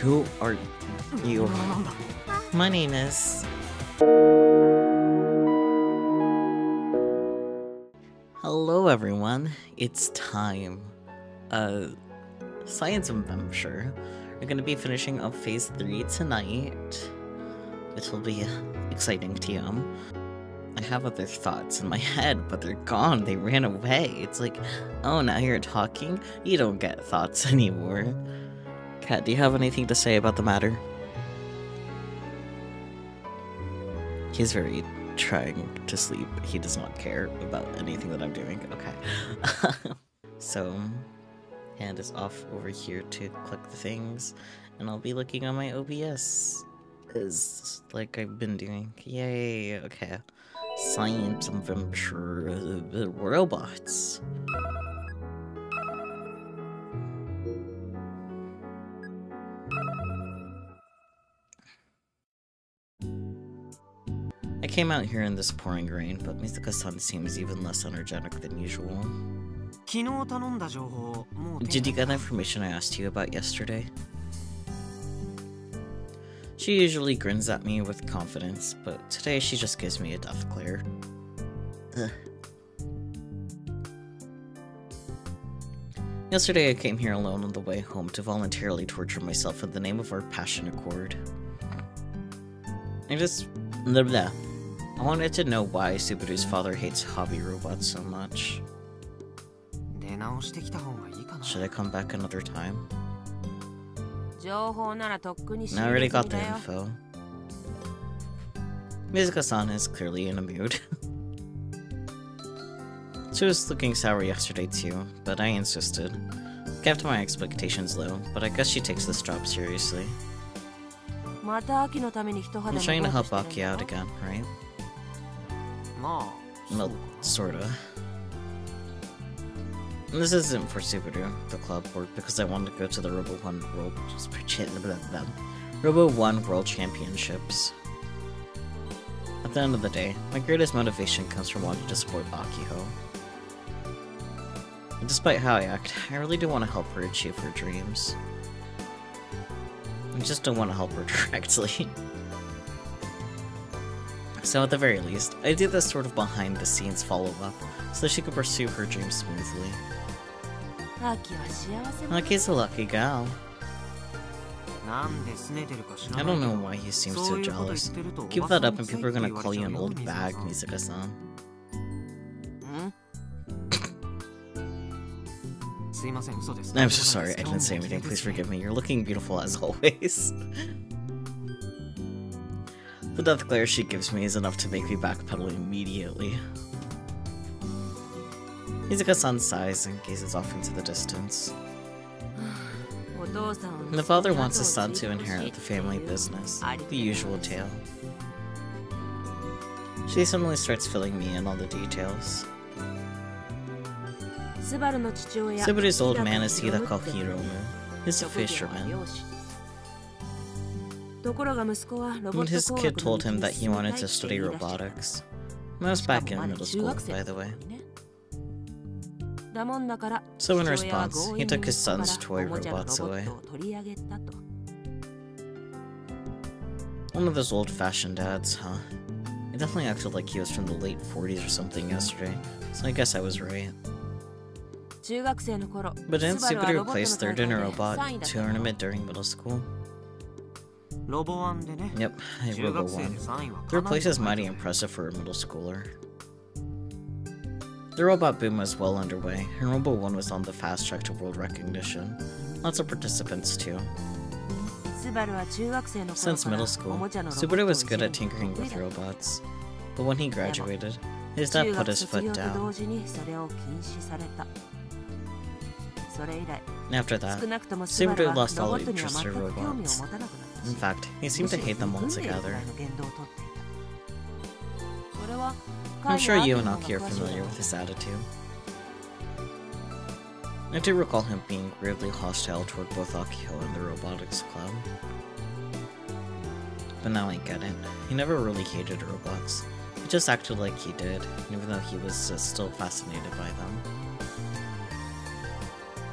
Who are you? My name is... Hello everyone, it's time. Science Adventure. We're gonna be finishing up Phase 3 tonight. It will be exciting TM. I have other thoughts in my head, but they're gone, they ran away. It's like, oh, now you're talking? You don't get thoughts anymore. Kat, do you have anything to say about the matter? He's very trying to sleep. He does not care about anything that I'm doing. Okay. So, hand is off over here to click the things, and I'll be looking on my OBS. Is like I've been doing. Yay, okay. Science Adventure robots. I came out here in this pouring rain, but Mizuka-san seems even less energetic than usual. Did you get the information I asked you about yesterday? She usually grins at me with confidence, but today she just gives me a death glare. Ugh. Yesterday I came here alone on the way home to voluntarily torture myself in the name of our passion accord. Blah, blah. I wanted to know why Subaru's father hates hobby robots so much. Should I come back another time? I already got the info. Mizuka-san is clearly in a mood. She was looking sour yesterday too, but I insisted. Kept my expectations low, but I guess she takes this job seriously. I'm trying to help Aki out again, right? Well, sorta. And this isn't for Subaru, the club, or because I wanted to go to the Robo 1 World Championships. At the end of the day, my greatest motivation comes from wanting to support Akiho. And despite how I act, I really do want to help her achieve her dreams. I just don't want to help her directly. So at the very least, I did this sort of behind-the-scenes follow-up, so that she could pursue her dreams smoothly. Aki's a lucky gal. I don't know why he seems so jealous. Keep that up and people are gonna call you an old bag, Mizuka-san. I'm so sorry, I didn't say anything, please forgive me. You're looking beautiful as always. The death glare she gives me is enough to make me backpedal immediately. Mizuka-san sighs and gazes off into the distance. The father wants his son to inherit the family business, the usual tale. She suddenly starts filling me in on the details. Subaru's old man is Hidaka Hiromu. He's a fisherman. When his kid told him that he wanted to study robotics. I was back in middle school, by the way. So in response, he took his son's toy robots away. One of those old-fashioned dads, huh? He definitely acted like he was from the late 40s or something yesterday, so I guess I was right. But didn't Subaru place third in a robot tournament during middle school? Yep, I Robo 1. Third place is mighty impressive for a middle schooler. The robot boom was well underway, and Robo 1 was on the fast track to world recognition. Lots of participants too. Since middle school, Subaru was good at tinkering with robots, but when he graduated, his dad put his foot down. After that, Subaru lost all interest in robots. In fact, he seemed to hate them altogether. I'm sure you and Aki are familiar with his attitude. I do recall him being weirdly hostile toward both Akiho and the Robotics Club. But now I get it. He never really hated robots. He just acted like he did, even though he was still fascinated by them.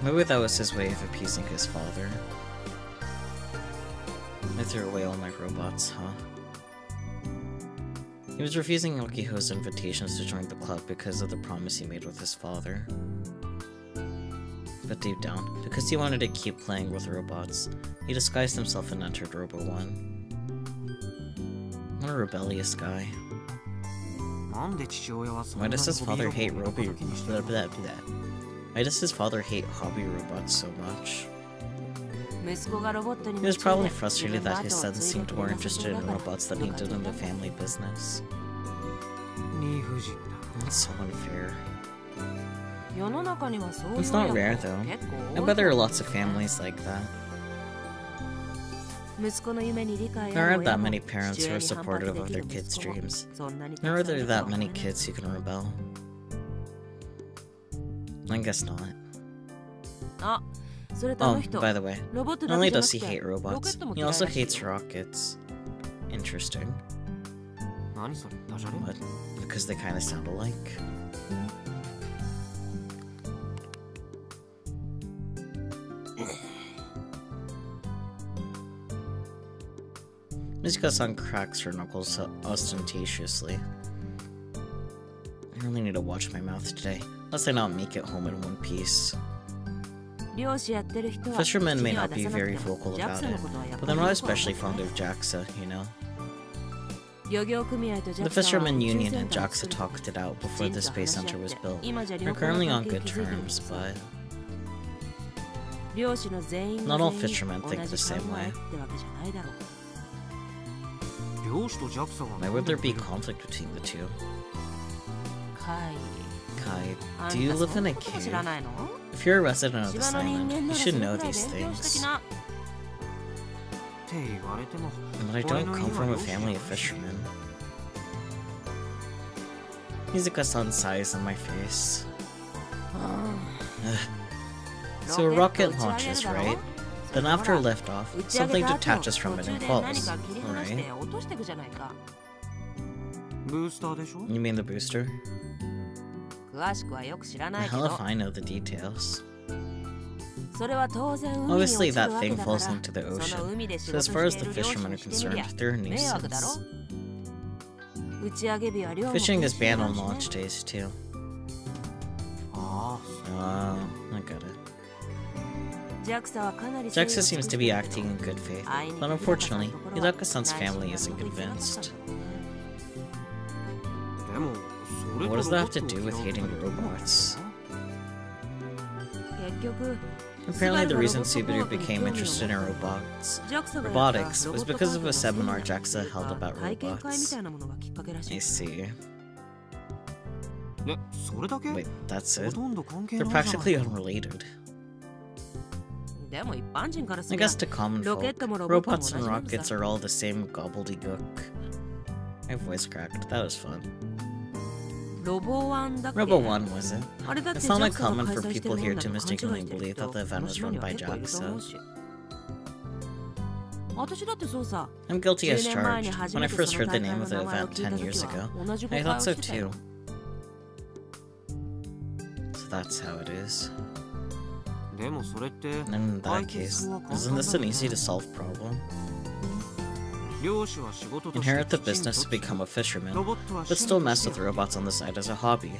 Maybe that was his way of appeasing his father. I threw away all my robots, huh? He was refusing Akiho's invitations to join the club because of the promise he made with his father. But deep down, because he wanted to keep playing with robots, he disguised himself and entered Robo 1. What a rebellious guy. Why does his father hate Why does his father hate hobby robots so much? He was probably frustrated that his son seemed more interested in robots than he did in the family business. That's so unfair. It's not rare though. I bet there are lots of families like that. There aren't that many parents who are supportive of their kids' dreams, nor are there that many kids who can rebel. I guess not. Oh, by the way, not only does he hate robots, he also hates rockets. Interesting. What? Because they kinda sound alike. Mizuka-san cracks her knuckles ostentatiously. I really need to watch my mouth today, lest I not make it home in one piece. Fishermen may not be very vocal about it, but they're not especially fond of JAXA, you know? The Fishermen Union and JAXA talked it out before the Space Center was built. They're currently on good terms, but... not all fishermen think the same way. Why would there be conflict between the two? Kai, do you live in a cave? If you're a resident of this island, you should know these things. But I don't come from a family of fishermen. Mizuka-san sighs in my face. So a rocket launches, right? Then after liftoff, something detaches from it and falls, right? You mean the booster? Hell if I know the details. Obviously that thing falls into the ocean, so as far as the fishermen are concerned, they're a nuisance. Fishing is banned on launch days too. Oh, I got it. JAXA seems to be acting in good faith, but unfortunately, Hidaka-san's family isn't convinced. What does that have to do with hating robots? Apparently the reason Subaru became interested in robotics was because of a seminar JAXA held about robots. I see. Wait, that's it? They're practically unrelated. I guess to common folk, robots and rockets are all the same gobbledygook. My voice cracked, that was fun. Robo 1, was it? It's not uncommon for people here to mistakenly believe that the event was run by JAXA. I'm guilty as charged. When I first heard the name of the event 10 years ago, I thought so too. So that's how it is. In that case, isn't this an easy to solve problem? Inherit the business to become a fisherman, but still mess with robots on the side as a hobby.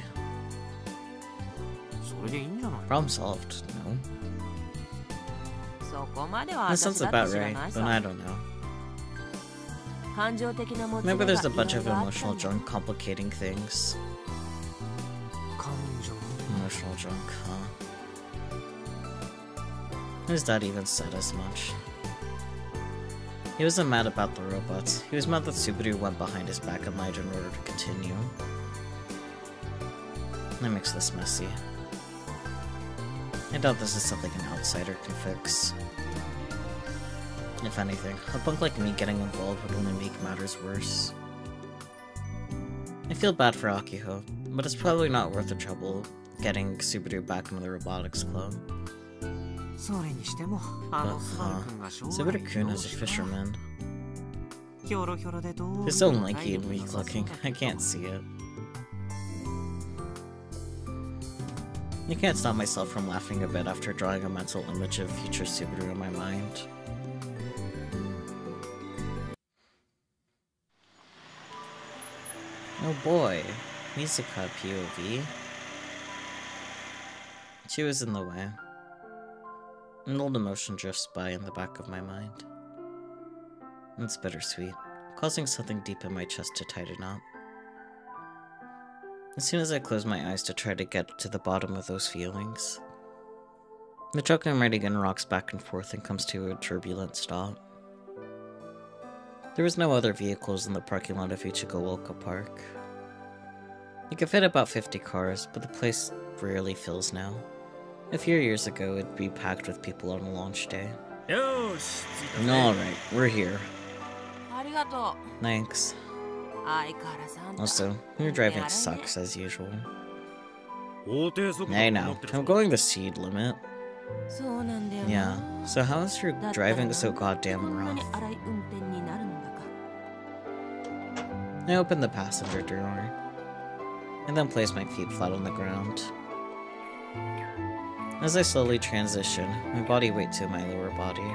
Problem solved, no? That sounds about right, but I don't know. Maybe there's a bunch of emotional junk complicating things. Emotional junk, huh? His dad even said as much. He wasn't mad about the robots, he was mad that Subaru went behind his back and lied in order to continue. That makes this messy. I doubt this is something an outsider can fix. If anything, a punk like me getting involved would only make matters worse. I feel bad for Akiho, but it's probably not worth the trouble getting Subaru back into the robotics club. But, Subaru-kun is a fisherman. He's so lanky and weak looking, I can't see it. I can't stop myself from laughing a bit after drawing a mental image of future Subaru in my mind. Oh boy, Misaka POV. She was in the way. An old emotion drifts by in the back of my mind. It's bittersweet, causing something deep in my chest to tighten up. As soon as I close my eyes to try to get to the bottom of those feelings, the truck I'm riding in rocks back and forth and comes to a turbulent stop. There was no other vehicles in the parking lot of Ichigo Park. You could fit about 50 cars, but the place rarely fills now. A few years ago, it'd be packed with people on a launch day. Alright, we're here. Thanks. Also, your driving sucks as usual. Hey now, I'm going the speed limit. Yeah, so how is your driving so goddamn rough? I open the passenger door, and then place my feet flat on the ground. As I slowly transition my body weight to my lower body,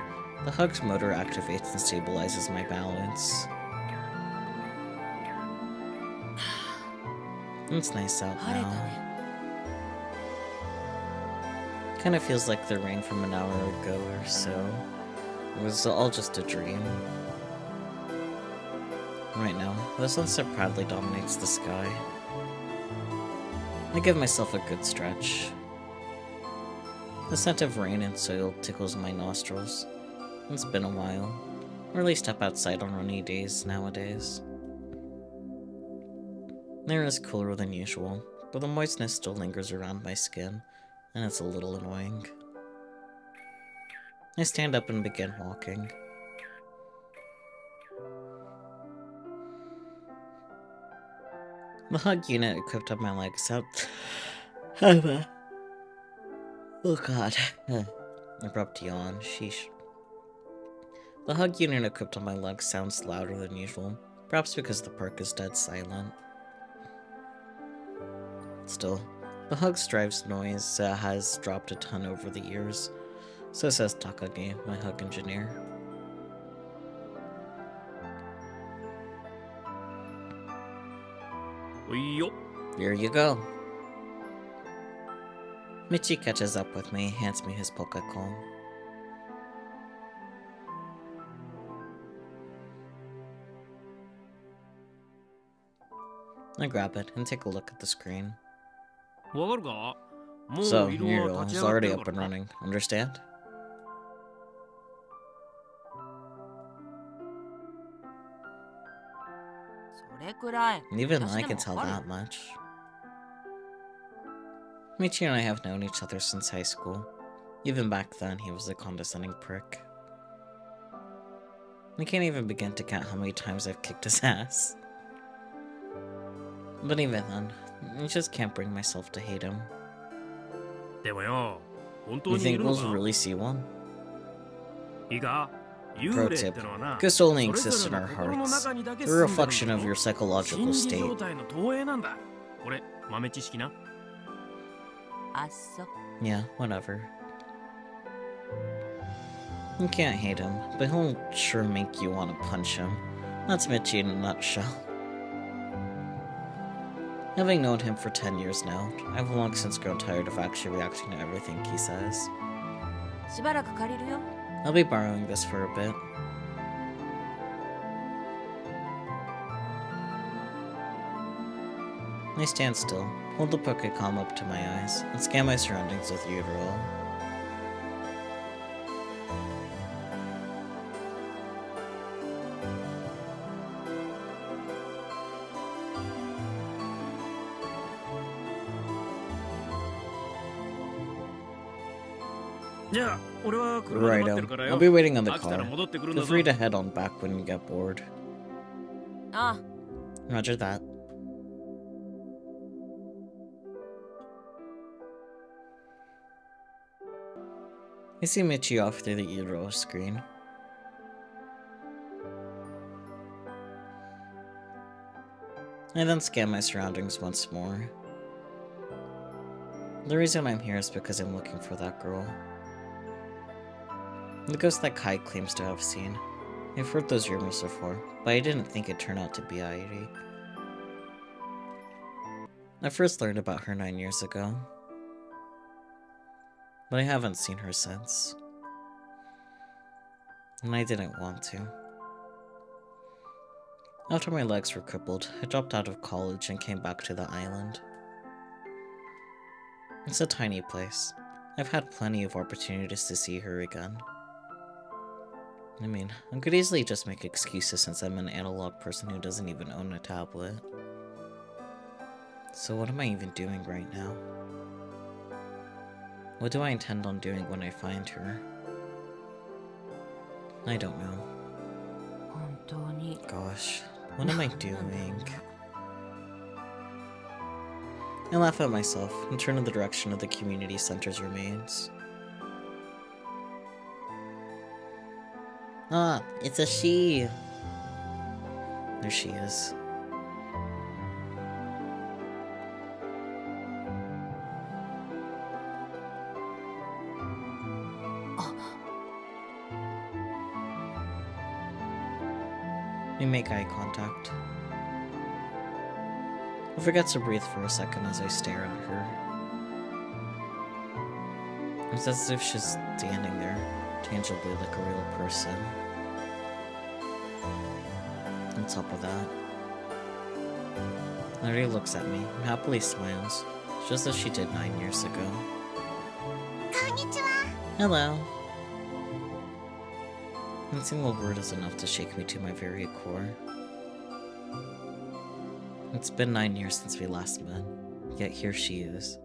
the hug's motor activates and stabilizes my balance. It's nice out now. Kinda feels like the rain from an hour ago or so. It was all just a dream. Right now, the sunset proudly dominates the sky. I give myself a good stretch. The scent of rain and soil tickles my nostrils. It's been a while. I rarely step outside on rainy days nowadays. The air is cooler than usual, but the moistness still lingers around my skin, and it's a little annoying. I stand up and begin walking. The hug unit equipped on my legs sound... Oh god. Abrupt yawn. Sheesh. The hug unit equipped on my legs sounds louder than usual, perhaps because the park is dead silent. Still, the hug's drive's noise has dropped a ton over the years, so says Takagi, my hug engineer. Here you go. Michi catches up with me, hands me his Pokécall. I grab it and take a look at the screen. So, Nero is already up and running, understand? Even I can tell that much. Michi and I have known each other since high school. Even back then, he was a condescending prick. I can't even begin to count how many times I've kicked his ass. But even then, I just can't bring myself to hate him. You think we'll really see one? Pro tip, ghosts only exist in our hearts. They're a reflection of your psychological state. Yeah, whatever. You can't hate him, but he'll sure make you want to punch him. That's Michi in a nutshell. Having known him for 10 years now, I've long since grown tired of actually reacting to everything he says. I'll be borrowing this for a bit. I stand still, hold the Pokécom up to my eyes, and scan my surroundings with Utero. Righto. I'll be waiting on the car. Feel free to head on back when you get bored. Roger that. I see Michi off through the Utero screen. I then scan my surroundings once more. The reason I'm here is because I'm looking for that girl. The ghost that Kai claims to have seen. I've heard those rumors before, but I didn't think it'd turn out to be Airi. I first learned about her 9 years ago, but I haven't seen her since. And I didn't want to. After my legs were crippled, I dropped out of college and came back to the island. It's a tiny place. I've had plenty of opportunities to see her again. I mean, I could easily just make excuses since I'm an analog person who doesn't even own a tablet. So what am I even doing right now? What do I intend on doing when I find her? I don't know. Gosh, what am I doing? I laugh at myself and turn in the direction of the community center's remains. Ah, it's a she! There she is. We make eye contact. I forget to breathe for a second as I stare at her. It's as if she's standing there, tangibly like a real person. On top of that, Larry looks at me and happily smiles, just as she did 9 years ago. Konnichiwa. Hello. One single word is enough to shake me to my very core. It's been 9 years since we last met, yet here she is,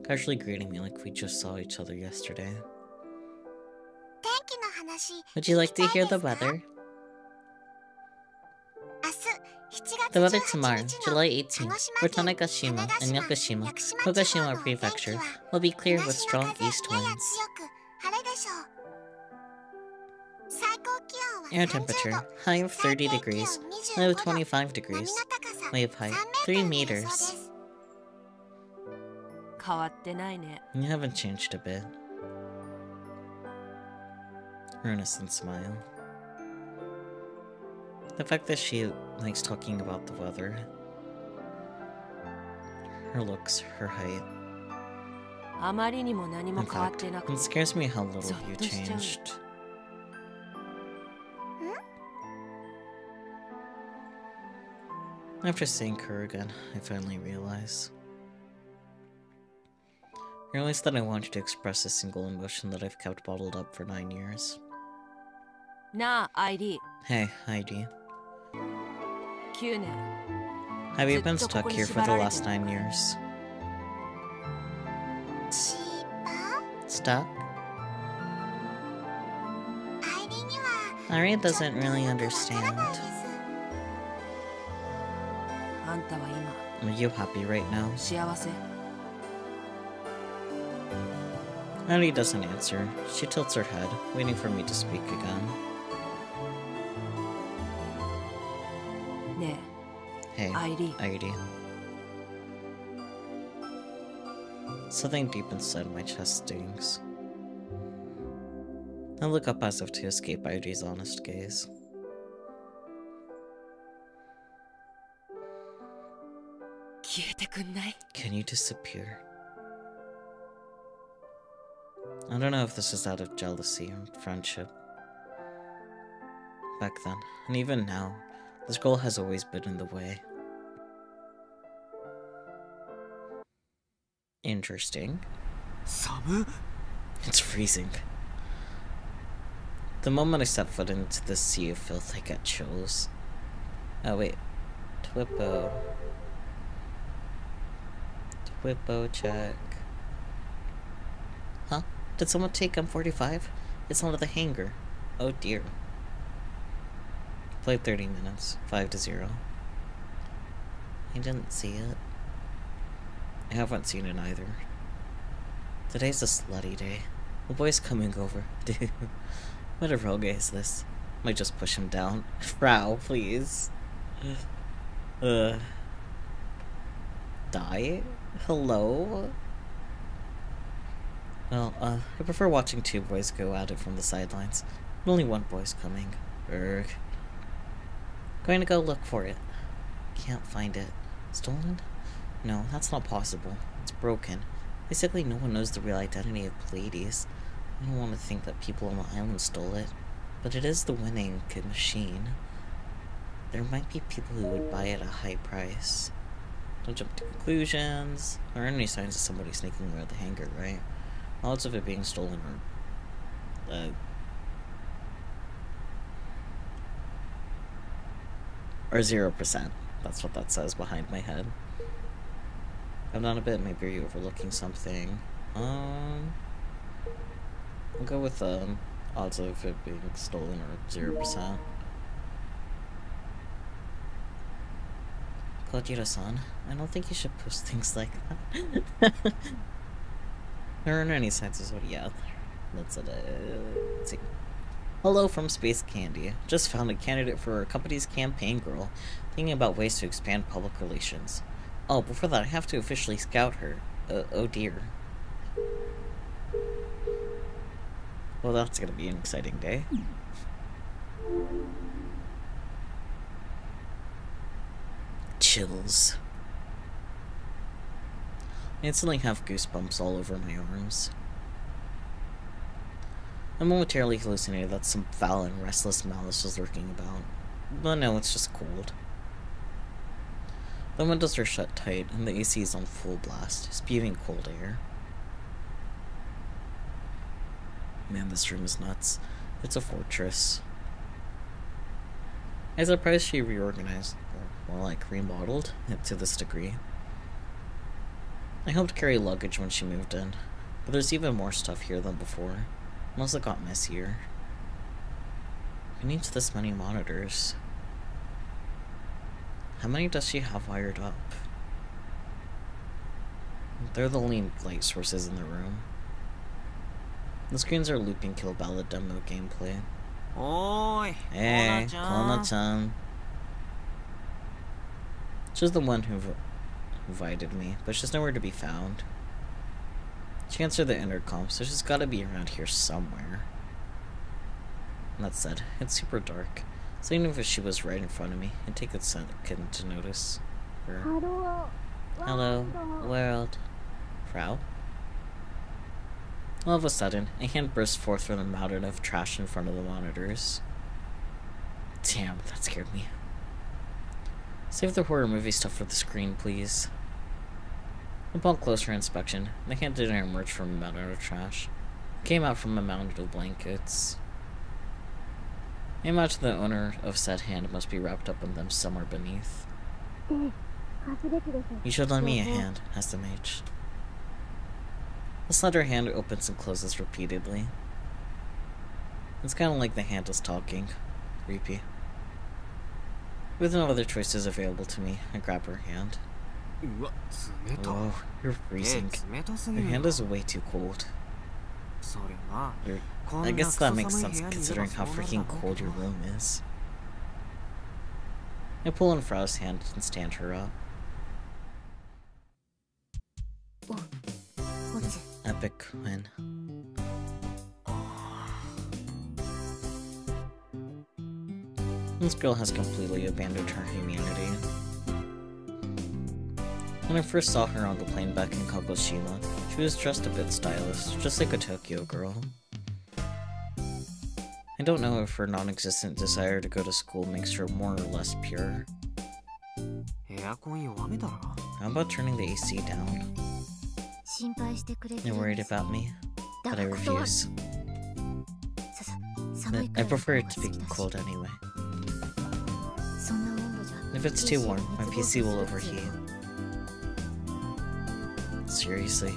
casually greeting me like we just saw each other yesterday. Would you like to hear the weather? The weather tomorrow, July 18th, for Tanegashima and Yakushima, Kogashima Prefecture, will be clear with strong east winds. Air temperature, high of 30 degrees, low of 25 degrees. Wave height, 3 meters. You haven't changed a bit. Her innocent smile. The fact that she likes talking about the weather. Her looks, her height. In fact, it scares me how little you changed. After seeing her again, I finally realize. I realized that I wanted to express a single emotion that I've kept bottled up for 9 years. Hey, Heidi. Have you been stuck here for the last 9 years? Stuck? Ari doesn't really understand. Are you happy right now? Ari doesn't answer. She tilts her head, waiting for me to speak again. Hey, Heidi. Something deep inside my chest stings. I look up as if to escape Heidi's honest gaze. Can you disappear? I don't know if this is out of jealousy or friendship. Back then, and even now, this girl has always been in the way. Interesting. It's freezing. The moment I step foot into this sea of filth, I get chills. Oh wait. Twippo. Twippo check. Huh? Did someone take M45? It's under the hangar. Oh dear. Played 30 minutes. 5-0. I didn't see it. I haven't seen it either. Today's a slutty day. The boy's coming over. Dude. What a rogue is this? Might just push him down. Frau, please. Die? Hello? Well, I prefer watching two boys go at it from the sidelines. But only one boy's coming. Erg. Going to go look for it. Can't find it. Stolen? No, that's not possible. It's broken. Basically, no one knows the real identity of Pleiades. I don't want to think that people on the island stole it, but it is the winning machine. There might be people who would buy it at a high price. Don't jump to conclusions. There aren't any signs of somebody sneaking around the hangar, right? Odds of it being stolen are 0%. That's what that says behind my head. I'm not a bit. Maybe you're overlooking something. I'll go with odds of it being stolen are 0%. Kojiro-san, I don't think you should post things like that. There aren't any signs of what. Yeah, that's it. Let's see. Hello from Space Candy. Just found a candidate for our company's campaign girl. Thinking about ways to expand public relations. Oh, before that, I have to officially scout her. Oh dear. Well, that's gonna be an exciting day. Chills. I instantly have goosebumps all over my arms. I momentarily hallucinated that some foul and restless malice was lurking about. But no, it's just cold. The windows are shut tight, and the AC is on full blast, spewing cold air. Man, this room is nuts. It's a fortress. I'm surprised she reorganized, or more like remodeled, it to this degree. I helped carry luggage when she moved in, but there's even more stuff here than before. Unless it got messier. Who needs this many monitors? How many does she have wired up? They're the only light sources in the room. The screens are looping Kill Ballad demo gameplay. Oi! Hey, Kona-chan. She's the one who invited me, but she's nowhere to be found. She answered the intercom, so she's gotta be around here somewhere. And that said, it's super dark, so even if she was right in front of me, it'd take a second to notice her. Hello, world. Frau? All of a sudden, a hand burst forth from the mountain of trash in front of the monitors. Damn, that scared me. Save the horror movie stuff for the screen, please. Upon closer inspection, the hand didn't emerge from a mountain of trash. It came out from a mountain of blankets. I imagine the owner of said hand must be wrapped up in them somewhere beneath. You should lend me a hand, asked the mage. The slender hand opens and closes repeatedly. It's kind of like the hand is talking. Creepy. With no other choices available to me, I grab her hand. Whoa, you're freezing. Your hand is way too cold. I guess that makes sense considering how freaking cold your room is. I pull on Frau's hand and stand her up. Epic win. This girl has completely abandoned her humanity. When I first saw her on the plane back in Kagoshima, she was dressed a bit stylish, just like a Tokyo girl. I don't know if her non-existent desire to go to school makes her more or less pure. How about turning the AC down? You're worried about me, but I refuse. I prefer it to be cold anyway. If it's too warm, my PC will overheat. Seriously.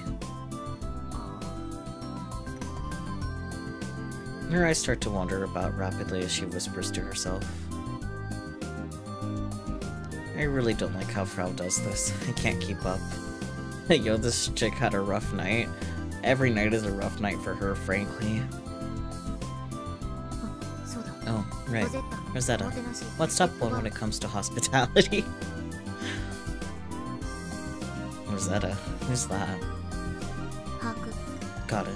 Her eyes start to wander about rapidly as she whispers to herself. I really don't like how Frau does this. I can't keep up. Yo, this chick had a rough night. Every night is a rough night for her, frankly. Oh, right. Rosetta. What's step one when it comes to hospitality? Rosetta? Who's that? Got it.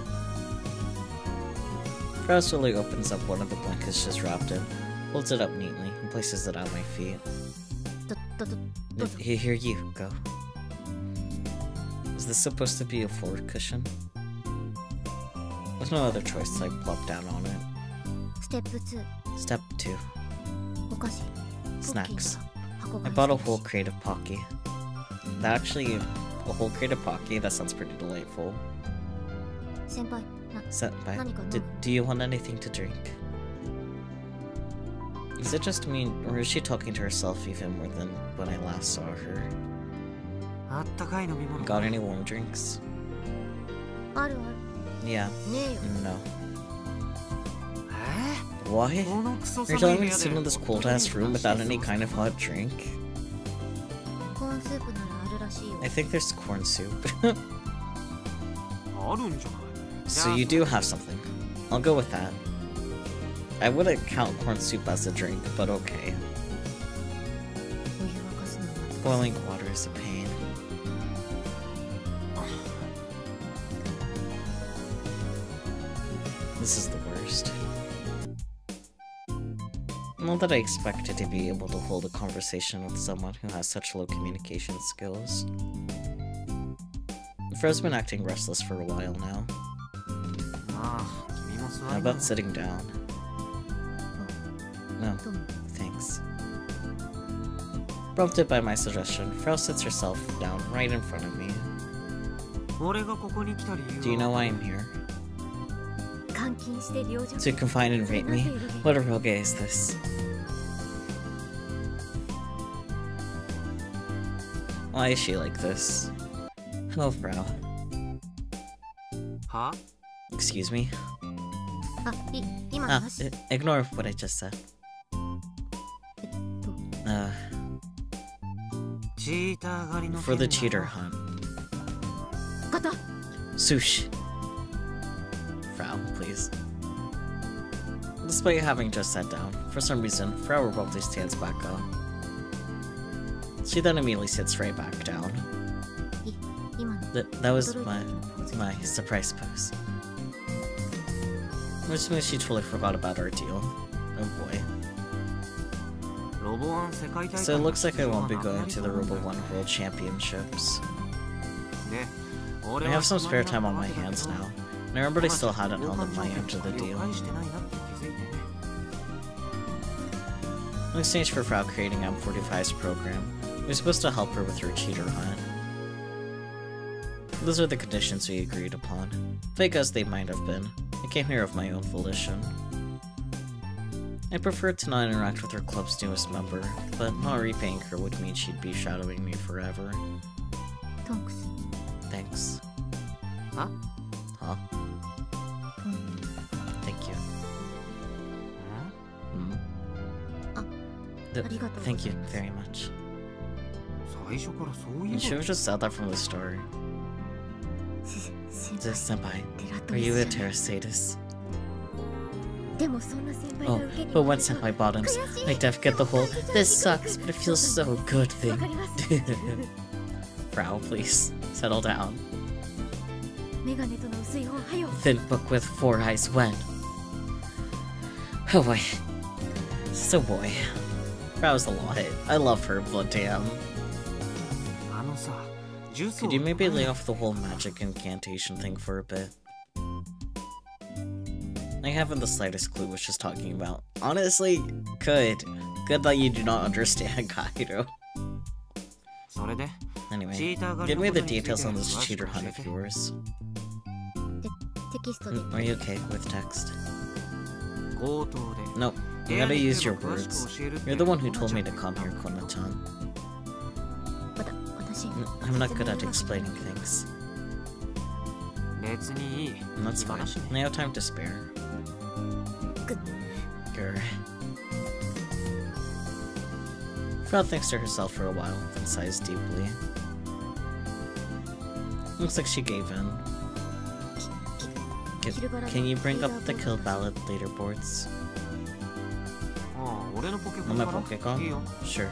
Frau slowly opens up one of the blankets just wrapped in, folds it up neatly, and places it at my feet. Here you go. Is this supposed to be a forward cushion? There's no other choice to like plop down on it. Step 2. Snacks. I bought a whole crate of Pocky. That actually, a whole crate of Pocky, that sounds pretty delightful. Senpai, do you want anything to drink? Is it just me, or is she talking to herself even more than when I last saw her? Got any warm drinks? Yeah. No. What? You're telling me to sit in this cold-ass room without any kind of hot drink? I think there's corn soup. So you do have something. I'll go with that. I wouldn't count corn soup as a drink, but okay. Boiling water is a pain. This is the worst. Not that I expected to be able to hold a conversation with someone who has such low communication skills. Fro's been acting restless for a while now. How about sitting down? No, thanks. Prompted by my suggestion, Fro sits herself down right in front of me. Do you know why I'm here? To confine and rape me? What a rogue is this? Why is she like this? Hello, Fro. Huh? Excuse me? Ignore what I just said. For the cheater hunt. Sush. Fro, please. Despite having just sat down, for some reason, Fro abruptly stands back up. She then immediately sits right back down. That was my surprise pose. Which means she totally forgot about our deal. Oh boy. So it looks like I won't be going to the Robo 1 World Championships. I have some spare time on my hands now, and I remembered I still hadn't held up my end of the deal. In exchange for Fro creating M45's program, we were supposed to help her with her cheater hunt. Those are the conditions we agreed upon. Fake as they might have been, I came here of my own volition. I preferred to not interact with her club's newest member, but not repaying her would mean she'd be shadowing me forever. Thanks. Huh? Huh? Thank you. Thank you very much. You should have just said that from the start. Senpai, are you a terror sadist? Oh, but when Senpai bottoms, I def get the whole "this sucks, but it feels so good" thing. Fro, please, settle down. Thin book with 4 eyes when? Oh boy. So boy. Fro's a lot. I love her, but damn. Could you maybe lay off the whole magic incantation thing for a bit? I haven't the slightest clue what she's talking about. Honestly, good. Good that you do not understand, Kaido. Anyway, give me the details on this cheater hunt of yours. Are you okay with text? Nope. You gotta use your words. You're the one who told me to come here, Kona-chan. I'm not good at explaining things. That's fine. I have time to spare. Grr. Fro thinks to herself for a while, then sighs deeply. Looks like she gave in. Can you bring up the kill ballad leaderboards? On my Pokecon? Sure.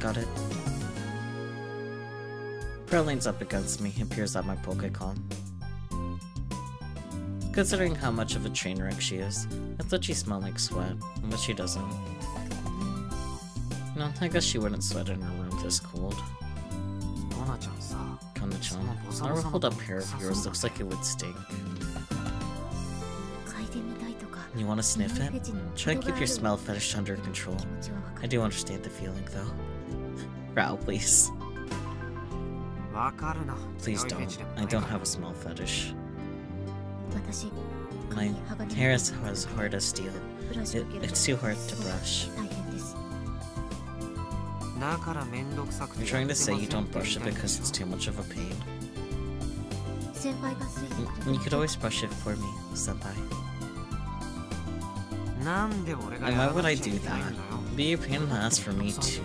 Got it. Fro leans up against me and peers at my Pokecon. Considering how much of a train wreck she is, I thought she smelled like sweat, but she doesn't. No, I guess she wouldn't sweat in her room this cold. Kana-chan, our ruffled up hair of yours looks like it would stink. You want to sniff it? Try and keep your smell fetish under control. I do understand the feeling, though. Rao, please. Please don't. I don't have a smell fetish. My hair is as hard as steel. It's too hard to brush. You're trying to say you don't brush it because it's too much of a pain. You could always brush it for me, senpai. And why would I do that? It'd be a pain in the ass for me too.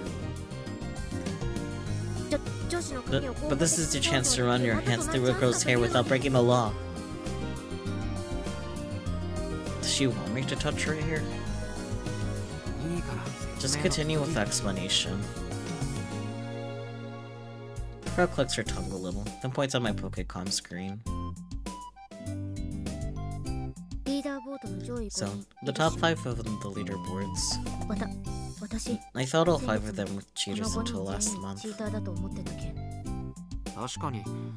But this is your chance to run your hands through a girl's hair without breaking the law. Does she want me to touch her hair? Just continue with the explanation. Rao clicks her tongue a little, then points at my Pokécom screen. So, the top 5 of the leaderboards. I thought all 5 of them were cheaters until last month.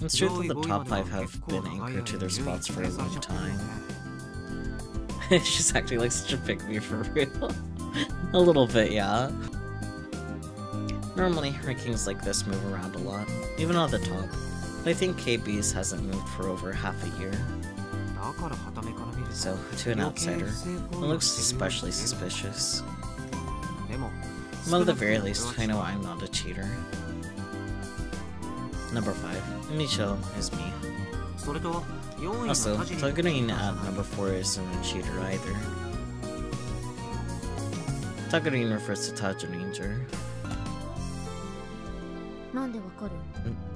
It's true that the top 5 have been anchored to their spots for a long time. She's acting like such a pick-me for real. A little bit, yeah. Normally, rankings like this move around a lot, even on the top. But I think KB's hasn't moved for over half a year. So, to an outsider, it looks especially suspicious. Well, at the very least, I know I'm not a cheater. Number 5, Micho is me. Also, Tagurine at number 4 isn't a cheater either. Tagurine refers to Tajuranger.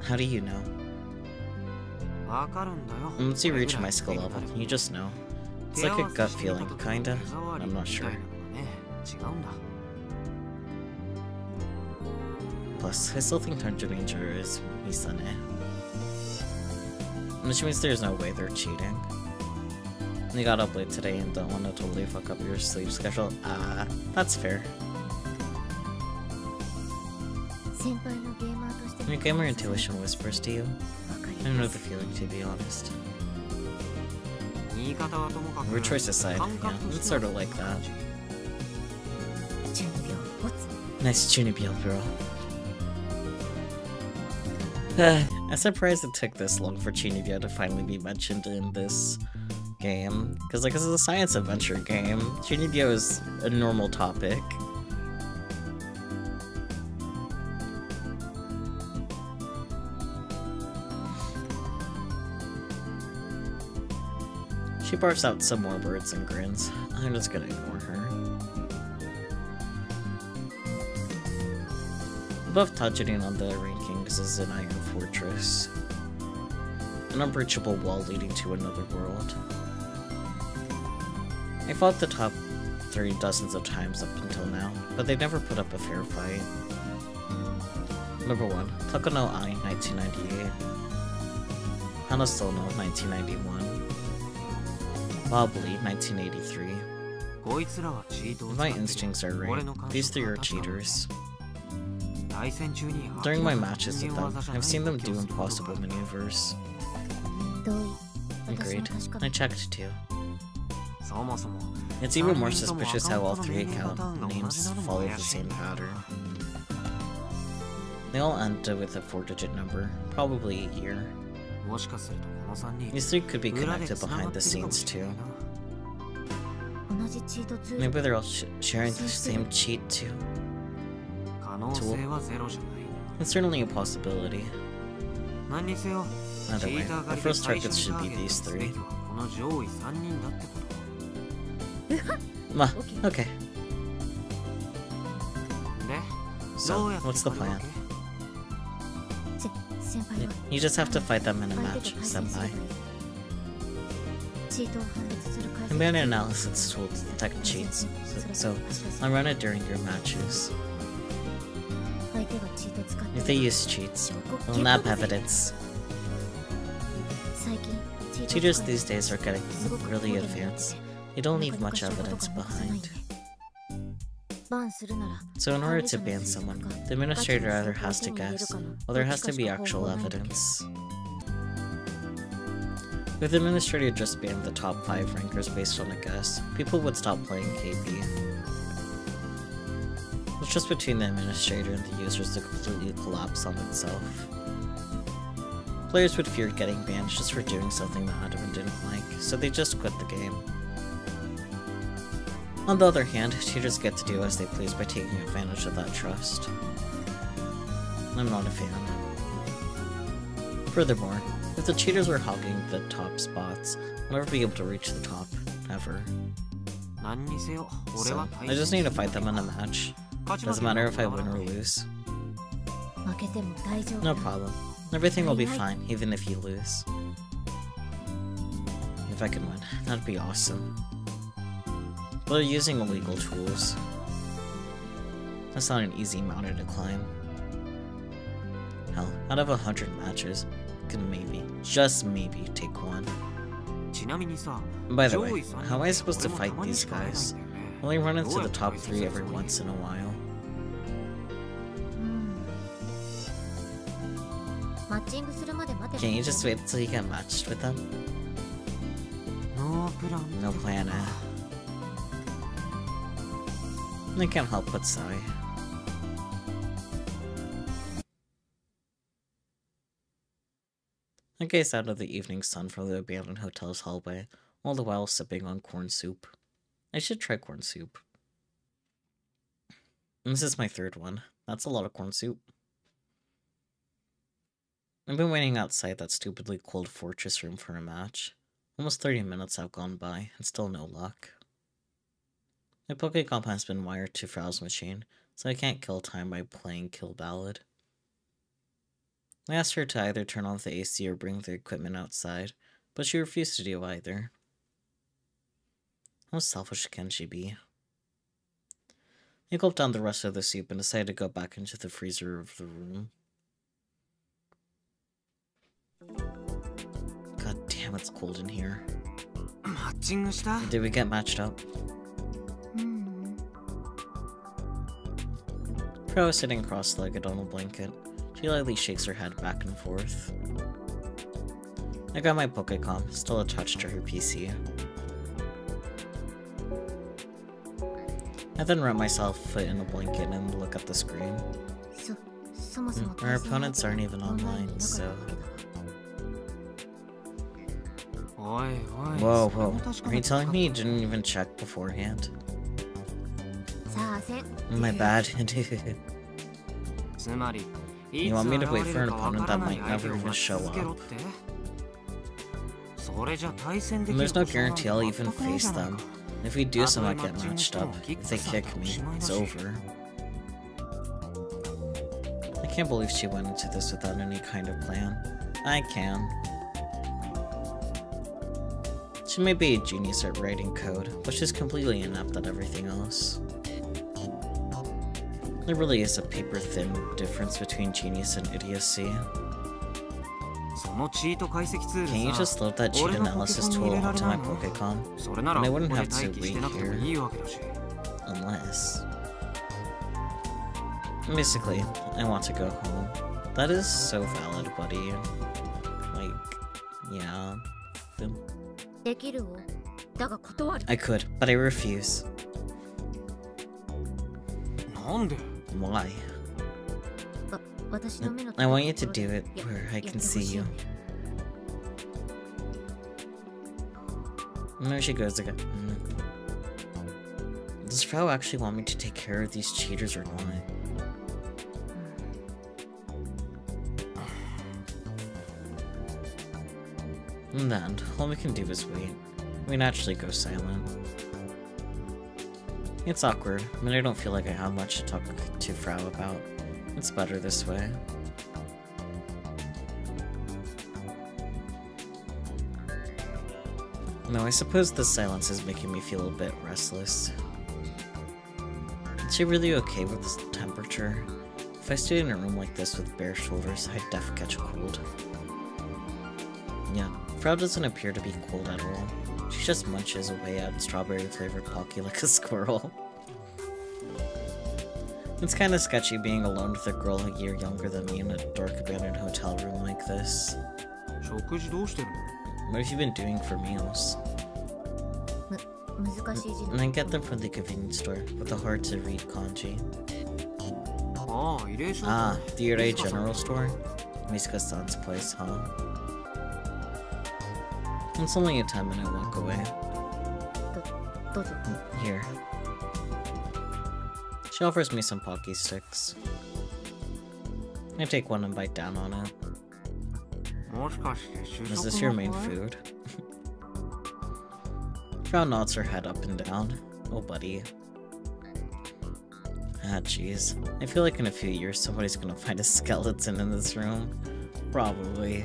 How do you know? Once you reach my skill level, you just know. It's like a gut feeling, kinda. I'm not sure. Plus, I still think Tajuranger is Misane. Which means there's no way they're cheating. You got up late today and don't want to totally fuck up your sleep schedule. That's fair. Your gamer intuition whispers to you. I know the feeling, to be honest. Your choice aside, yeah, it's sort of like that. Nice Chunibyo, bro. I'm surprised it took this long for Chunibyo to finally be mentioned in this game. Because, like, this is a science adventure game. Chunibyo is a normal topic. She barfs out some more words and grins. I'm just gonna ignore her. Above Tajurine on the rankings is an iron fortress. An unbreachable wall leading to another world. I fought the top 3 dozens of times up until now, but they never put up a fair fight. Number 1, Takono Ai, 1998. Hanasono, 1991. Bobbly, 1983. If my instincts are right, these 3 are cheaters. During my matches with them, I've seen them do impossible maneuvers. Agreed. I checked too. It's even more suspicious how all 3 account names follow the same pattern. They all end with a 4-digit number, probably a year. These 3 could be connected behind the scenes too. Maybe they're all sharing the same cheat too. Tool. It's certainly a possibility. Either way, the first targets should be these 3. Okay. So, what's the plan? You just have to fight them in a match, senpai. I made an analysis tool to detect cheats, so I'll run it during your matches. If they use cheats, we'll nab evidence. Cheaters these days are getting really advanced. They don't leave much evidence behind. So in order to ban someone, the administrator either has to guess, or there has to be actual evidence. If the administrator just banned the top 5 rankers based on a guess, people would stop playing KP. It's just between the administrator and the users to completely collapse on itself. Players would fear getting banned just for doing something that admin didn't like, so they just quit the game. On the other hand, cheaters get to do as they please by taking advantage of that trust. I'm not a fan. Furthermore, if the cheaters were hogging the top spots, I'll never be able to reach the top, ever. So, I just need to fight them in a match. Doesn't matter if I win or lose. No problem. Everything will be fine, even if you lose. If I can win, that'd be awesome. But they're using illegal tools. That's not an easy mountain to climb. Hell, out of 100 matches, I could maybe, just maybe, take one. By the way, how am I supposed to fight these guys? I only run into the top 3 every once in a while. Can you just wait until you get matched with them? No plan, I can't help but sigh. I gaze out of the evening sun from the abandoned hotel's hallway, all the while sipping on corn soup. I should try corn soup. And this is my 3rd one. That's a lot of corn soup. I've been waiting outside that stupidly cold fortress room for a match. Almost 30 minutes have gone by, and still no luck. My Pokecom has been wired to Frau's machine, so I can't kill time by playing Kill Ballad. I asked her to either turn off the AC or bring the equipment outside, but she refused to do either. How selfish can she be? I gulped down the rest of the soup and decided to go back into the freezer of the room. God damn, it's cold in here. Did we get matched up? Pro is sitting cross-legged on a blanket. She lightly shakes her head back and forth. I got my Pokecom, still attached to her PC. I then wrap myself foot in a blanket and look at the screen. Our opponents aren't even online, so... Whoa, whoa. Are you telling me you didn't even check beforehand? My bad. You want me to wait for an opponent that might never even show up? And there's no guarantee I'll even face them. If we do somehow get matched up, if they kick me, it's over. I can't believe she went into this without any kind of plan. I can. She may be a genius at writing code, but she's completely inept at everything else. There really is a paper-thin difference between genius and idiocy. Can you just load that cheat analysis tool onto my Pokecom? And I wouldn't have to wait here. Unless... Basically, I want to go home. That is so valid, buddy. Like, yeah. I could, but I refuse. Why? I want you to do it where I can see you. And there she goes again. Does Frau actually want me to take care of these cheaters or not? In the end, all we can do is wait. We naturally go silent. It's awkward, but I don't feel like I have much to talk to Frau about. It's better this way. No, I suppose the silence is making me feel a bit restless. Is she really okay with this temperature? If I stayed in a room like this with bare shoulders, I'd def catch a cold. Yeah, Frau doesn't appear to be cold at all. She just munches away at strawberry-flavored Pocky like a squirrel. It's kinda sketchy being alone with a girl a year younger than me in a dark abandoned hotel room like this. What have you been doing for meals? I get them from the convenience store, with the hard-to-read kanji. Ah, the Yurei General Store? Misuka-san's place, huh? It's only a 10-minute walk away. Here. She offers me some Pocky Sticks. I take one and bite down on it. Is this your main food? Frown nods her head up and down. Oh, buddy. Ah, jeez. I feel like in a few years somebody's gonna find a skeleton in this room. Probably.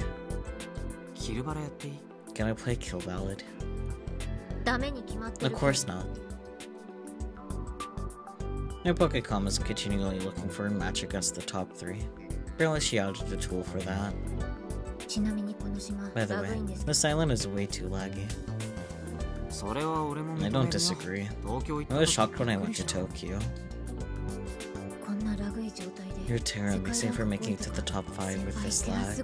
Can I play Kill Ballad? Of course not. My Pokecom is continually looking for a match against the top 3. Apparently she added a tool for that. By the way, this island is way too laggy. I don't disagree. I was shocked when I went to Tokyo. You're Terra, amazing for making it to the top 5 with this lag.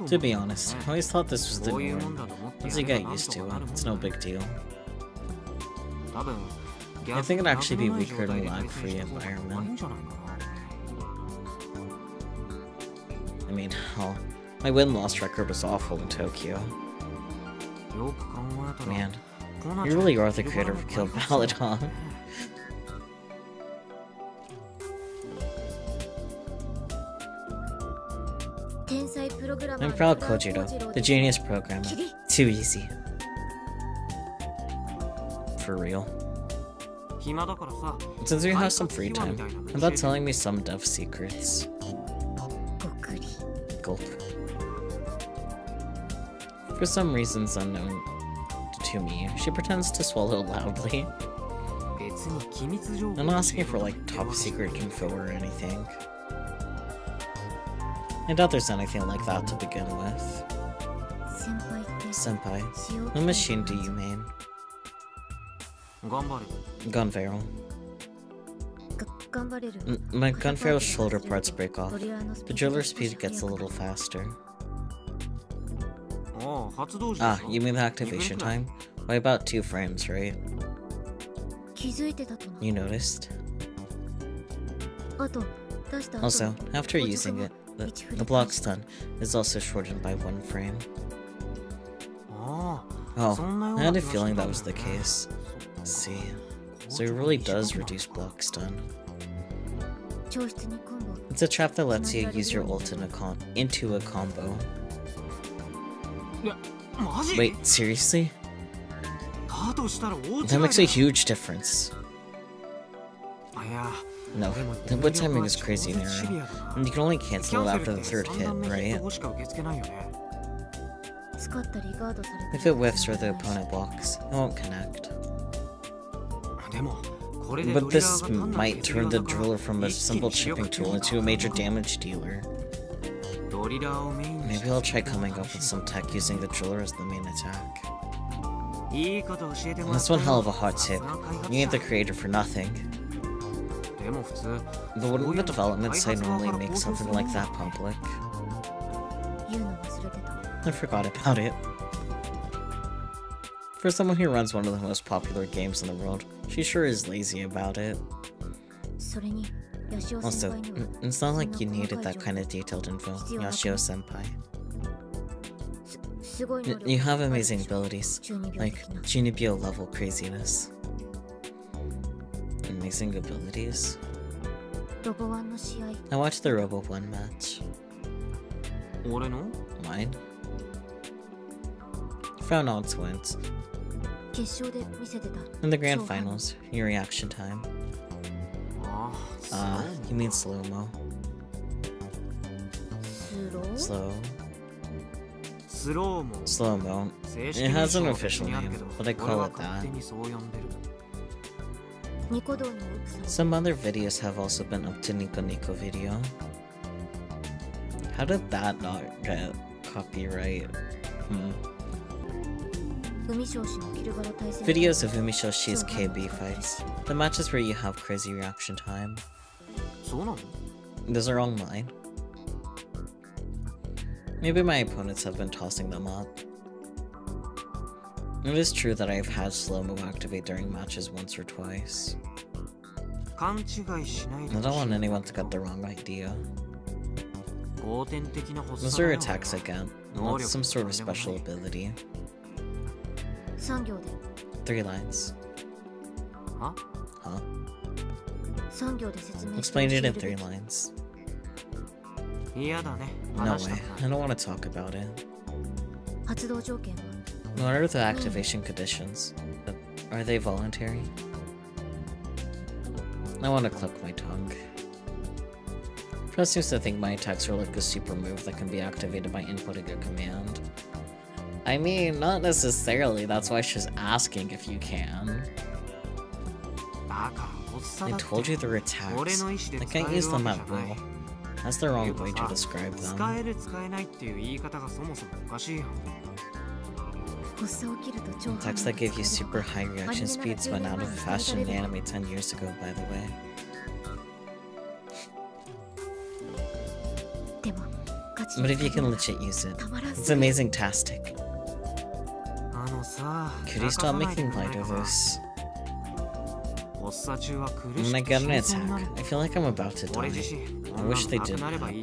To be honest, I always thought this was the norm. Once you get used to it, it's no big deal. I think it'd actually be weaker in a lag-free environment. I mean, hell, my win-loss record was awful in Tokyo. Man, you really are the creator of Kill Ballad, huh? I'm proud Kojiro, the genius programmer. Too easy. For real. Since we have some free time, how about telling me some dev secrets? Gulp. For some reasons unknown to me, she pretends to swallow loudly. I'm not asking for like top secret info or anything. I doubt there's anything like that to begin with. Senpai, what machine do you mean? Gunbarrel. My Gunbarrel's shoulder parts break off. The driller's speed gets a little faster. Ah, you mean the activation time? By about 2 frames, right? You noticed? Also, after using it, the block stun is also shortened by 1 frame. Oh, I had a feeling that was the case. See, so it really does reduce block stun. It's a trap that lets you use your ult into a combo. Wait, seriously? That makes a huge difference. No, the whip timing is crazy narrow, and you can only cancel it after the 3rd hit, right? If it whiffs or the opponent blocks, it won't connect. But this might turn the driller from a simple chipping tool into a major damage dealer. Maybe I'll try coming up with some tech using the driller as the main attack. That's one hell of a hot tip. You ain't the creator for nothing. But wouldn't the development side normally make something like that public? I forgot about it. For someone who runs one of the most popular games in the world, she sure is lazy about it. Also, it's not like you needed that kind of detailed info, Yashio-senpai. You have amazing abilities, like Junibyo level craziness. Amazing abilities? I watched the Robo 1 match. Mine? Frown odds wins. In the grand finals, your reaction time. You mean slow-mo. Slow-mo. It has an official name, but I call it that. Some other videos have also been up to Nico Nico video. How did that not get copyright? Videos of Umishoshi's KB fights. The matches where you have crazy reaction time. Those are online. Maybe my opponents have been tossing them up. It is true that I've had slow-mo activate during matches once or twice. I don't want anyone to get the wrong idea. Those are attacks I get, not some sort of special ability. 3 lines. Huh? Explain it in 3 lines. No way, I don't want to talk about it. What are the activation conditions? Are they voluntary? I want to click my tongue. Pro seems to think my attacks are like a super move that can be activated by inputting a command. I mean, not necessarily, that's why she's asking if you can. I told you they're attacks. I can't use them at will. That's the wrong way to describe them. Attacks that gave you super high reaction speeds went out of fashion in anime 10 years ago, by the way. But if you can legit use it, it's amazing-tastic. Could you stop making light of this? When I get an attack, I feel like I'm about to die. I wish they didn't happen.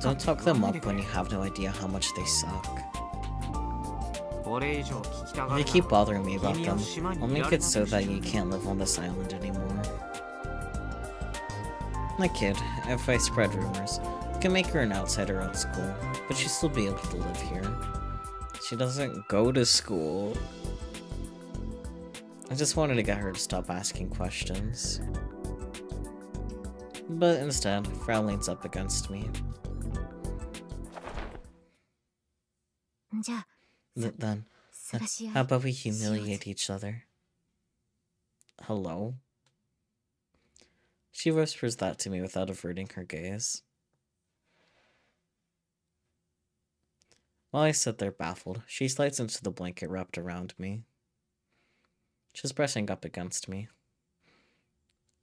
Don't talk them up when you have no idea how much they suck. If you keep bothering me about them, I'll make it so that you can't live on this island anymore. My kid, if I spread rumors, I can make her an outsider at school, but she'll still be able to live here. She doesn't go to school. I just wanted to get her to stop asking questions. But instead, Frau leans up against me. Then, how about we humiliate each other? Hello? She whispers that to me without averting her gaze. While I sit there baffled, she slides into the blanket wrapped around me. She's pressing up against me.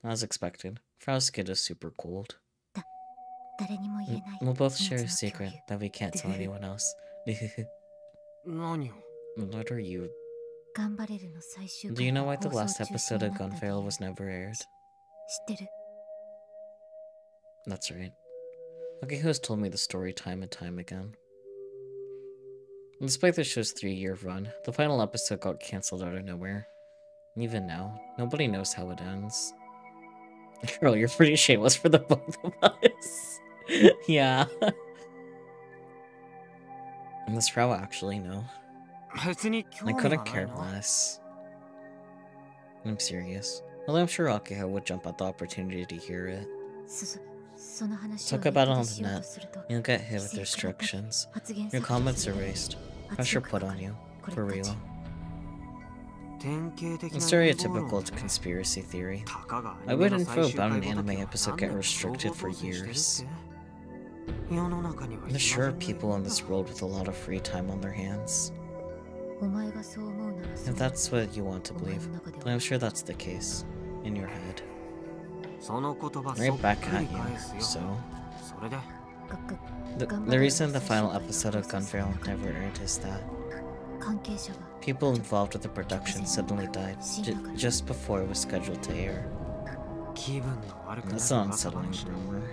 As expected, Frau's skin is super cold. We'll both share a secret that we can't tell anyone else. What are you? Do you know why the last episode of Gunfail was never aired? That's right. Akiho has told me the story time and time again. Despite the show's 3-year run, the final episode got cancelled out of nowhere. Even now, nobody knows how it ends. Girl, you're pretty shameless for the both of us. Yeah. And does Frau actually know? I couldn't care less. I'm serious. Although I'm sure Akiho would jump at the opportunity to hear it. Talk about it on the net. You'll get hit with restrictions. Your comments erased. Pressure put on you. For real. It's stereotypical conspiracy theory. Why would info about an anime episode get restricted for years? There sure are people in this world with a lot of free time on their hands. If that's what you want to believe, then I'm sure that's the case. In your head. Right back at you, so... The reason the final episode of Gunfail never aired is that people involved with the production suddenly died just before it was scheduled to air. That's an unsettling rumor.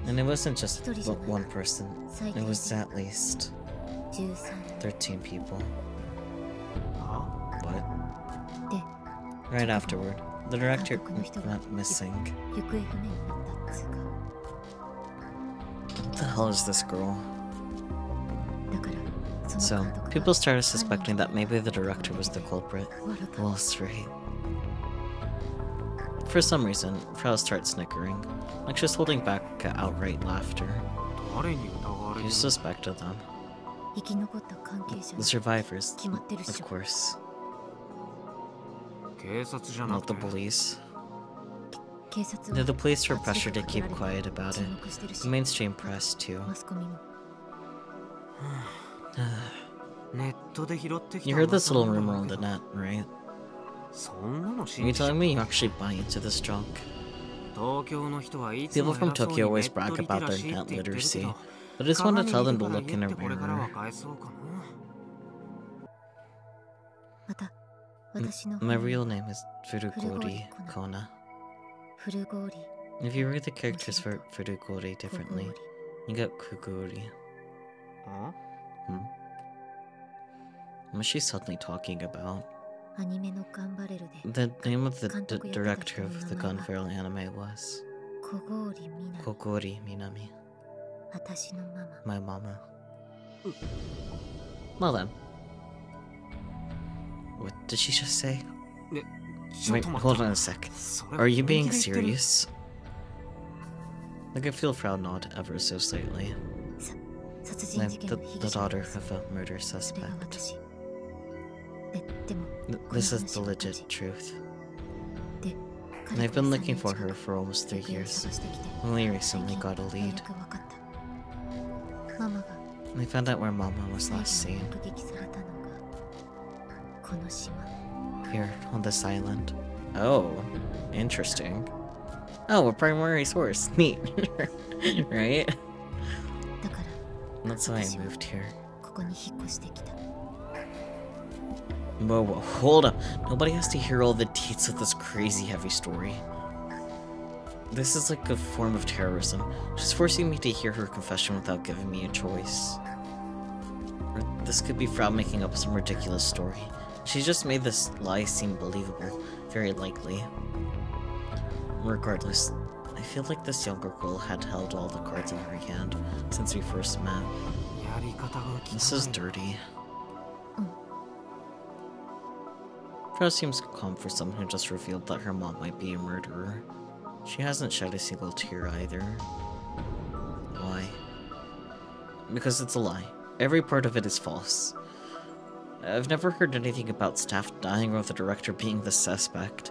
And it wasn't just one person, it was at least 13 people. What? Right afterward, the director went missing. What the hell is this girl? So, people started suspecting that maybe the director was the culprit. Well, straight. For some reason, Frau starts snickering, like she's holding back outright laughter. You suspected them. The survivors, of course. Not the police. The police were pressured to keep quiet about it. The mainstream press, too. You heard this little rumor on the net, right? Are you telling me you actually buy into this junk? People from Tokyo always brag about their net literacy, but I just want to tell them to look in a mirror. My real name is Furugori Kona. If you read the characters for Furugori differently, you get Kugori. What's she suddenly talking about? The name of the director of the Gun Barrel anime was Kogori Minami. My mama. Well then. What did she just say? Wait, hold on a sec. Are you being serious? I could feel Frau nod ever so slightly. I'm the daughter of a murder suspect. This is the legit truth. And I've been looking for her for almost 3 years. Only recently got a lead. I found out where Mama was last seen. Here, on this island. Oh, interesting. Oh, a primary source. Neat. Right? That's why I moved here. Whoa, hold up. Nobody has to hear all the deets of this crazy heavy story. This is like a form of terrorism. She's forcing me to hear her confession without giving me a choice. Or this could be Frau making up some ridiculous story. She just made this lie seem believable, very likely. Regardless, I feel like this younger girl had held all the cards in her hand since we first met. This is dirty. Frau seems calm for someone who just revealed that her mom might be a murderer. She hasn't shed a single tear either. Why? Because it's a lie. Every part of it is false. I've never heard anything about staff dying or the director being the suspect.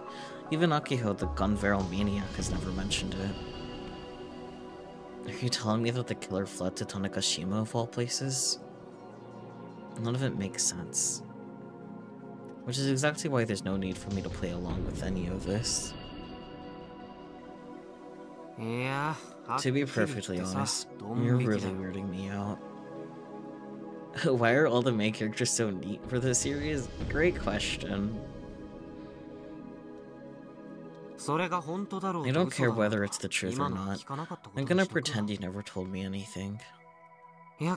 Even Akiho, the gun barrel maniac, has never mentioned it. Are you telling me that the killer fled to Tanegashima of all places? None of it makes sense. Which is exactly why there's no need for me to play along with any of this. To be perfectly honest, you're really weirding me out. Why are all the main characters so neat for this series? Great question. I don't care whether it's the truth or not. I'm gonna pretend you never told me anything. I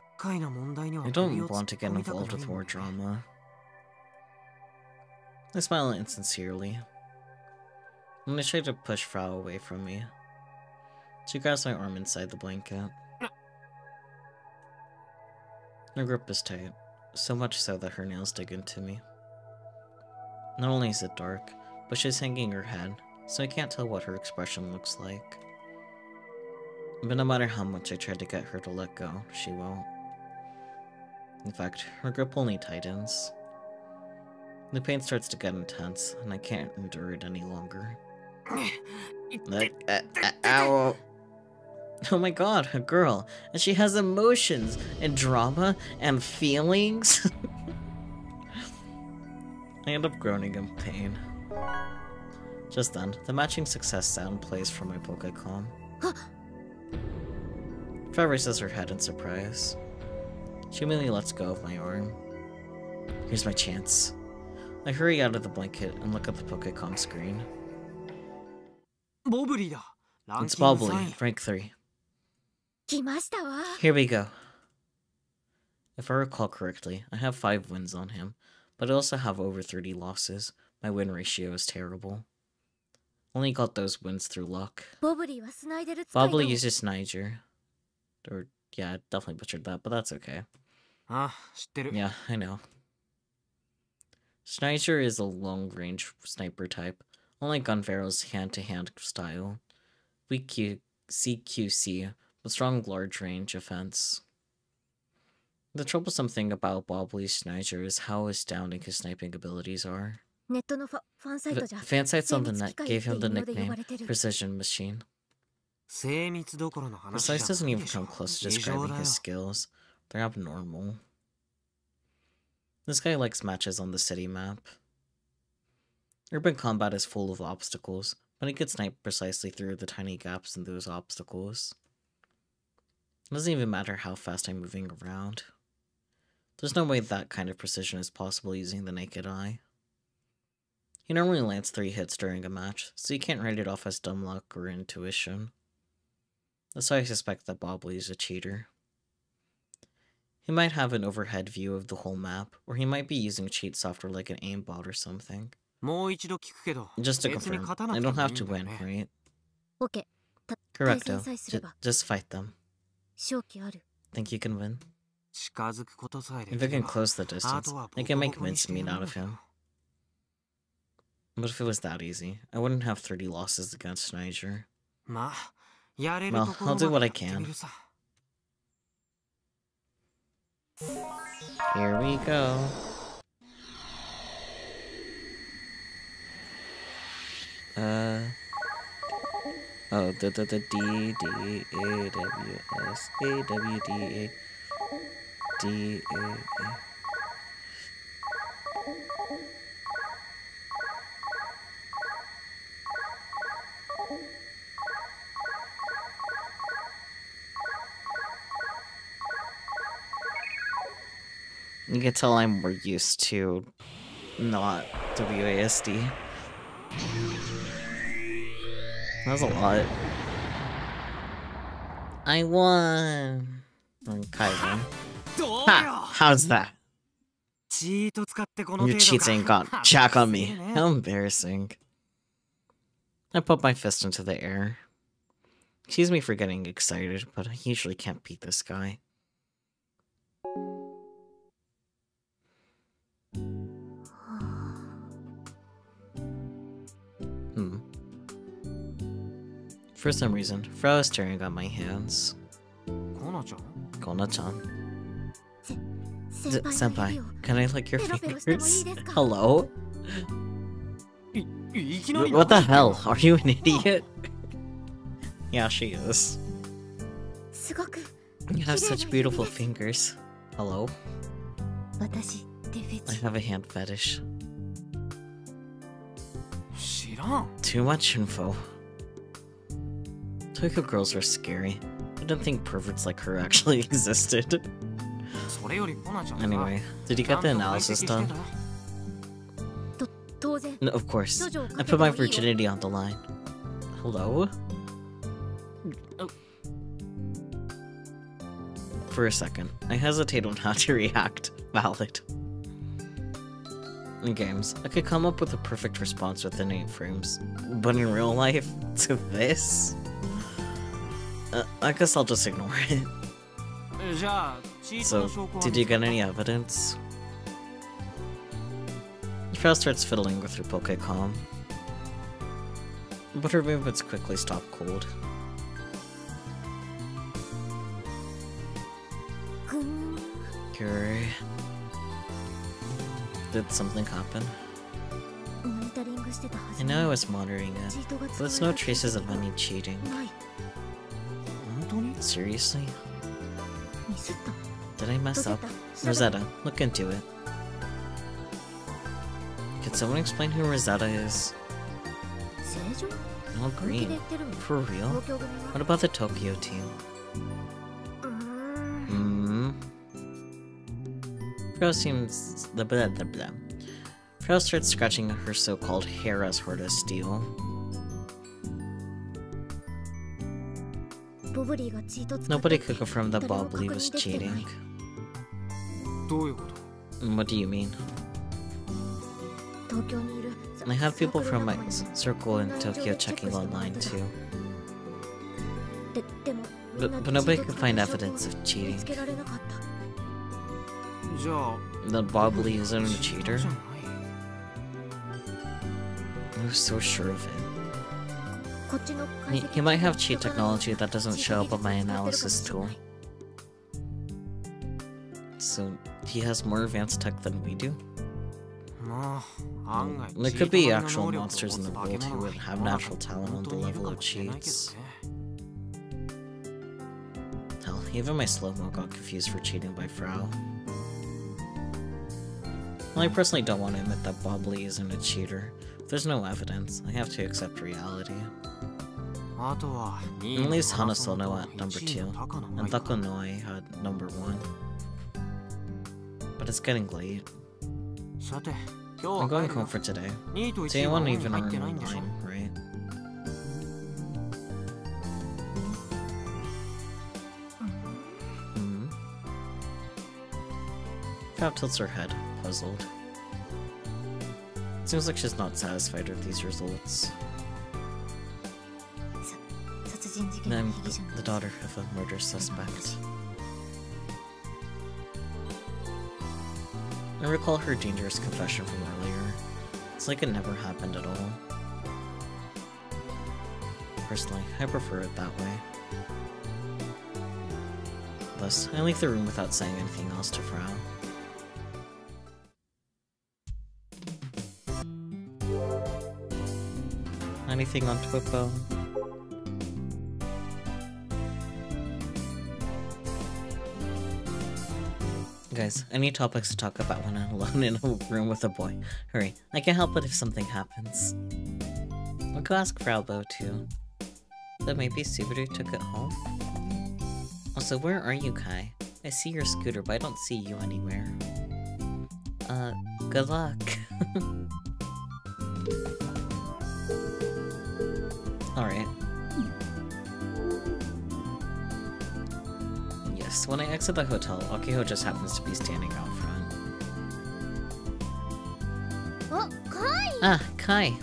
don't want to get involved with more drama. I smile insincerely. And I try to push Frau away from me. She grabs my arm inside the blanket. Her grip is tight, so much so that her nails dig into me. Not only is it dark, but she's hanging her head, so I can't tell what her expression looks like. But no matter how much I try to get her to let go, she won't. In fact, her grip only tightens. The pain starts to get intense, and I can't endure it any longer. Ow! Oh my god, a girl, and she has emotions, and drama, and feelings? I end up groaning in pain. Just then, the matching success sound plays from my Pokécom. Frau raises her head in surprise. She immediately lets go of my arm. Here's my chance. I hurry out of the blanket and look at the Pokécom screen. It's Bobbly, rank 3. Here we go. If I recall correctly, I have 5 wins on him, but I also have over 30 losses. My win ratio is terrible. Only got those wins through luck. Bobbly uses Sniger. Or, yeah, I definitely butchered that, but that's okay. Yeah, I know. Sniger is a long-range sniper type, unlike Gun Barrel's hand-to-hand style. Weak CQC, but strong large-range offense. The troublesome thing about Bobbly's Sniger is how astounding his sniping abilities are. Fan sites on the net gave him the nickname Precision Machine. Precise doesn't even come close to describing his skills. They're abnormal. This guy likes matches on the city map. Urban combat is full of obstacles, but he could snipe precisely through the tiny gaps in those obstacles. It doesn't even matter how fast I'm moving around. There's no way that kind of precision is possible using the naked eye. He normally lands 3 hits during a match, so you can't write it off as dumb luck or intuition. That's why I suspect that Bobley is a cheater. He might have an overhead view of the whole map, or he might be using cheat software like an aimbot or something. Just to confirm, I don't have to win, right? Correcto. Just fight them. Think you can win? If I can close the distance, I can make mincemeat out of him. But if it was that easy, I wouldn't have 30 losses against Niger. Well, I'll do what I can. Here we go. Oh, the D D A W S A W D A D A. You can tell I'm more used to not WASD. That was a lot. I won! Kaizen. Ha! How's that? Your cheats ain't got jack on me. How embarrassing. I put my fist into the air. Excuse me for getting excited, but I usually can't beat this guy. For some reason, Frau is staring at my hands. Kona-chan. Senpai, can I lick your fingers? Hello? What the hell? Are you an idiot? Yeah, she is. You have such beautiful fingers. Hello? I have a hand fetish. Too much info. Tokyo girls are scary. I didn't think perverts like her actually existed. Anyway, did you get the analysis done? No, of course. I put my virginity on the line. Hello? For a second, I hesitate on how to react. Valid. In games, I could come up with a perfect response within 8 frames. But in real life, to this? I guess I'll just ignore it. So, did you get any evidence? Frau starts fiddling with her Pokécom, but her movements quickly stop cold. Okay. Did something happen? I know I was monitoring it, but there's no traces of any cheating. Seriously? Did I mess up? Rosetta, look into it. Can someone explain who Rosetta is? Oh, green. For real? What about the Tokyo team? Frau seems... blah blah blah blah. Frau starts scratching her so-called hair as hard as steel. Nobody could confirm that Bobley was cheating. What do you mean? I have people from my circle in Tokyo checking online too. But nobody could find evidence of cheating. That Bobley isn't a cheater? I was so sure of it. He might have cheat technology that doesn't show up on my analysis tool. So, he has more advanced tech than we do? There could be actual monsters in the world who would have natural talent on the level of cheats. Hell, even my slow-mo got confused for cheating by Frau. Well, I personally don't want to admit that Bob Lee isn't a cheater. If there's no evidence, I have to accept reality. At least Hanasono at number 2, and Takonoi at number 1. But it's getting late. I'm going home for today. Today I won't even earn online, right? Frau tilts her head, puzzled. Seems like she's not satisfied with these results. I'm the daughter of a murder suspect. I recall her dangerous confession from earlier. It's like it never happened at all. Personally, I prefer it that way. Thus, I leave the room without saying anything else to Frau. Anything on Twipo? Guys, I need topics to talk about when I'm alone in a room with a boy. Hurry, I can't help it if something happens. I'll go ask Frau Bo too. But maybe Subaru took it home? Also, where are you, Kai? I see your scooter, but I don't see you anywhere. Good luck. Alright. Yes, when I exit the hotel, Akiho just happens to be standing out front. Oh, Kai! Ah, Kai!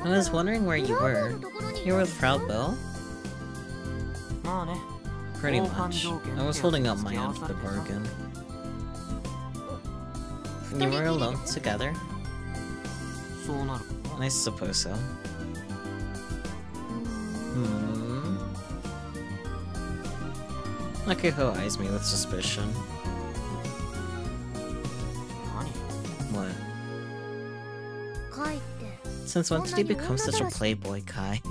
I was wondering where you were. You were with Frau Bo? Pretty much. I was holding up my end of the bargain. You were alone together? I suppose so. Akiho eyes me with suspicion. What? Since when did he become such a playboy, Kai?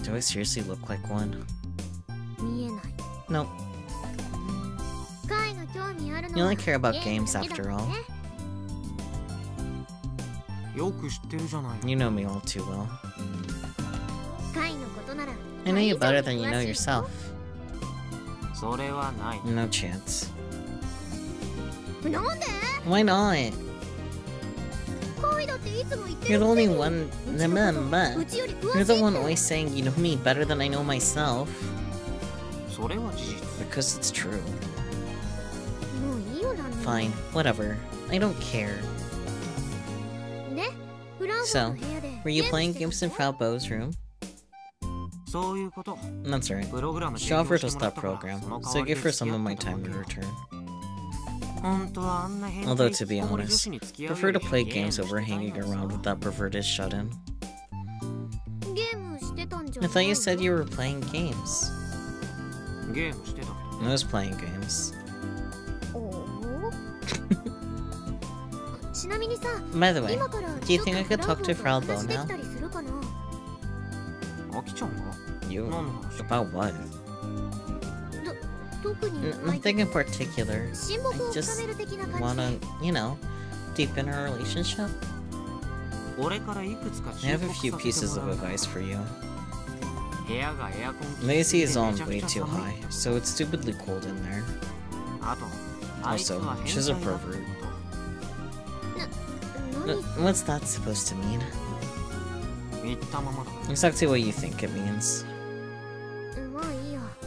Do I seriously look like one? Nope. You only care about games after all. You know me all too well. I know you better than you know yourself. No chance. Why not? You're the only one. You're the one always saying you know me better than I know myself. Because it's true. Fine, whatever. I don't care. So, were you playing games in Frau Bo's room? That's right. She offered us that program, so I gave her some of my time in return. Although, to be honest, I prefer to play games over hanging around with that perverted shut-in. I thought you said you were playing games. I was playing games. By the way, do you think I could talk to Frau Bo now? You? About what? Nothing in particular. I just wanna, you know, deepen our relationship. I have a few pieces of advice for you. The AC is on way too high, so it's stupidly cold in there. Also, she's a pervert. What's that supposed to mean? Exactly what you think it means.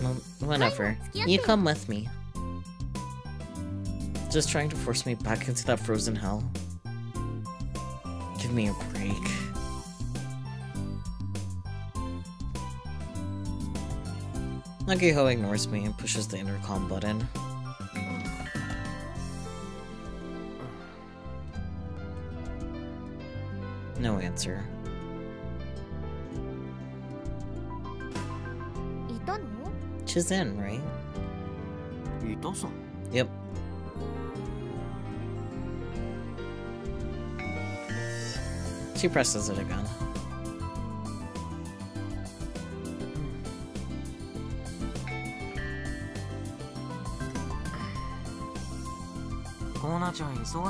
Well, whatever. You come with me. Just trying to force me back into that frozen hell. Give me a break. Akiho ignores me and pushes the intercom button. No answer. She's in, right? Yep. She presses it again.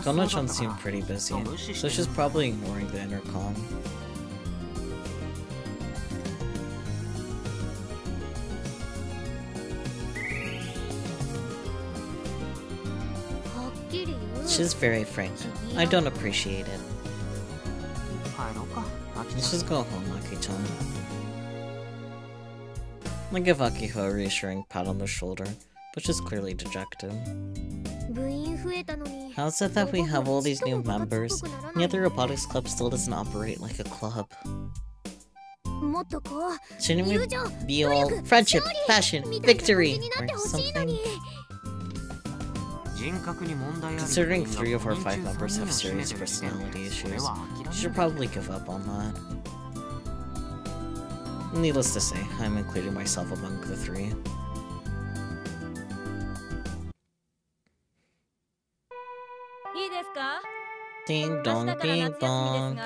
Kona-chan seemed pretty busy, so she's probably ignoring the intercom. She's very frank. I don't appreciate it. Let's just go home, Aki-chan. I give Akiho a reassuring pat on the shoulder, but she's clearly dejected. How is it that we have all these new members, and yet the Robotics Club still doesn't operate like a club? Shouldn't we be all friendship, passion, victory, or something? Considering 3 of our 5 members have serious personality issues, you should probably give up on that. Needless to say, I'm including myself among the 3. Ding dong, ding dong.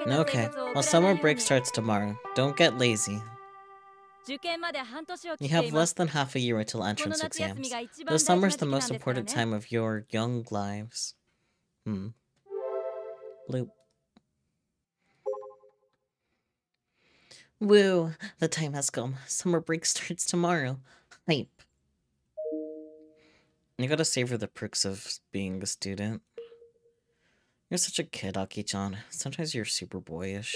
Okay, well, summer break starts tomorrow. Don't get lazy. You have less than half a year until entrance exams. The summer's the most important time of your young lives. Bloop. Woo! The time has come. Summer break starts tomorrow. Hype. You gotta savor the perks of being a student. You're such a kid, Aki-chan. Sometimes you're super boyish.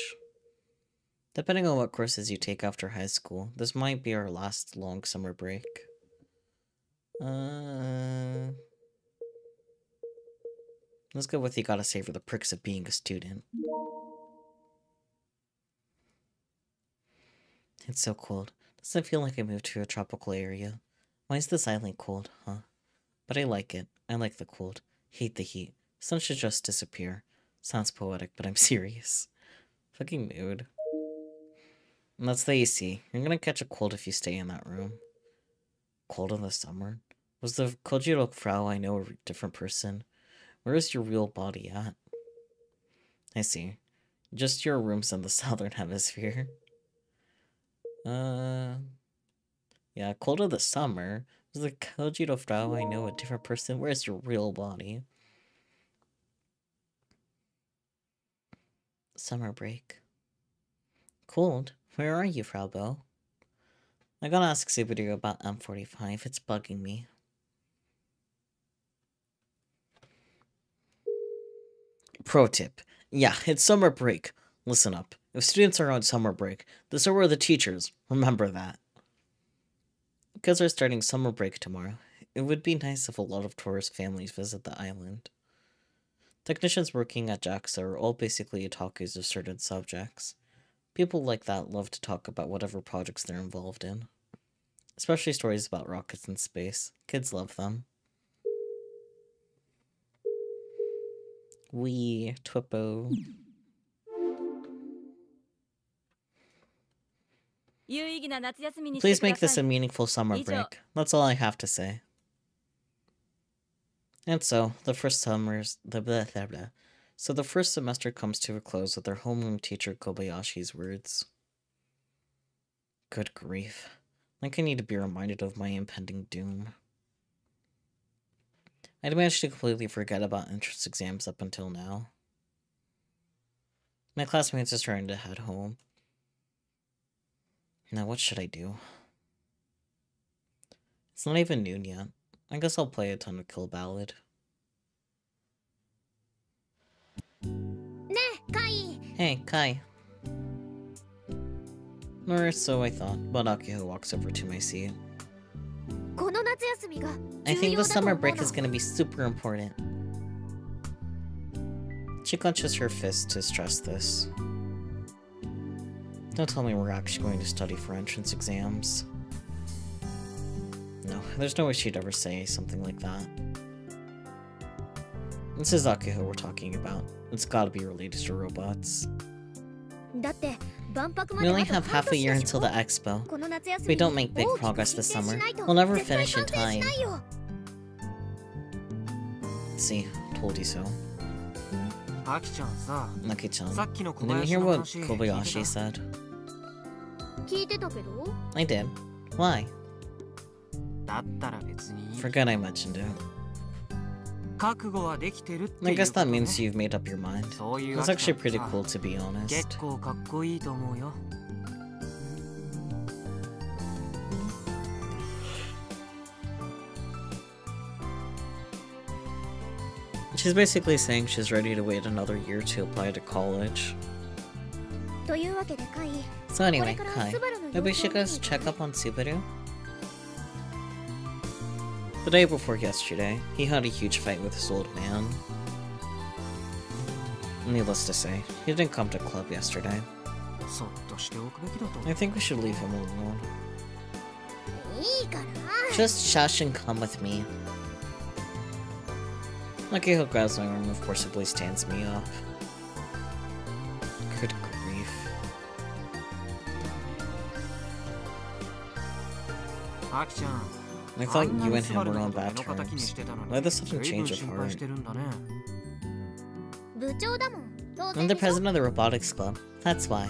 Depending on what courses you take after high school, this might be our last long summer break. Let's go with you gotta savor the perks of being a student. It's so cold. Doesn't feel like I moved to a tropical area. Why is this island cold, huh? But I like it. I like the cold. Hate the heat. Sun should just disappear. Sounds poetic, but I'm serious. Fucking mood. And that's the AC. You're gonna catch a cold if you stay in that room. Cold in the summer? Was the Kojiro Frau I know a different person? Where is your real body at? I see. Just your room's in the southern hemisphere. Yeah, cold in the summer. Was the Kojiro Frau I know a different person? Where's your real body? Summer break. Cold? Where are you, Frau Bo? I gotta ask Subaru about M45. It's bugging me. Pro tip. Yeah, it's summer break. Listen up. If students are on summer break, so are the teachers. Remember that. Kids are starting summer break tomorrow. It would be nice if a lot of tourist families visit the island. Technicians working at JAXA are all basically otakus of certain subjects. People like that love to talk about whatever projects they're involved in. Especially stories about rockets in space. Kids love them. Twipo. Please make this a meaningful summer break. That's all I have to say. And so, the first semester comes to a close with our homeroom teacher Kobayashi's words. Good grief. Like I need to be reminded of my impending doom. I'd managed to completely forget about entrance exams up until now. My classmates are starting to head home. Now what should I do? It's not even noon yet. I guess I'll play a ton of Kill Ballad. Hey, Kai. Or so I thought, but Akiho walks over to my seat. I think the summer break is gonna be super important. She clenches her fist to stress this. Don't tell me we're actually going to study for entrance exams. No, there's no way she'd ever say something like that. This is Akiho we're talking about. It's gotta be related to robots. We only have half a year until the expo. If we don't make big progress this summer, we'll never finish in time. See, told you so. Maki-chan, didn't you hear what Kobayashi said? 聞いてたけど I did. Why? だったら別に Forget I mentioned it. 覚悟はできてるって I いう guess こと that ね means you've made up your mind. そういう It's わけ actually だ pretty さ cool to be honest. 結構かっこいいと思うよ She's basically saying she's ready to wait another year to apply to college. というわけでカイ So anyway, これから Kai, スバルの maybe we 様子 should を go 見に行く check up on Subaru? The day before yesterday, he had a huge fight with his old man. Needless to say, he didn't come to club yesterday. そっとしておくべきだと I think we should leave him alone. いいから Just shush and come with me. Akihiko grabs my arm and forcibly stands me up. Good grief. アキちゃん I thought あんな you に and ス him バル were の on こと目 bad の敵に terms. してたのに Why the sudden 随分 change of 心配 heart? してるんだね部長だもん当 I'm 然 the でしょ president of the Robotics Club. That's why.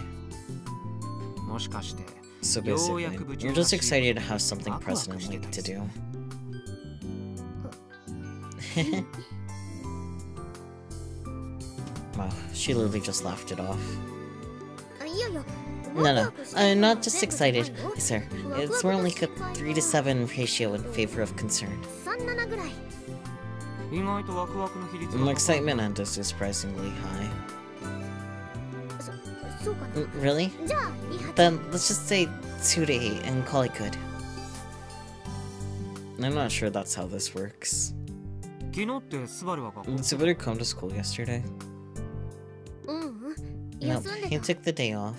もしかして So よう basically, やく部長 you're ら just しい excited to have something ワクワク president して like た to りする do. Wow, she literally just laughed it off. いやいや No, no, ワクワクして I'm るのは not just 全部じゃない excited, よ sir. ワク It's ワク more の like a 心配 3 to 7 ratio in favor of concern. 37ぐらい意外とワクワクの比率 My が高い excitement and is surprisingly high. そうかな Really? じゃあ2発 Then let's just say 2 to 8 and call it good. I'm not sure that's how this works. 昨日ってスバルは学校 Did Subaru come to school yesterday? うんうん No, 休ん he でた took the day off.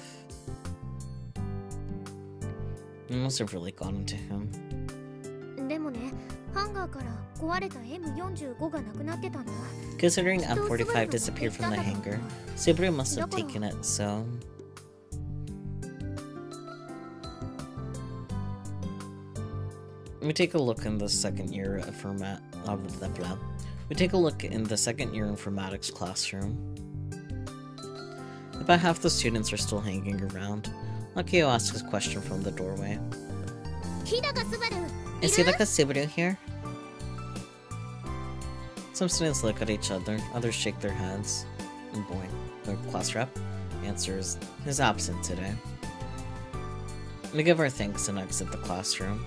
It must have really gotten to him. でもねハンガーから壊れた M45 がなくなってたんだ Considering M45 disappeared from the hangar, Subaru must have taken it, so... We take a look in the second year We take a look in the second year informatics classroom. About half the students are still hanging around. Akio asks a question from the doorway. 日高スバル Is Hidaka Subaru here? Some students look at each other, others shake their heads. And boy, the class rep answers, he's absent today. We give our thanks and exit the classroom.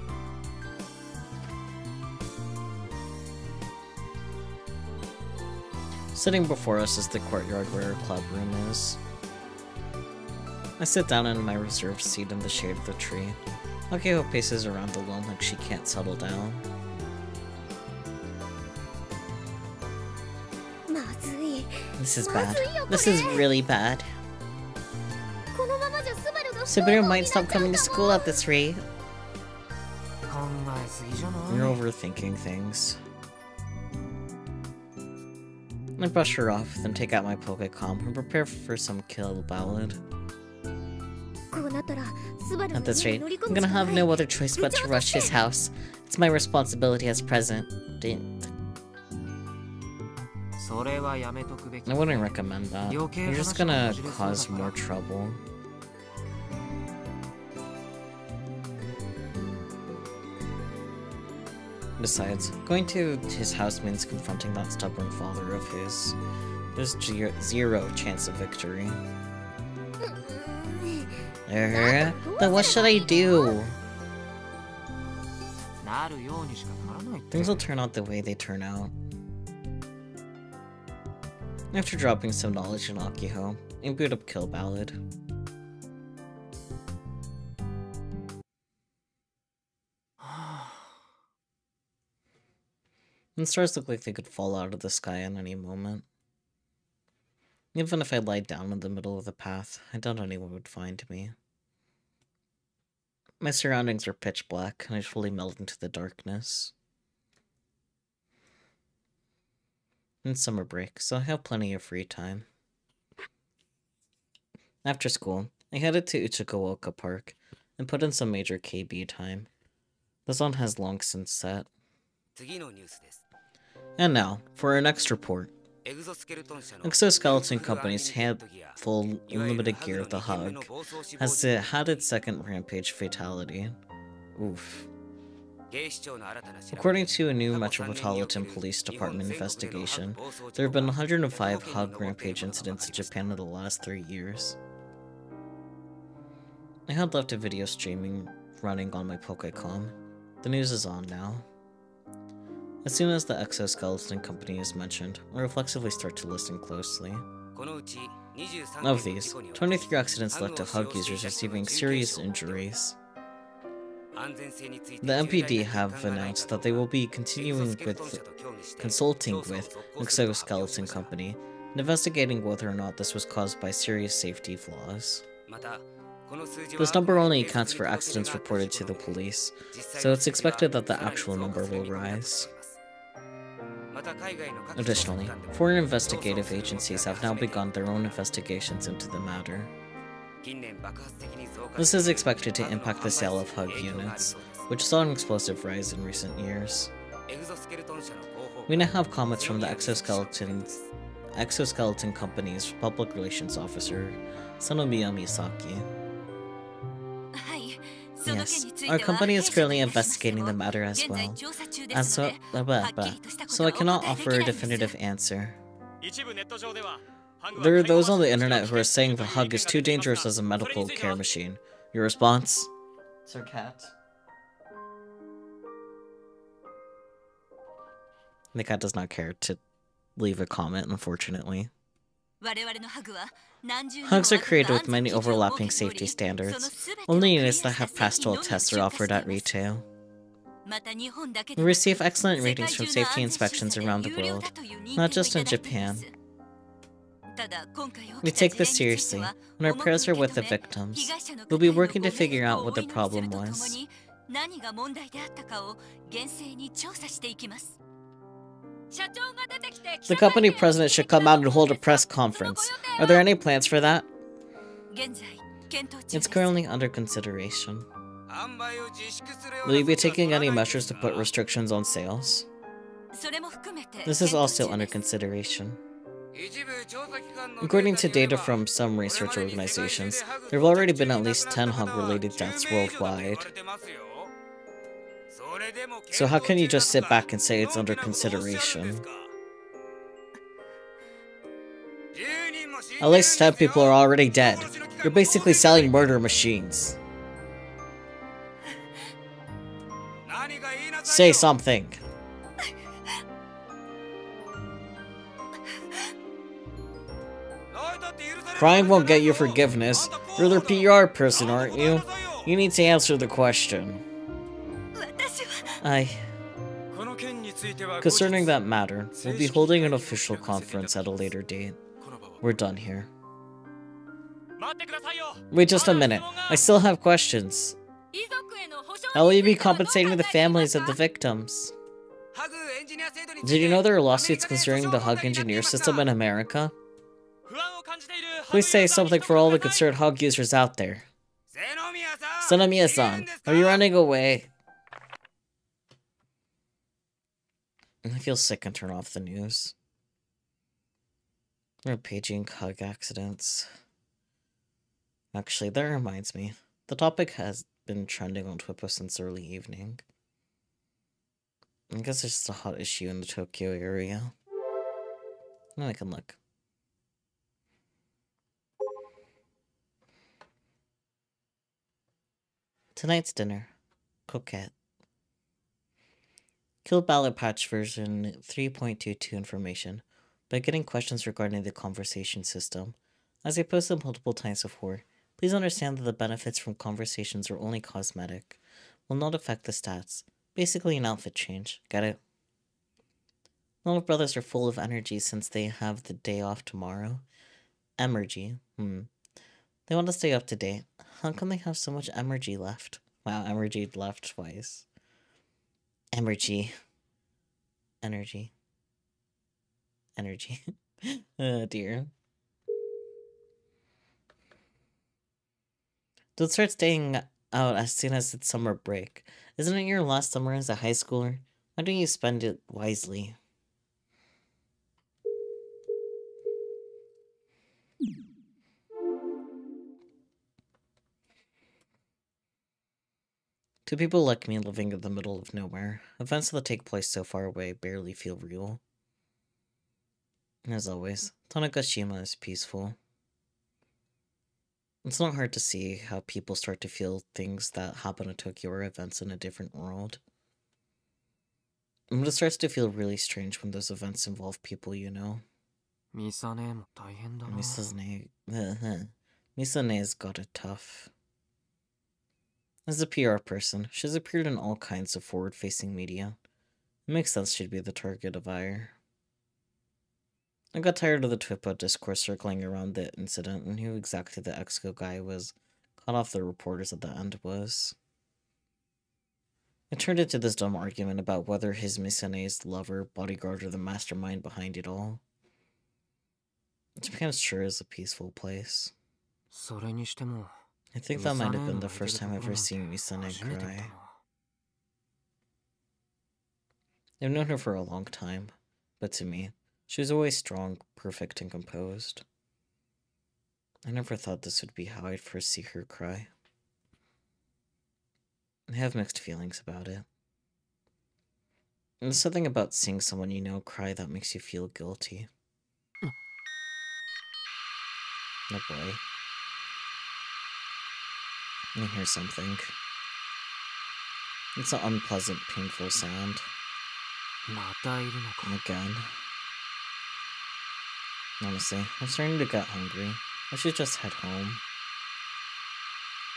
Sitting before us is the courtyard where our club room is. I sit down in my reserved seat in the shade of the tree. Akio paces around alone like she can't settle down. まずい This is bad. This is really bad. このままじゃスバルが Subaru might stop coming to school at this rate. 考えすぎじゃない You're overthinking things. I brush her off, then take out my Pokecom and prepare for some kill ballad. こうなったらスバル At の this 家に rate, 乗り込 I'm むし gonna か have ない no other choice but to rush his house. It's my responsibility as president. それはやめとくべき I wouldn't recommend that. You're just gonna cause more trouble. Besides, going to his house means confronting that stubborn father of his. There's zero chance of victory. Then what should I do? なるようにしかならないって Things will turn out the way they turn out. After dropping some knowledge in Akiho, I boot up Kill Ballad. And stars look like they could fall out of the sky at any moment. Even if I lied down in the middle of the path, I doubt anyone would find me. My surroundings are pitch black, and I fully melt into the darkness. It's summer break, so I have plenty of free time. After school, I headed to Uchikawoka Park and put in some major KB time. The sun has long since set. And now, for our next report. Exoskeleton Company's handful limited gear, the Hug, has had its second rampage fatality. Oof. According to a new Metropolitan Police Department investigation, there have been 105 Hug rampage incidents in Japan in the last 3 years. I had left a video streaming running on my Pokécom. The news is on now. As soon as the Exoskeleton Company is mentioned, I reflexively start to listen closely. Of these, 23 accidents led to Hug users receiving serious injuries. The MPD have announced that they will be consulting with Exoskeleton Company and investigating whether or not this was caused by serious safety flaws. This number only accounts for accidents reported to the police, so it's expected that the actual number will rise. Additionally, foreign investigative agencies have now begun their own investigations into the matter. This is expected to impact the sale of Hug units, which saw an explosive rise in recent years. We now have comments from the Exoskeleton Company's public relations officer, Sanomiya Misaki. Yes, our company is currently investigating the matter as well, and so I cannot offer a definitive answer. There are those on the internet who are saying the Hug is too dangerous as a medical care machine. Your response? Sir Cat? The cat does not care to leave a comment, unfortunately. Hugs are created with many overlapping safety standards. Only units that have passed all tests are offered at retail. We receive excellent ratings from safety inspections around the world, not just in Japan. We take this seriously, and our prayers are with the victims. We'll be working to figure out what the problem was. The company president should come out and hold a press conference. Are there any plans for that? It's currently under consideration. Will you be taking any measures to put restrictions on sales? This is also under consideration. According to data from some research organizations, there have already been at least 10 Hug-related deaths worldwide. So how can you just sit back and say it's under consideration? At least 10 people are already dead. You're basically selling murder machines. Say something. Crying won't get you forgiveness. You're their PR person, aren't you? You need to answer the question. Concerning that matter, we'll be holding an official conference at a later date. We're done here. Wait just a minute. I still have questions. How will you be compensating the families of the victims? Did you know there are lawsuits concerning the Hug engineer system in America? Please say something for all the concerned Hug users out there. Sanomiya-san, are you running away? I feel sick and turn off the news. Paging Hug accidents. Actually, that reminds me. The topic has been trending on Twitter since early evening. I guess it's just a hot issue in the Tokyo area. Now I can look. Tonight's dinner. Coquette. Kill Ballot Patch version 3.22 information by getting questions regarding the conversation system. As I posted multiple times before, please understand that the benefits from conversations are only cosmetic, will not affect the stats. Basically an outfit change, get it? Little brothers are full of energy since they have the day off tomorrow. Emergy, They want to stay up to date. How come they have so much energy left? Wow, energy left twice. Energy. Energy. Energy. Oh dear. Don't start staying out as soon as it's summer break. Isn't it your last summer as a high schooler? Why don't you spend it wisely? To people like me living in the middle of nowhere, events that take place so far away barely feel real. As always, Tanegashima is peaceful. It's not hard to see how people start to feel things that happen in Tokyo or events in a different world. But it starts to feel really strange when those events involve people you know. Misane's got it tough. As a PR person, she's appeared in all kinds of forward-facing media. It makes sense she'd be the target of ire. I got tired of the Twipo discourse circling around the incident and who exactly the Exco guy was caught off the reporters at the end was. It turned into this dumb argument about whether his Misane's lover, bodyguard, or the mastermind behind it all. Japan sure is a peaceful place. I think that might have been the first time I've ever seen Misane cry. I've known her for a long time, but to me, she was always strong, perfect, and composed. I never thought this would be how I'd first see her cry. I have mixed feelings about it. There's something about seeing someone you know cry that makes you feel guilty. Oh boy. I hear something. It's an unpleasant, painful sound. Again. Honestly, I'm starting to get hungry. I should just head home.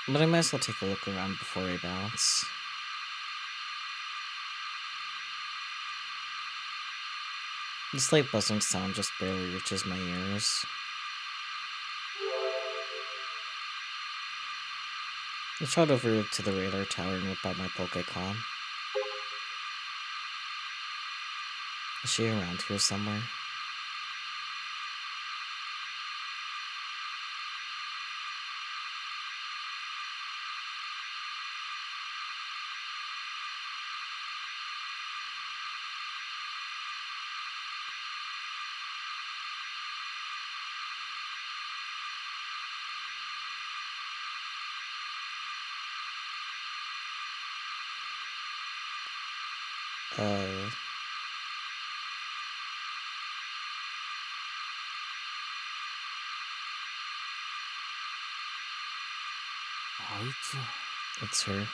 But I might as well take a look around before I bounce. The slight buzzing sound just barely reaches my ears. I trot over to the radar tower and whip out my Pokécon. Is she around here somewhere? It's her.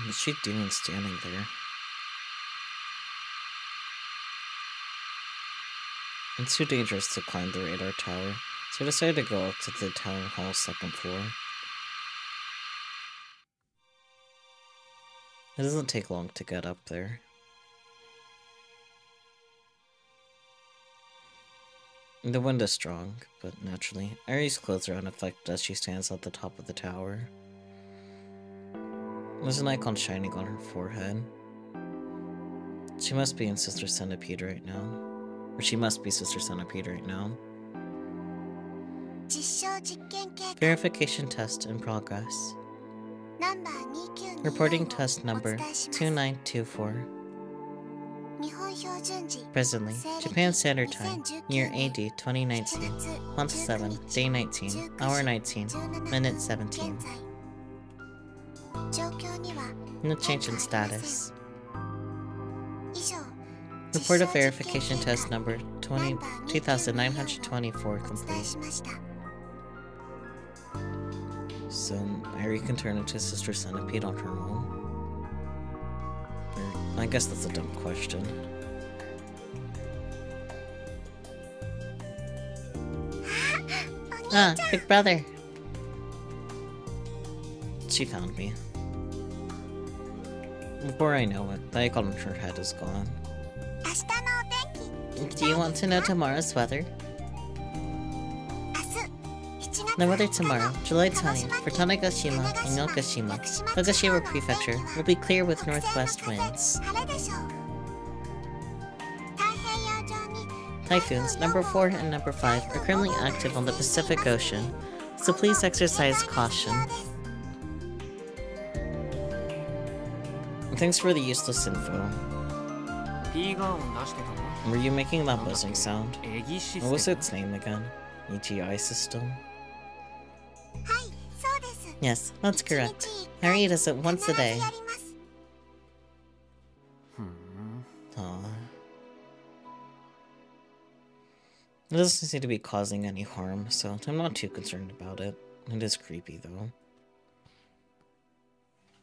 What's she doing standing there? It's too dangerous to climb the radar tower, so I decided to go up to the town hall second floor. It doesn't take long to get up there. The wind is strong, but naturally, Ari's clothes are unaffected as she stands at the top of the tower. There's an icon shining on her forehead. She must be in Sister Centipede right now. Or she must be Sister Centipede right now. Verification test in progress. Reporting test number 2924. Presently, Japan Standard Time, year AD 2019, month 7, day 19, hour 19, minute 17. No change in status. Report of verification test number 2924 complete. So, Ari can turn into Sister Centipede on her own? I guess that's a dumb question. Ah, big brother! She found me. Before I know it, the icon on her head is gone. Do you want to know tomorrow's weather? The weather tomorrow, July 20th, for Tanegashima and Okashima, Tokushima Prefecture, will be clear with northwest winds. Typhoons number 4 and number 5 are currently active on the Pacific Ocean, so please exercise caution. Thanks for the useless info. Were you making that buzzing sound? What was its name again? EGI system? Yes, that's correct. Harry does it once a day. ふん Aww. It doesn't seem to be causing any harm, so I'm not too concerned about it. It is creepy, though.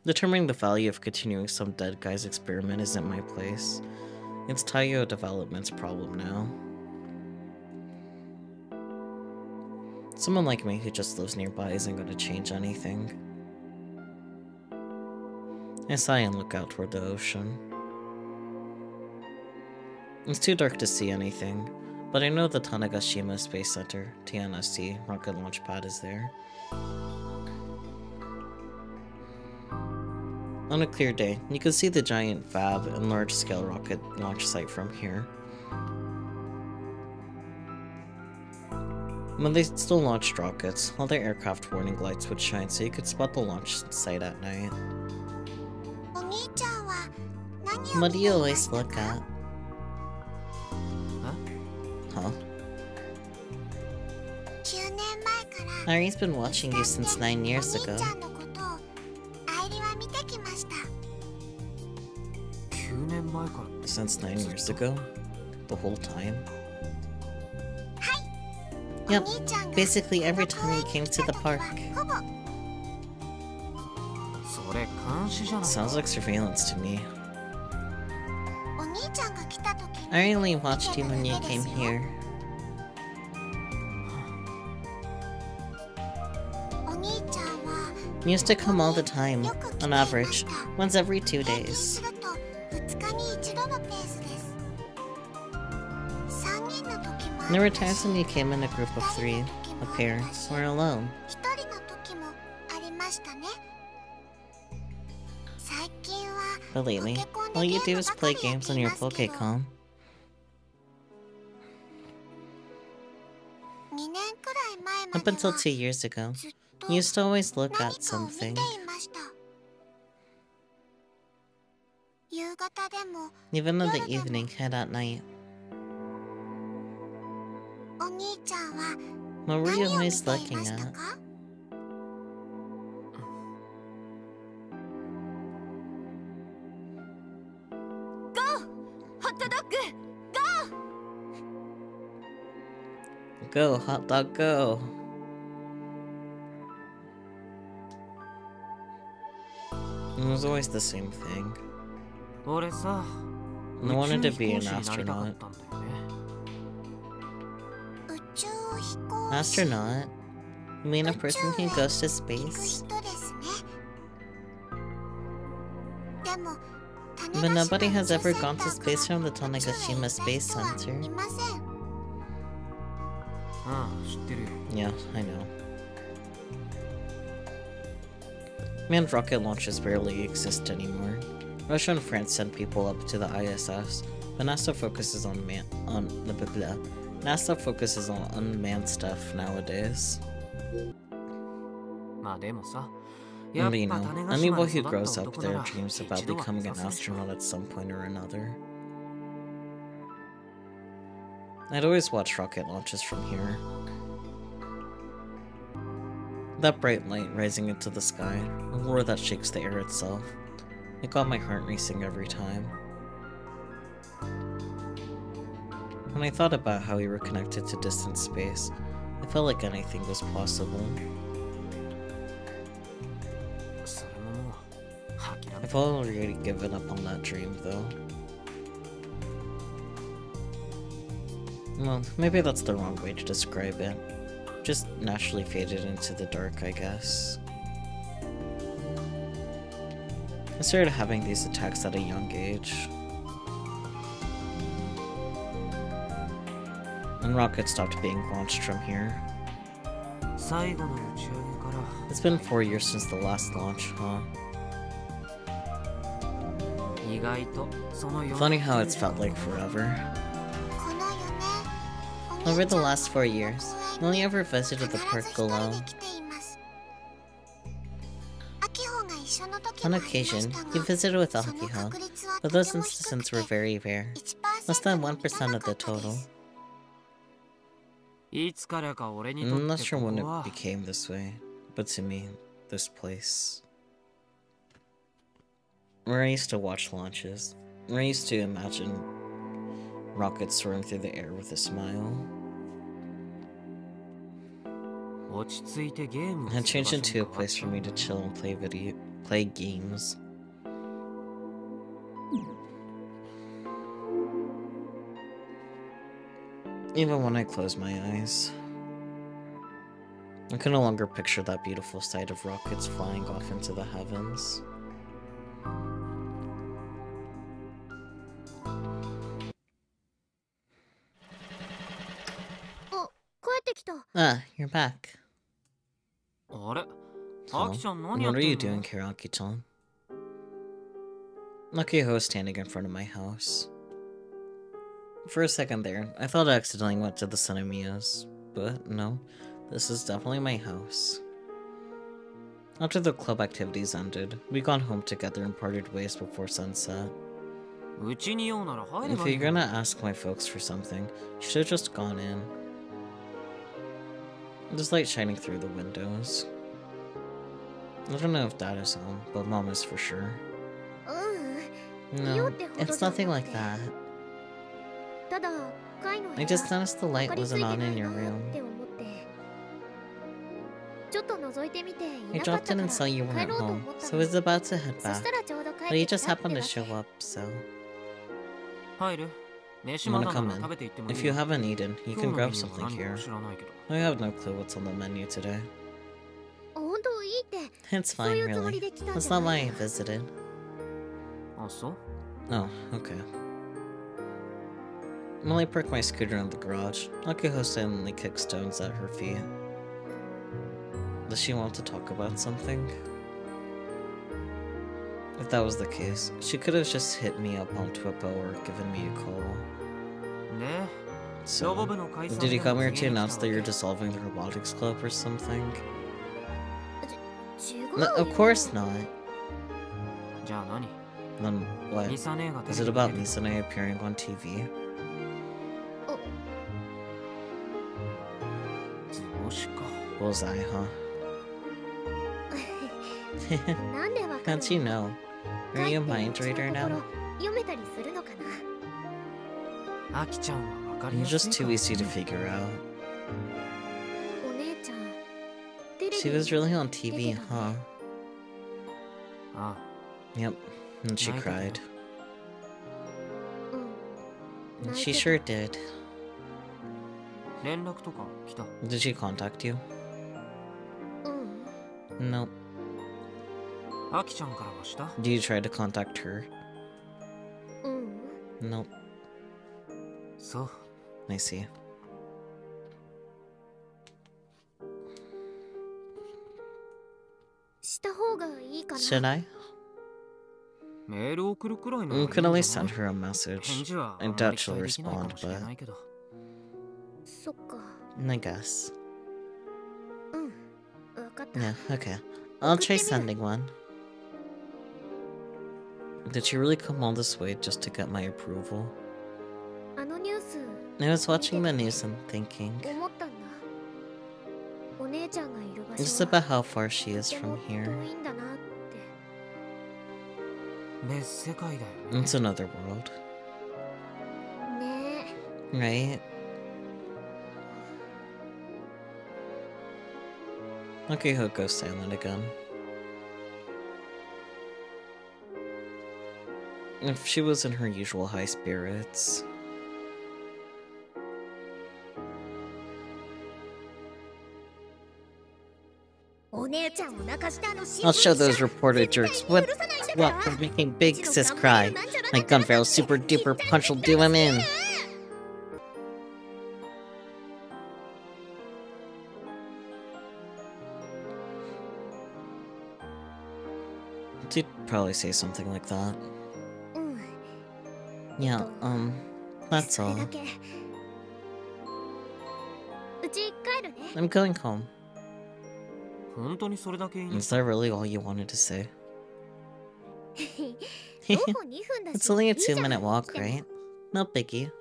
Determining the value of continuing some dead guy's experiment isn't my place. It's Taiyo Development's problem now. Someone like me who just lives nearby isn't going to change anything. I sigh and look out toward the ocean. It's too dark to see anything, but I know the Tanegashima Space Center, TNSC, rocket launch pad is there. On a clear day, you can see the giant fab and large-scale rocket launch site from here. When they still launched rockets, all their aircraft warning lights would shine so you could spot the launch site at night. What do you always look at? Huh? Ari's been watching you since 9 years ago. 9年前から Since 9 years ago? The whole time? Yep, basically every time you came to the park. それ監視じゃない Sounds like surveillance to me. I only watched you when you came here. You used to come all the time, on average, once every 2 days. There were times when you came in a group of 3, a pair, or alone. But lately, all you do is play games on your Pokécom. Up until 2 years ago, you used to always look at something. Even in the evening and at night. What were you always looking at? Go, hot dog, go! It was always the same thing. 俺さ I wanted to be 宇 an 宙飛行士になりたか astronaut. ったんだよね Astronaut? You mean a person who goes to space? But nobody has ever gone to space from the Tanegashima Space Center. ああ知ってるよ Yeah, I know. Manned rocket launches barely exist anymore. Russia and France send people up to the ISS, but NASA focuses on NASA focuses on unmanned stuff nowadays. まあでもさ And you know, any boy who 育った grows up 男な there ら dreams 一 about 度は becoming 目 an 指すでしょ astronaut at some point or another. I'd always watch rocket launches from here. That bright light rising into the sky, a roar that shakes the air itself. It got my heart racing every time. When I thought about how we were connected to distant space, I felt like anything was possible. それももう諦め I've already given up on that dream, though. Well, maybe that's the wrong way to describe it. Just naturally faded into the dark, I guess. I started having these attacks at a young age. And rockets stopped being launched from here. 最後の打ち上げから It's been 4 years since the last launch, huh? 意外とその Funny how it's felt like forever. Over the last 4 years, I only ever visited the park alone. On occasion, you visited with Akiha, but those instances were very rare. Less than 1% of the total. いつからか俺にと I'm っ not て sure こ when こは it became this way, but to me, this place. Where I used to watch launches. Where I used to imagine rockets soaring through the air with a smile. It had changed into a place for me to chill and play games. Even when I close my eyes. I can no longer picture that beautiful sight of rockets flying off into the heavens. Ah, you're back. Huh? What are you doing here, Aki-chan? Akiho was standing in front of my house. For a second there, I thought I accidentally went to the Sunamiya's, but no, this is definitely my house. After the club activities ended, we got home together and parted ways before sunset. If you're gonna ask my folks for something, you should've just gone in. There's light shining through the windows. I don't know if Dad is home, but Mom is for sure. No, it's nothing like that. I just noticed the light wasn't on in your room. I dropped in and saw you weren't home, so I was about to head back. But you just happened to show up, so... Wanna come in? If you haven't eaten, you can grab something here. I have no clue what's on the menu today. It's fine, really. That's not why I visited. Oh, okay. While I park my scooter in the garage, Akiho silently kicks stones at her feet. Does she want to talk about something? If that was the case, she could have just hit me up on Twipo or given me a call. So, did you come here to announce that you're dissolving the Robotics Club or something? No, of course not. Then what? Is it about Misane appearing on TV? Bullseye, huh? Can't you know? Are you a mind reader now? You're just too easy to figure out. She was really on TV, huh? Yep, and she cried. And she sure did. Did she contact you? Nope. Do you try to contact her? Nope. I see. Should I? You could at least send her a message. I doubt she'll respond, but... I guess. Yeah, okay. I'll try sending one. Did she really come all this way just to get my approval? I was watching the news and thinking... just about how far she is from here. It's another world. Right? Akiho goes silent again. If she was in her usual high spirits... I'll show those reporter jerks what for making big sis cry. My gun barrel super duper punch will do him in. She'd probably say something like that. Yeah, that's all. I'm going home. Is that really all you wanted to say? It's only a 2-minute walk, right? No biggie.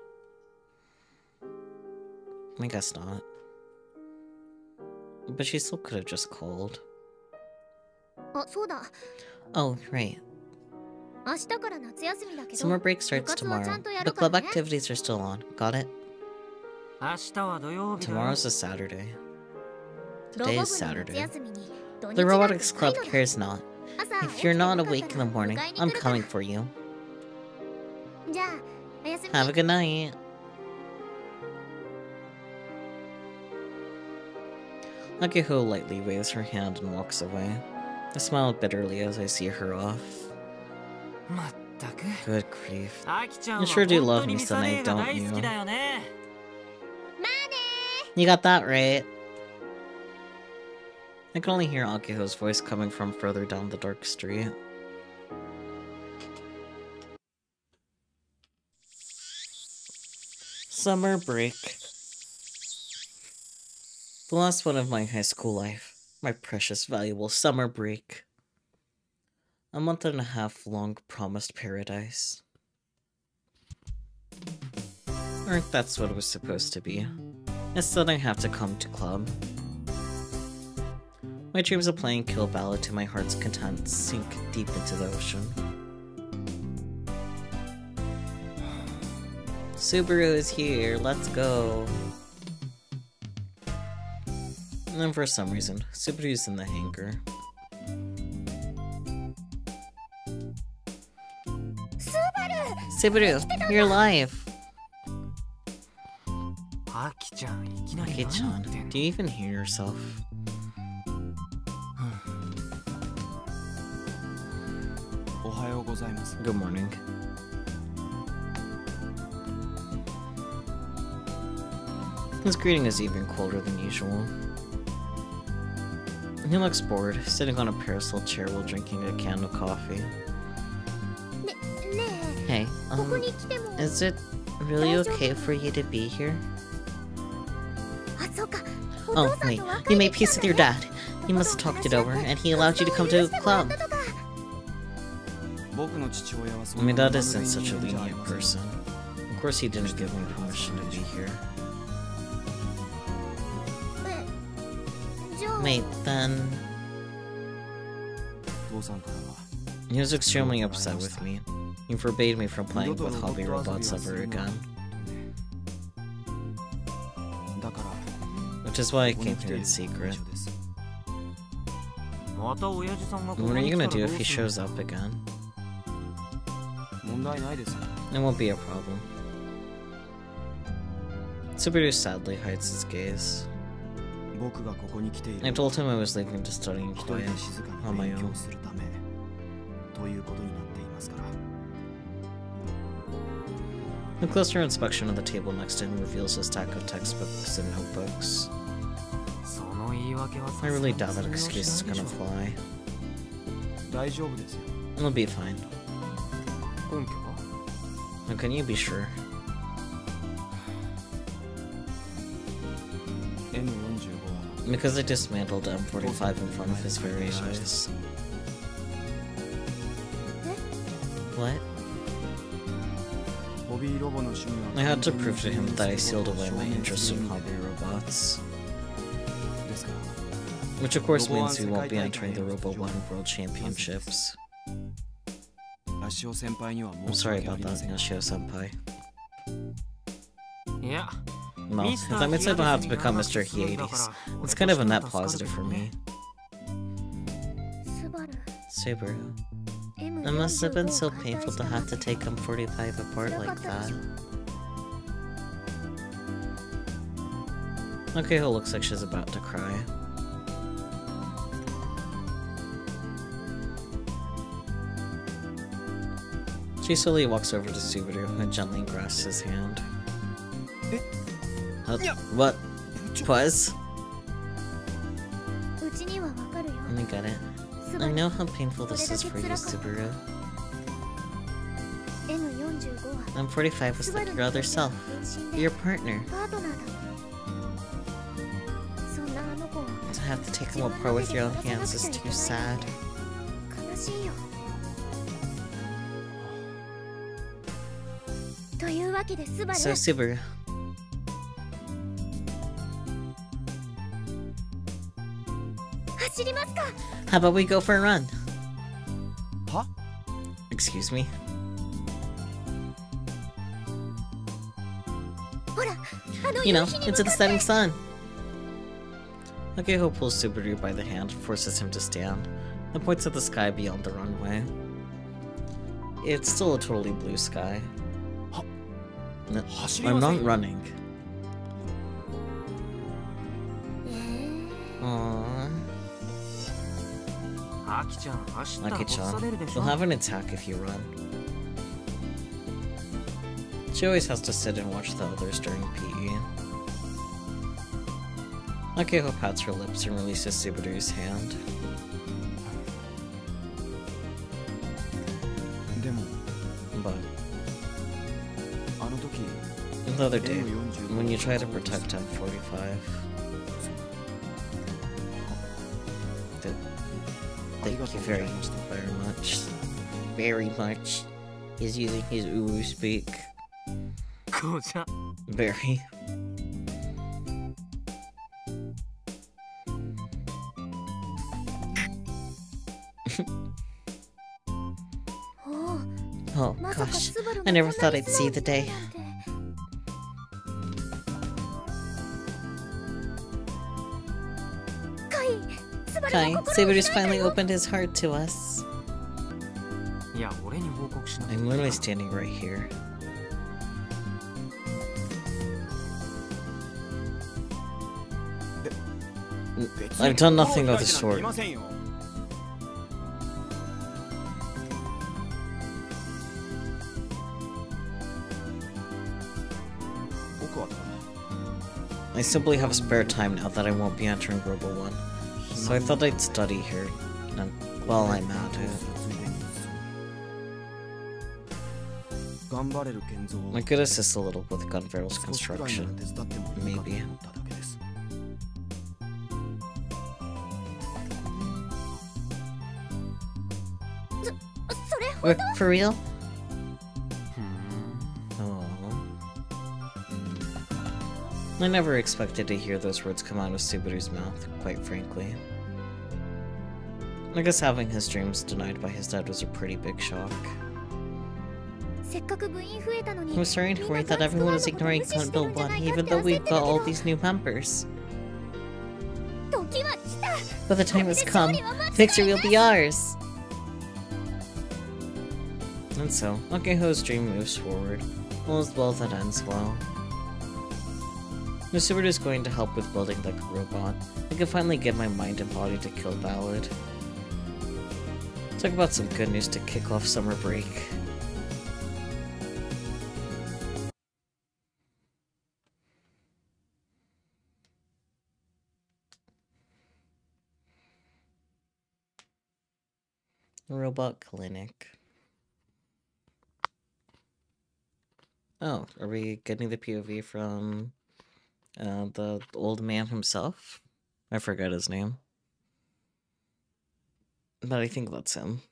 I guess not. But she still could have just called. あ、そうだ。 Oh, right. 明日から夏休みだけど、 Summer break starts 部活はちゃん tomorrow, とや but るから club ね。 activities are still on. Got it? 明日は土曜日だよ。 Tomorrow's a Saturday. ロボ Today 部 is の夏 Saturday. 休みに土日 The なんて Robotics ない Club のだ。 cares not. 朝 If 起き you're て not なかっ awake た in ら the morning, 迎えに I'm 来るから。 coming for you. じゃあ、おやすみ。 Have a good night. Akiko lightly waves her hand and walks away. I smile bitterly as I see her off. まったく。 Good grief. アキちゃん You は sure do 本 love 当に me ミサ姉 tonight, が don't 大 you? 好きだよね。 You got that right. I can only hear Akiho's voice coming from further down the dark street. Summer break. The last one of my high school life. My precious, valuable summer break. A month and a half long promised paradise. Or that's what it was supposed to be. Instead, I have to come to club. My dreams of playing Kill Ballad to my heart's content sink deep into the ocean. Subaru is here, let's go! And then for some reason, Subaru's in the hangar. Subaru, you're alive! アキちゃん、いきなり何言って Aki-chan, んの do you even hear yourself? おはようございます。 Good morning. His greeting is even colder than usual. He looks bored, sitting on a parasol chair while drinking a can of coffee. ねえ、 Hey, ここに来ても。 is it really okay for you to be here? あ、そうか。お Oh, 父さん wait, と和 you 解 made でき peace た with んだ your ね。 dad. He must have talked it over, and he allowed you to come to the club. 僕の父親はそ My んな dad ま isn't ぬるい such a 人間じゃあり lenient ません。 person. Of course he didn't give me permission to be here. じゃあ、 Wait, then... 父さんからは He was extremely upset with me. He forbade me from playing with hobby robots ever again. だから Which is why I ここに came 来て here い in る secret. 場所です。また親父さんがこ What こ are に you 来た gonna ら do ど if う he する shows up again? 問題ないですよ。 It won't be a problem. Subaru sadly hides his gaze. 僕がここに来ている I told him I was leaving to study in 一人 quiet で静か on に my 勉 own. 強するためということになっていますから。 A closer inspection of the table next to him reveals a stack of textbooks and notebooks. その言い訳はさ I すが really に doubt that 通用 excuse し is ないでし gonna ょ。 fly. 大丈夫ですよ。 It'll be fine. 根拠は How can you be sure? N45 は Because I dismantled M45 in front of his very eyes. What? ホビーロボの趣味は I had to prove to him that I sealed away my interest in hobby robots. ですから Which of course means we won't be entering the Robo 1 World Championships. 足尾先輩には I'm 申し sorry 訳あ about りま that, せん。 Yoshio senpai. いや、 Well, that means I don't have to become Mr. Hiades. It's kind of a net positive for me. スバル、 Subaru. M45 It must have been so を解体 painful し to た have だ to け take M45 apart 辛か like ったで that. しょ。 Akihiko looks like she's about to cry. She slowly walks over to Subaru and gently grasps his hand. What? Pause? うちにはわかるよ。 Let me get it. スバ I ル、 know how painful this is for you, Subaru. M45 は M45 was スバ like ル your にと other っては self. 分身で Your partner. パートナーだもん。そんなあの子を To have to take him apart with your own hands is too sad. 悲しいよ。というわけでスバル、 So, Subaru, 走りますか。How about we go for a run? Huh? Excuse me? ほら、あの You 夕 know, 日に into 向 the かって setting sun. Akihiko pulls Subaru by the hand, forces him to stand, and points at the sky beyond the runway. It's still a totally blue sky. No, I'm not running. Aww. アキちゃん走ったら落と Aki-chan, されるでし you'll ょ。 have an attack if you run. She always has to sit and watch the others during PE. Akihiko pats her lips and releases Subaru's hand. でも But あの時 the other day, M45 when you try to protect M45, thank you very much. Very much. He's using his Uru speak. こうじゃ。 Very. Oh まさか gosh, スバル I が never こんな thought に I'd 素直 see the になる day. なんて。カイ、スバル Kai, が心を Saber's 開いた finally よ。 opened his heart to us. いや、俺に報告しなくていい I'm か literally standing right here. 別 I've に done nothing 心を of the 開いてなんて sort. いませんよ。僕は I simply have spare time now that I won't be entering Robo 1. So I thought I'd study here while I'm at it. 頑張れる建造を I could assist a little with Gunvaral's 少しくらいなら construction. 手伝ってもいいかと Maybe. 思っただけです。 それ Wait, for real? ふーん Oh. I never expected to hear those words come out of Subaru's mouth, quite frankly. I guess having his dreams denied by his dad was a pretty big shock. せっかく部員増えたのに I was starting to worry that everyone was ignoring Count Bill 1, even though we've got all these new members. 時は来た。 But the time has come. Victory will be ours! And so, Akiho's dream moves forward. All's well that ends well. The Subaru is going to help with building the robot. I can finally get my mind and body to kill Ballad. Talk about some good news to kick off summer break. Robot clinic. Oh, are we getting the POV from the old man himself? I forgot his name. But I think that's him.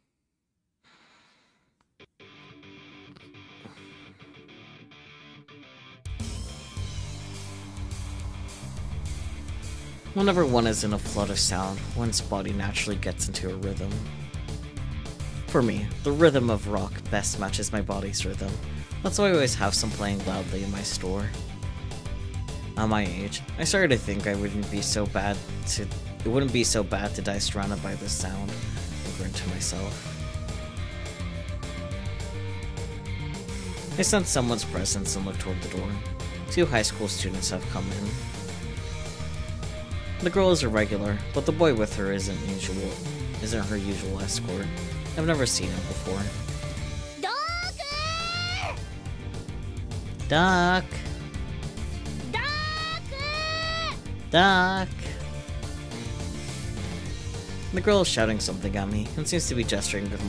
Whenever one is in a flood of sound, one's body naturally gets into a rhythm. For me, the rhythm of rock best matches my body's rhythm. That's why I always have some playing loudly in my store. At my age, I started to think it wouldn't be so bad to die surrounded by this sound, I grinned to myself. I sensed someone's presence and looked toward the door. 2 high school students have come in. The girl is a regular, but the boy with her isn't her usual escort. I've never seen him before. Doc! Doc! The girl is shouting something at me and seems to be gesturing with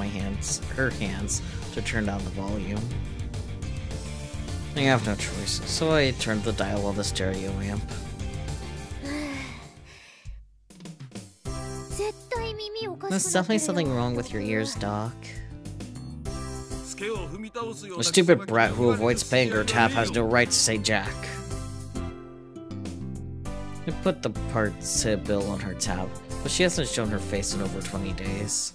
her hands to turn down the volume. I have no choice, so I turned the dial on the stereo amp. There's definitely something wrong with your ears, Doc. A stupid brat who avoids paying her tab has no right to say Jack. I put the parts bill on her tab, but she hasn't shown her face in over 20 days.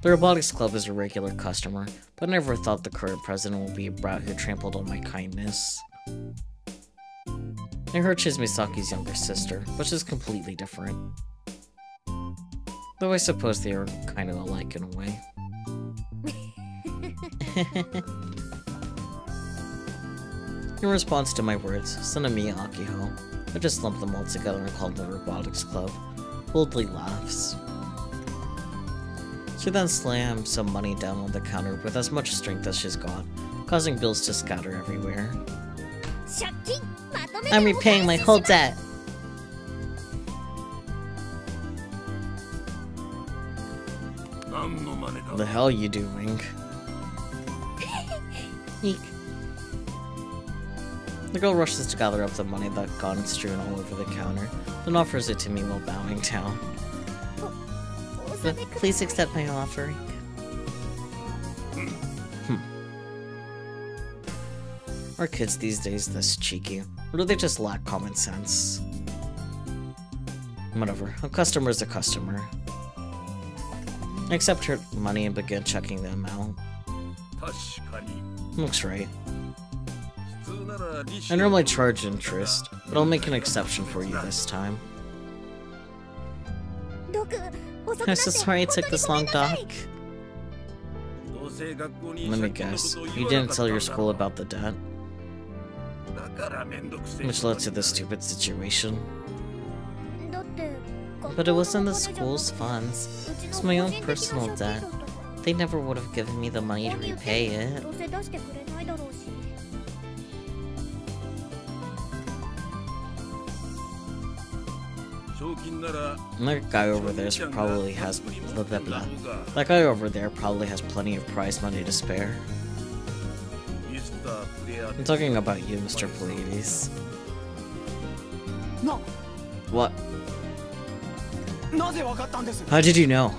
The Robotics Club is a regular customer, but I never thought the current president would be a brat who trampled on my kindness. I heard she's Misaki's younger sister, but she's completely different. Though I suppose they are kind of alike in a way. In response to my words, Sanamiya Akiho, I just lumped them all together and called the Robotics Club, boldly laughs. She then slammed some money down on the counter with as much strength as she's got, causing bills to scatter everywhere. I'm repaying my whole debt! What the hell are you doing? Eek. The girl rushes to gather up the money that got strewn all over the counter, then offers it to me while bowing down. Please accept my offering. Are kids these days this cheeky, or do they just lack common sense? Whatever, a customer is a customer. I accept her money and begin checking them out. Looks right. I normally charge interest, but I'll make an exception for you this time. I'm so sorry it took this long, Doc. Let me guess, you didn't tell your school about the debt? Which led to this stupid situation. But it wasn't the school's funds, it was my own personal debt. They never would have given me the money to repay it. That guy over there probably has blah blah blah. That guy over there probably has plenty of prize money to spare. I'm talking about you, Mr. Pleiades. What? How did you know?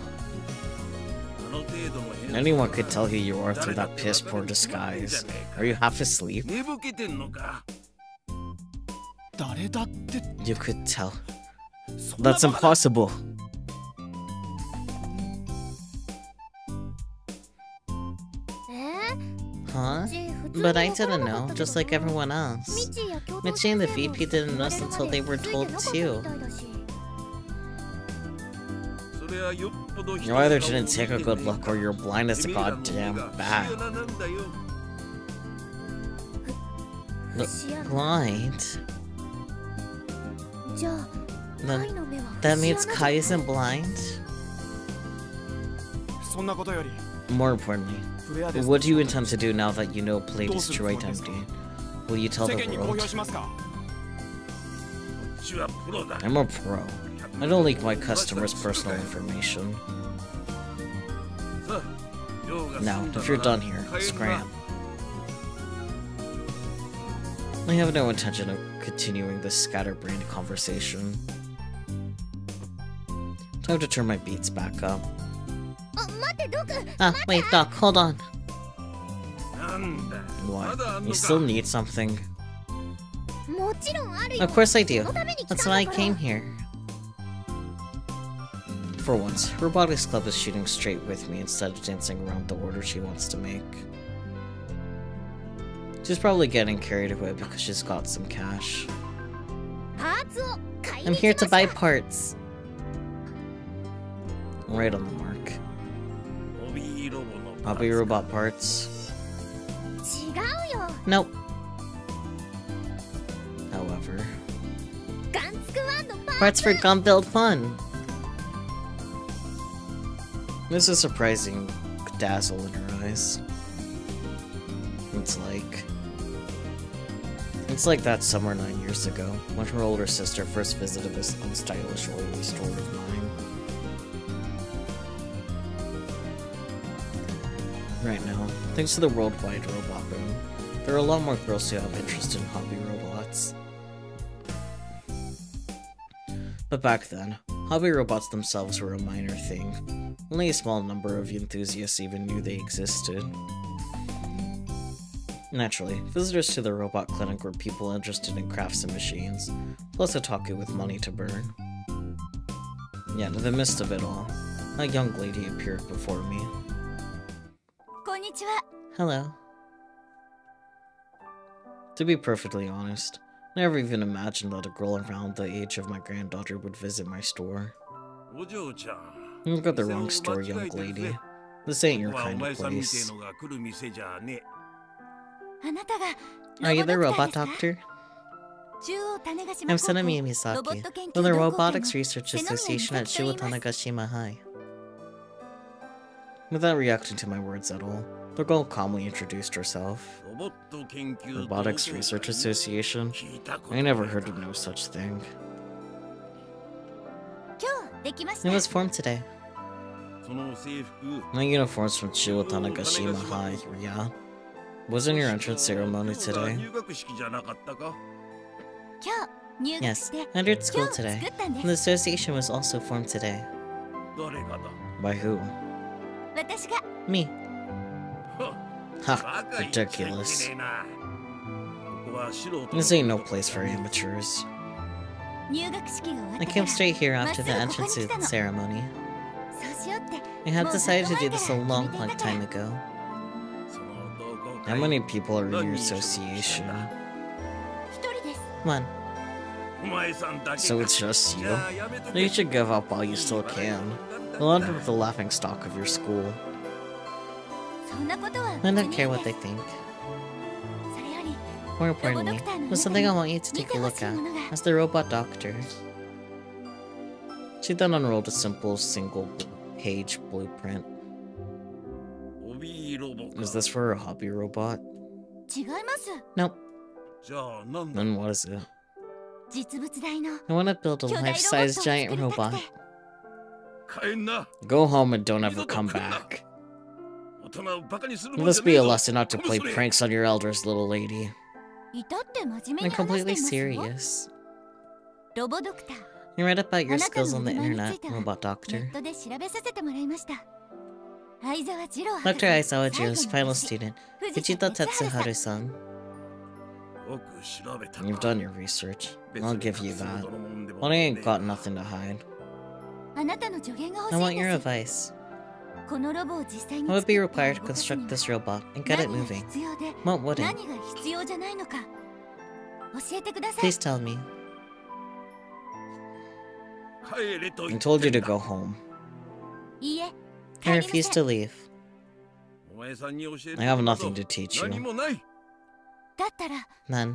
Anyone could tell who you are through that piss poor disguise. Are you half asleep? You could tell. That's impossible. Huh? But I didn't know, just like everyone else. Michi and the VP didn't know until they were told too. You either didn't take a good look or you're blind as a goddamn bat. Blind? Then that means Kai isn't blind? More importantly, what do you intend to do now that you know Plate is destroyed empty? Will you tell the world? I'm a pro. I don't leak my customers' personal information. Now, if you're done here, scram. I have no intention of continuing this scatterbrained conversation. Time to turn my beats back up. Ah, wait, Doc, hold on. What? You still need something? Of course I do. That's why I came here. For once, Robotics Club is shooting straight with me instead of dancing around the order she wants to make. She's probably getting carried away because she's got some cash. I'm here to buy parts. Right on the mark. Hobby robot parts. Nope. However, parts for gun build fun. There's a surprising dazzle in her eyes. It's like that summer 9 years ago, when her older sister first visited this unstylish oily store of mine. Right now, thanks to the worldwide robot boom, there are a lot more girls who have interest in hobby robots. But back then, hobby robots themselves were a minor thing. Only a small number of enthusiasts even knew they existed. Naturally, visitors to the robot clinic were people interested in crafts and machines, plus otaku with money to burn. Yeah, in the midst of it all, a young lady appeared before me. こんにちは。 Hello. To be perfectly honest, I never even imagined that a girl around the age of my granddaughter would visit my store. You got the wrong store, young lady. This ain't your kind of place. あなたが Are you the ロボ robot ドクターですか？ doctor? 中央種子島 I'm 高校 Sanami ロボ Misaki ット研 from 究 the 同好会 Robotics の Research 瀬ノ宮 Association at 美咲と言います。 Shiwatanagashima High. Without reacting to my words at all, the girl calmly introduced herself. Robotics Research Association? I never heard of no such thing. 今日できまし It た。 was formed today. My uniform's from Shiwatanagashima High, yeah? Wasn't your entrance ceremony today? 今日入学 Yes, して I entered school 今日 today. 作ったんで And the す。 association was also formed today. By who? 私が Me. Ha, ridiculous. This ain't no place for amateurs. 入学式が終わっ I てか came ら straight here まっ after す the ぐここ entrance に来たの。 ceremony. そうしようって I had もうずっ decided と to do 前か this a ら long, 決めて long いたから。 time ago. How many people are in your association? 一人です。 One. So it's just you? You should give up while you still can. You'll end up the laughing stock of your school. そんなことは I 別 don't にい care い what で they す。 think. それより More importantly, there's something I want you to take a look at as the robot doctor. She then unrolled a simple single-page blueprint. Is this for a hobby robot? 違います。 Nope. Then what is it? 実物大の I want to build a 巨大ロボットを life-size 作り giant たく robot. て。 Go home and don't ever come back. This be a lesson not to play pranks on your elders, little lady. 至って真面目 I'm に話して completely いますよ。 serious. ロボドクター。 You read about your あなた skills の on the 名前につ internet, いては robot ネ doctor. ットで調べさせてもらいました。相沢次郎博士 Dr. Aizawa 最後 Jiro's の final 弟子 student, 藤田 Fujita 哲治さん。 Tetsuharu-san. You've done your research. I'll give you that. But I ain't got nothing to hide. あなたの助言が I 欲 want しいん your です。 advice. このロボを実際に What would be 作った required to 動かす construct には this robot and get it 何が moving? 必要で What wouldn't? 何が必要じゃないのか教えてください。 Please tell me. I told you to go home. いいえ、 I 帰りま refuse せん。 to leave. I have nothing to teach you. だったら Then,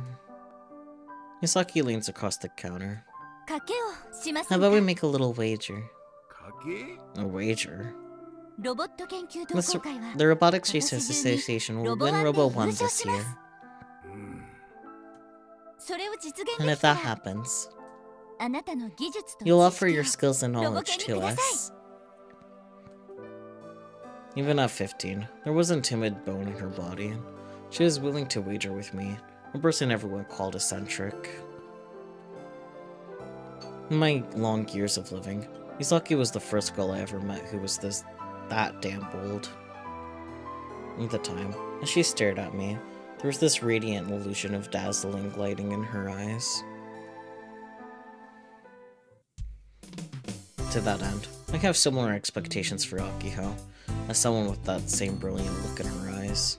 Misaki leans across the counter. 賭けをしませ How ん about we か。 make a little wager? A wager? ロボット研究同 This, 好会は the Robotics Research Association will win Robo 1 this year. それを実現 And で if きた that ら happens, あなたの技術と you'll 知 offer your 識を skills and ロボ knowledge 犬に to ください。 us. Even at 15, there wasn't timid bone in her body. She was willing to wager with me, a person everyone called eccentric. In my long years of living, Misaki was the first girl I ever met who was that damn bold. At the time, as she stared at me, there was this radiant illusion of dazzling lighting in her eyes. To that end, I have similar expectations for Akiho, as someone with that same brilliant look in her eyes.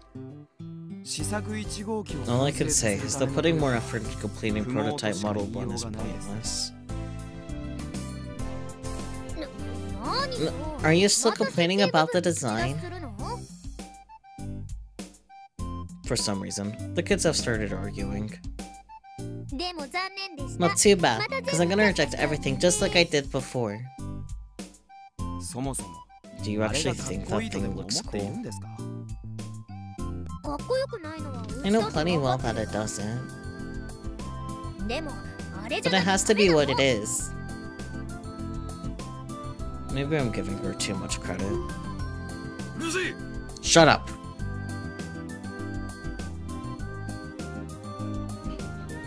All I can say is that putting more effort into completing prototype Model 1 is pointless. Are you still complaining about the design? For some reason, the kids have started arguing. でも残念でした。 Not too bad, because I'm gonna reject everything just like I did before. Do you actually think that thing looks cool? かっこよくないのは I know plenty well that it doesn't. でもあれじゃ But it な has to be what it is. Maybe I'm giving her too much credit. Shut up!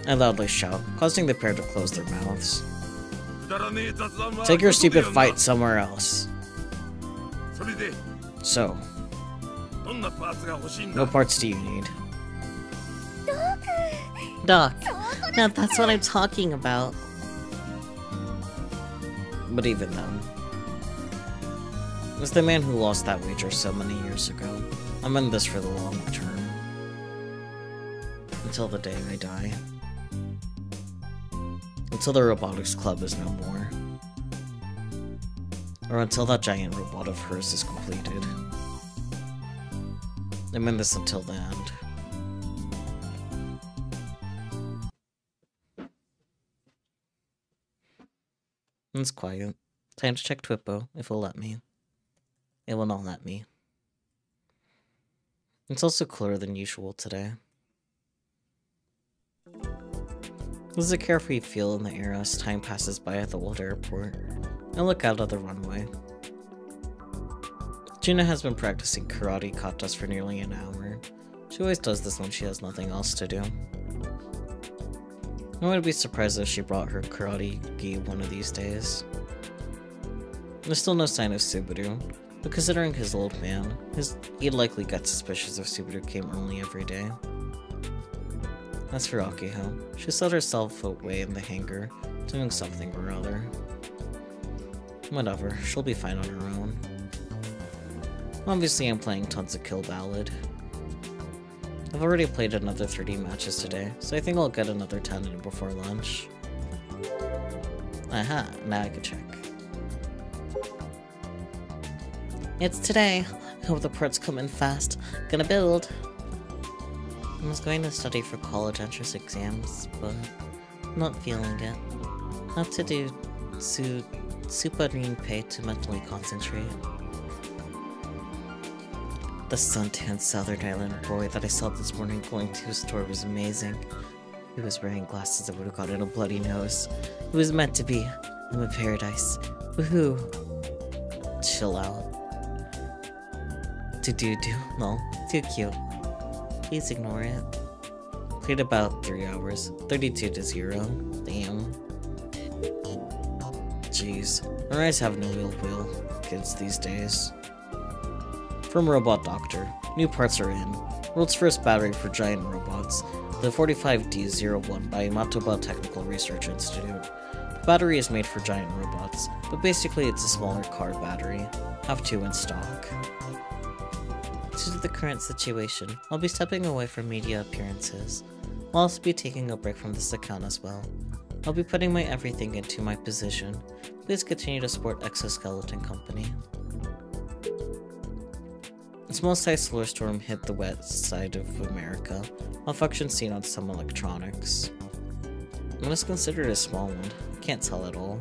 I loudly shout, causing the pair to close their mouths. Take your stupid fight somewhere else. So, what parts do you need? Doc. Now that's what I'm talking about. But even then, as the man who lost that wager so many years ago, I'm in this for the long term. Until the day I die. Until the robotics club is no more. Or until that giant robot of hers is completed. I'm in this until the end. It's quiet. Time to check Twippo, if it'll let me. It will not let me. It's also cooler than usual today. There's a carefree feel in the air as time passes by at the old airport. I look out at the runway. Gina has been practicing karate katas for nearly an hour. She always does this when she has nothing else to do. I wouldn't be surprised if she brought her karate gi one of these days. There's still no sign of Subaru, but considering his old man, he'd likely get suspicious if Subaru came early every day. As for Akiho, she set herself away in the hangar, doing something or other. Whatever, she'll be fine on her own. Obviously I'm playing tons of Kill Ballad. I've already played another 30 matches today, so I think I'll get another 10 in before lunch. Aha, now I can check. It's today. I hope the parts come in fast. Gonna build. I was going to study for college entrance exams, but not feeling it. Have to do Suparin to mentally concentrate. The suntanned Southern Island boy that I saw this morning going to a store was amazing. He was wearing glasses that would have gotten a bloody nose. It was meant to be. I'm a paradise. Woohoo! Chill out. Do. No, too cute. Please ignore it. Played about 3 hours. 32 to 0. Damn. Jeez. Our eyes have no ill will, kids these days. From Robot Doctor. New parts are in. World's first battery for giant robots. The 45D01 by Matoba Technical Research Institute. The battery is made for giant robots, but basically it's a smaller car battery. Have 2 in stock. Due to the current situation, I'll be stepping away from media appearances. I'll also be taking a break from this account as well. I'll be putting my everything into my position. Please continue to support Exoskeleton Company. A small-sized solar storm hit the west side of America. Malfunction seen on some electronics. What is considered a small one? Can't tell at all.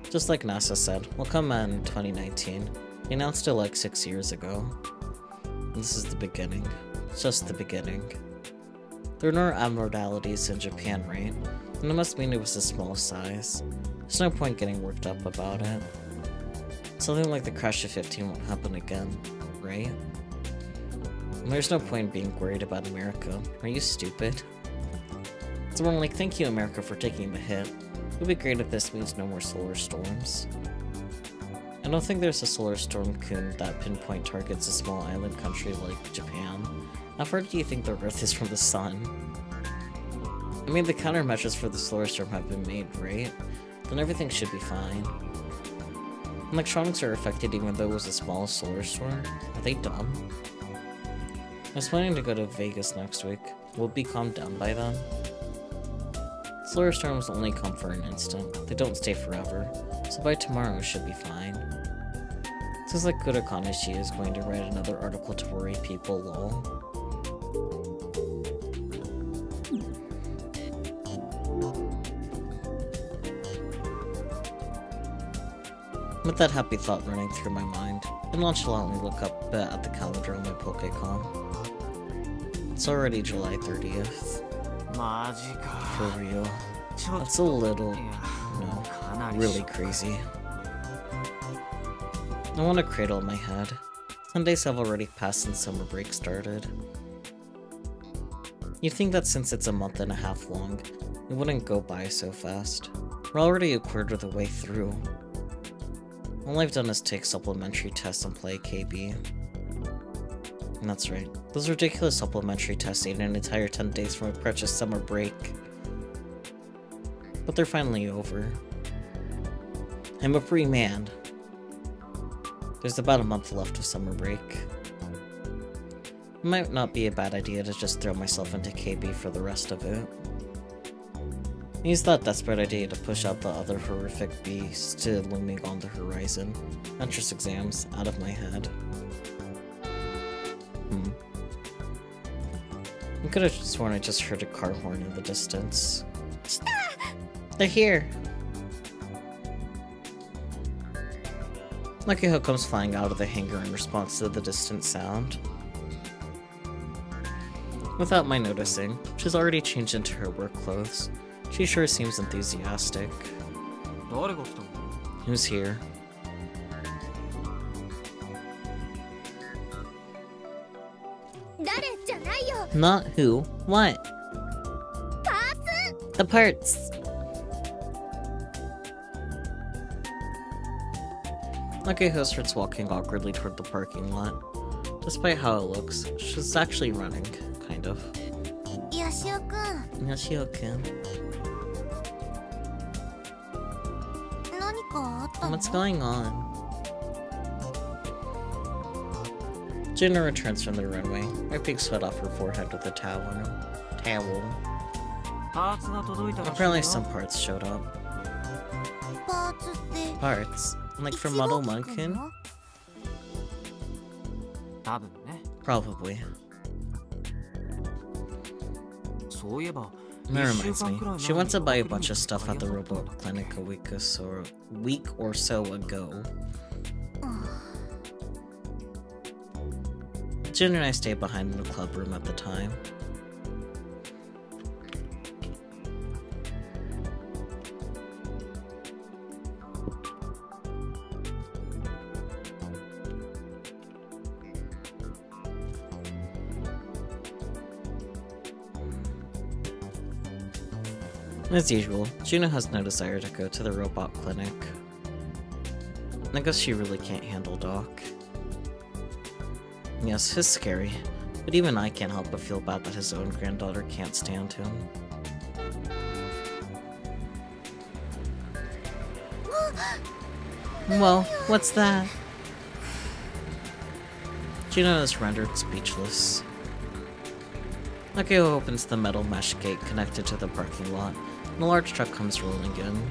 Just like NASA said, will come in 2019. They announced it like 6 years ago. This is the beginning. Just the beginning. There are no abnormalities in Japan, right? And it must mean it was a small size. There's no point getting worked up about it. Something like the crash of 15 won't happen again, right? And there's no point being worried about America. Are you stupid? Someone like, thank you America for taking the hit. It would be great if this means no more solar storms. I don't think there's a solar storm kun that pinpoint targets a small island country like Japan. How far do you think the Earth is from the sun? I mean, the countermeasures for the solar storm have been made, right? Then everything should be fine. Electronics are affected even though it was a small solar storm? Are they dumb? I was planning to go to Vegas next week. Will it be calmed down by then? Solar storms only come for an instant. They don't stay forever. So by tomorrow it should be fine. Seems like Kurakanishi is going to write another article to worry people, lol. With that happy thought running through my mind, I nonchalantly look up at the calendar on my Pokécon. It's already July 30th. For real. That's a little, really crazy. I want a cradle in my head. Sundays have already passed and summer break started. You'd think that since it's a month and a half long, it wouldn't go by so fast. We're already a quarter of the way through. All I've done is take supplementary tests and play KB. And that's right, those ridiculous supplementary tests ate an entire 10 days from a precious summer break. But they're finally over. I'm a free man. There's about a month left of summer break. It might not be a bad idea to just throw myself into KB for the rest of it. Use that desperate idea to push out the other horrific beast still looming on the horizon. Entrance exams out of my head. I could have sworn I just heard a car horn in the distance. They're here! Akihiko comes flying out of the hangar in response to the distant sound. Without my noticing, she's already changed into her work clothes. She sure seems enthusiastic. Who's here? Not who. What? The parts! Akihiko starts walking awkwardly toward the parking lot. Despite how it looks, she's actually running, kind of. Yoshio-kun. Yoshio-kun. What's going on? Juno returns from the runway, wiping sweat off her forehead with a towel. Apparently some parts showed up. Parts? Like from Model Munkin? Probably. That reminds me, she went to buy a bunch of stuff at the robot clinic a week or so ago. Jin and I stayed behind in the club room at the time. As usual, Juno has no desire to go to the robot clinic. I guess she really can't handle Doc. Yes, he's scary, but even I can't help but feel bad that his own granddaughter can't stand him. Whoa, what's that? Juno is rendered speechless. Akio opens the metal mesh gate connected to the parking lot, and a large truck comes rolling in.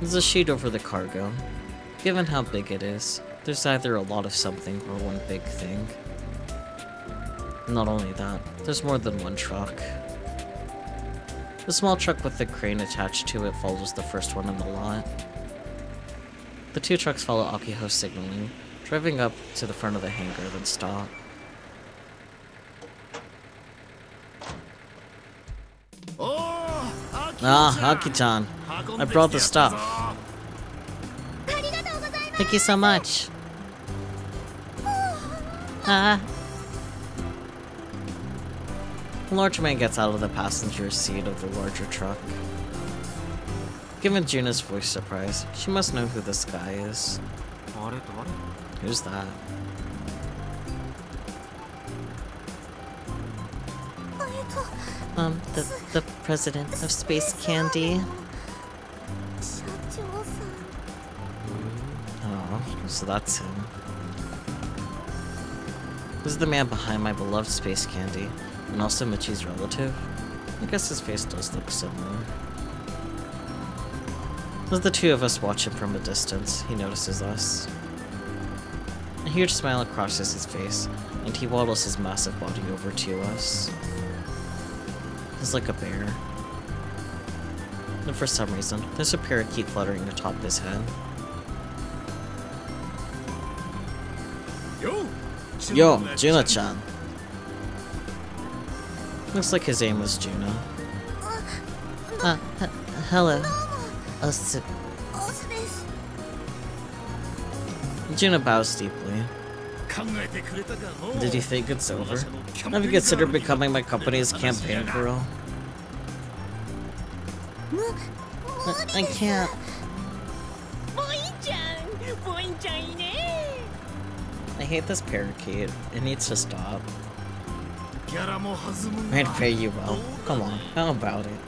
There's a sheet over the cargo. Given how big it is, there's either a lot of something or one big thing. Not only that, there's more than one truck. The small truck with the crane attached to it follows the first one in the lot. The two trucks follow Akiho's signaling, driving up to the front of the hangar, then stop. Ah, Aki-chan. I brought the stuff. Thank you so much. A large man gets out of the passenger seat of the larger truck. Given Juna's voice surprise, she must know who this guy is. Who's that? The president of Space Candy. Oh, so that's him. This is the man behind my beloved Space Candy, and also Michi's relative. I guess his face does look similar. As the two of us watch him from a distance, he notices us. A huge smile crosses his face, and he waddles his massive body over to us. He's like a bear. And for some reason, there's a parakeet fluttering atop his head. Yo, Juna-chan. Looks like his name was Juna. Hello. Juna bows deeply. Did you think it's over? Have you considered becoming my company's campaign girl? I can't. I hate this parakeet. It needs to stop. I'd pay you well. Come on, how about it?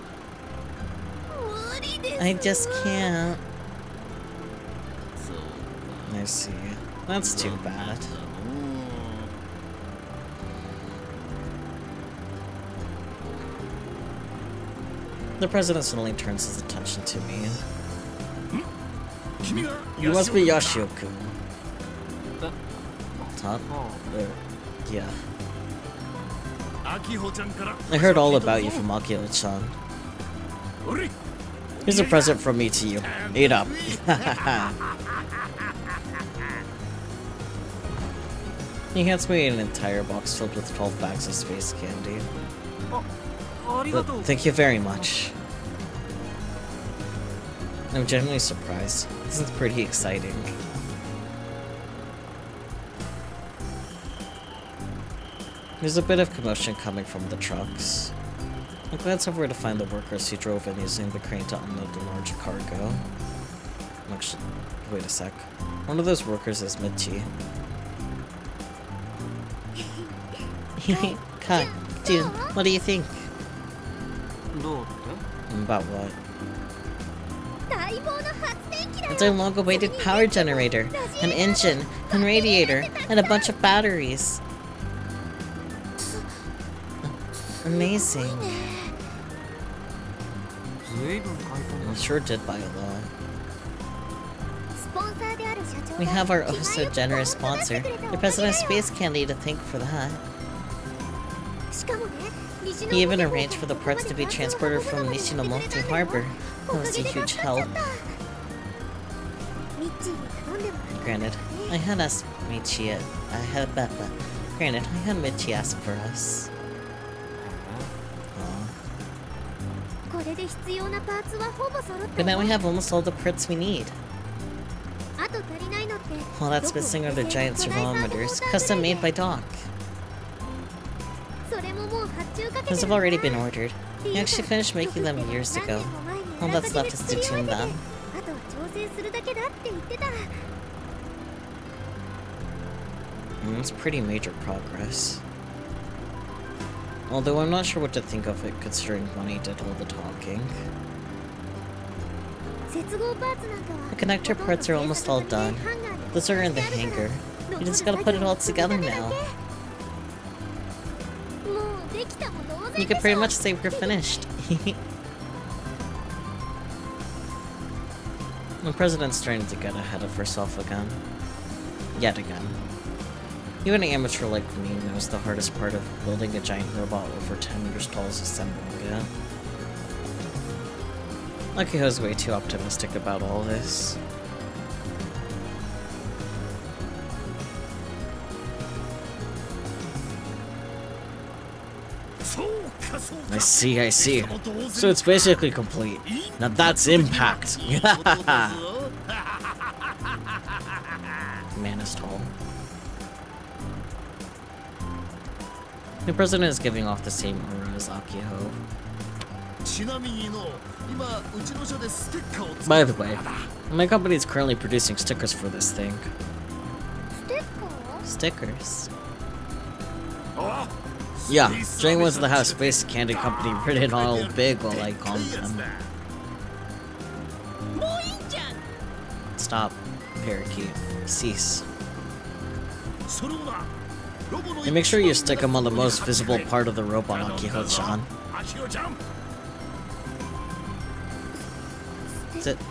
I just can't. see. That's too bad. The president suddenly turns his attention to me. You must be Yashio-kun. Huh? Yeah. I heard all about you from Akio-chan. Here's a present from me to you. Eat up. He hands me an entire box filled with 12 bags of space candy. But thank you very much. I'm genuinely surprised. This is pretty exciting. There's a bit of commotion coming from the trucks. I glance over to find the workers who drove in using the crane to unload the large cargo. Actually, wait a sec. One of those workers is Michi. Kai, dude, what do you think? About what? It's a long-awaited power generator, an engine, and radiator, and a bunch of batteries. Amazing. I sure did buy a lot. We have our oh so generous sponsor, the President of Space Candy, to thank for that. He even arranged for the parts to be transported from Nishinomoto Harbor. That was a huge help. Granted, I had Michi ask for us. But now we have almost all the parts we need. All that's missing are the giant servometers, custom made by Doc. Those have already been ordered. We actually finished making them years ago. All that's left is to tune them. It's pretty major progress. Although I'm not sure what to think of it, considering Money did all the talking. The connector parts are almost all done. Those are in the hangar. You just gotta put it all together now. You could pretty much say we're finished. The president's trying to get ahead of herself again. Yet again. Even an amateur like me knows the hardest part of building a giant robot over 10 meters tall is assembling it. Akiho's way too optimistic about all this. I see. So it's basically complete. Now that's impact! Man is tall. The president is giving off the same aura as Akiho. By the way, my company is currently producing stickers for this thing. Stickers? Yeah, during once in the house, Space Candy Company written all big while I calmed them. Stop, parakeet. Cease. And make sure you stick them on the most visible part of the robot, Akiho-chan.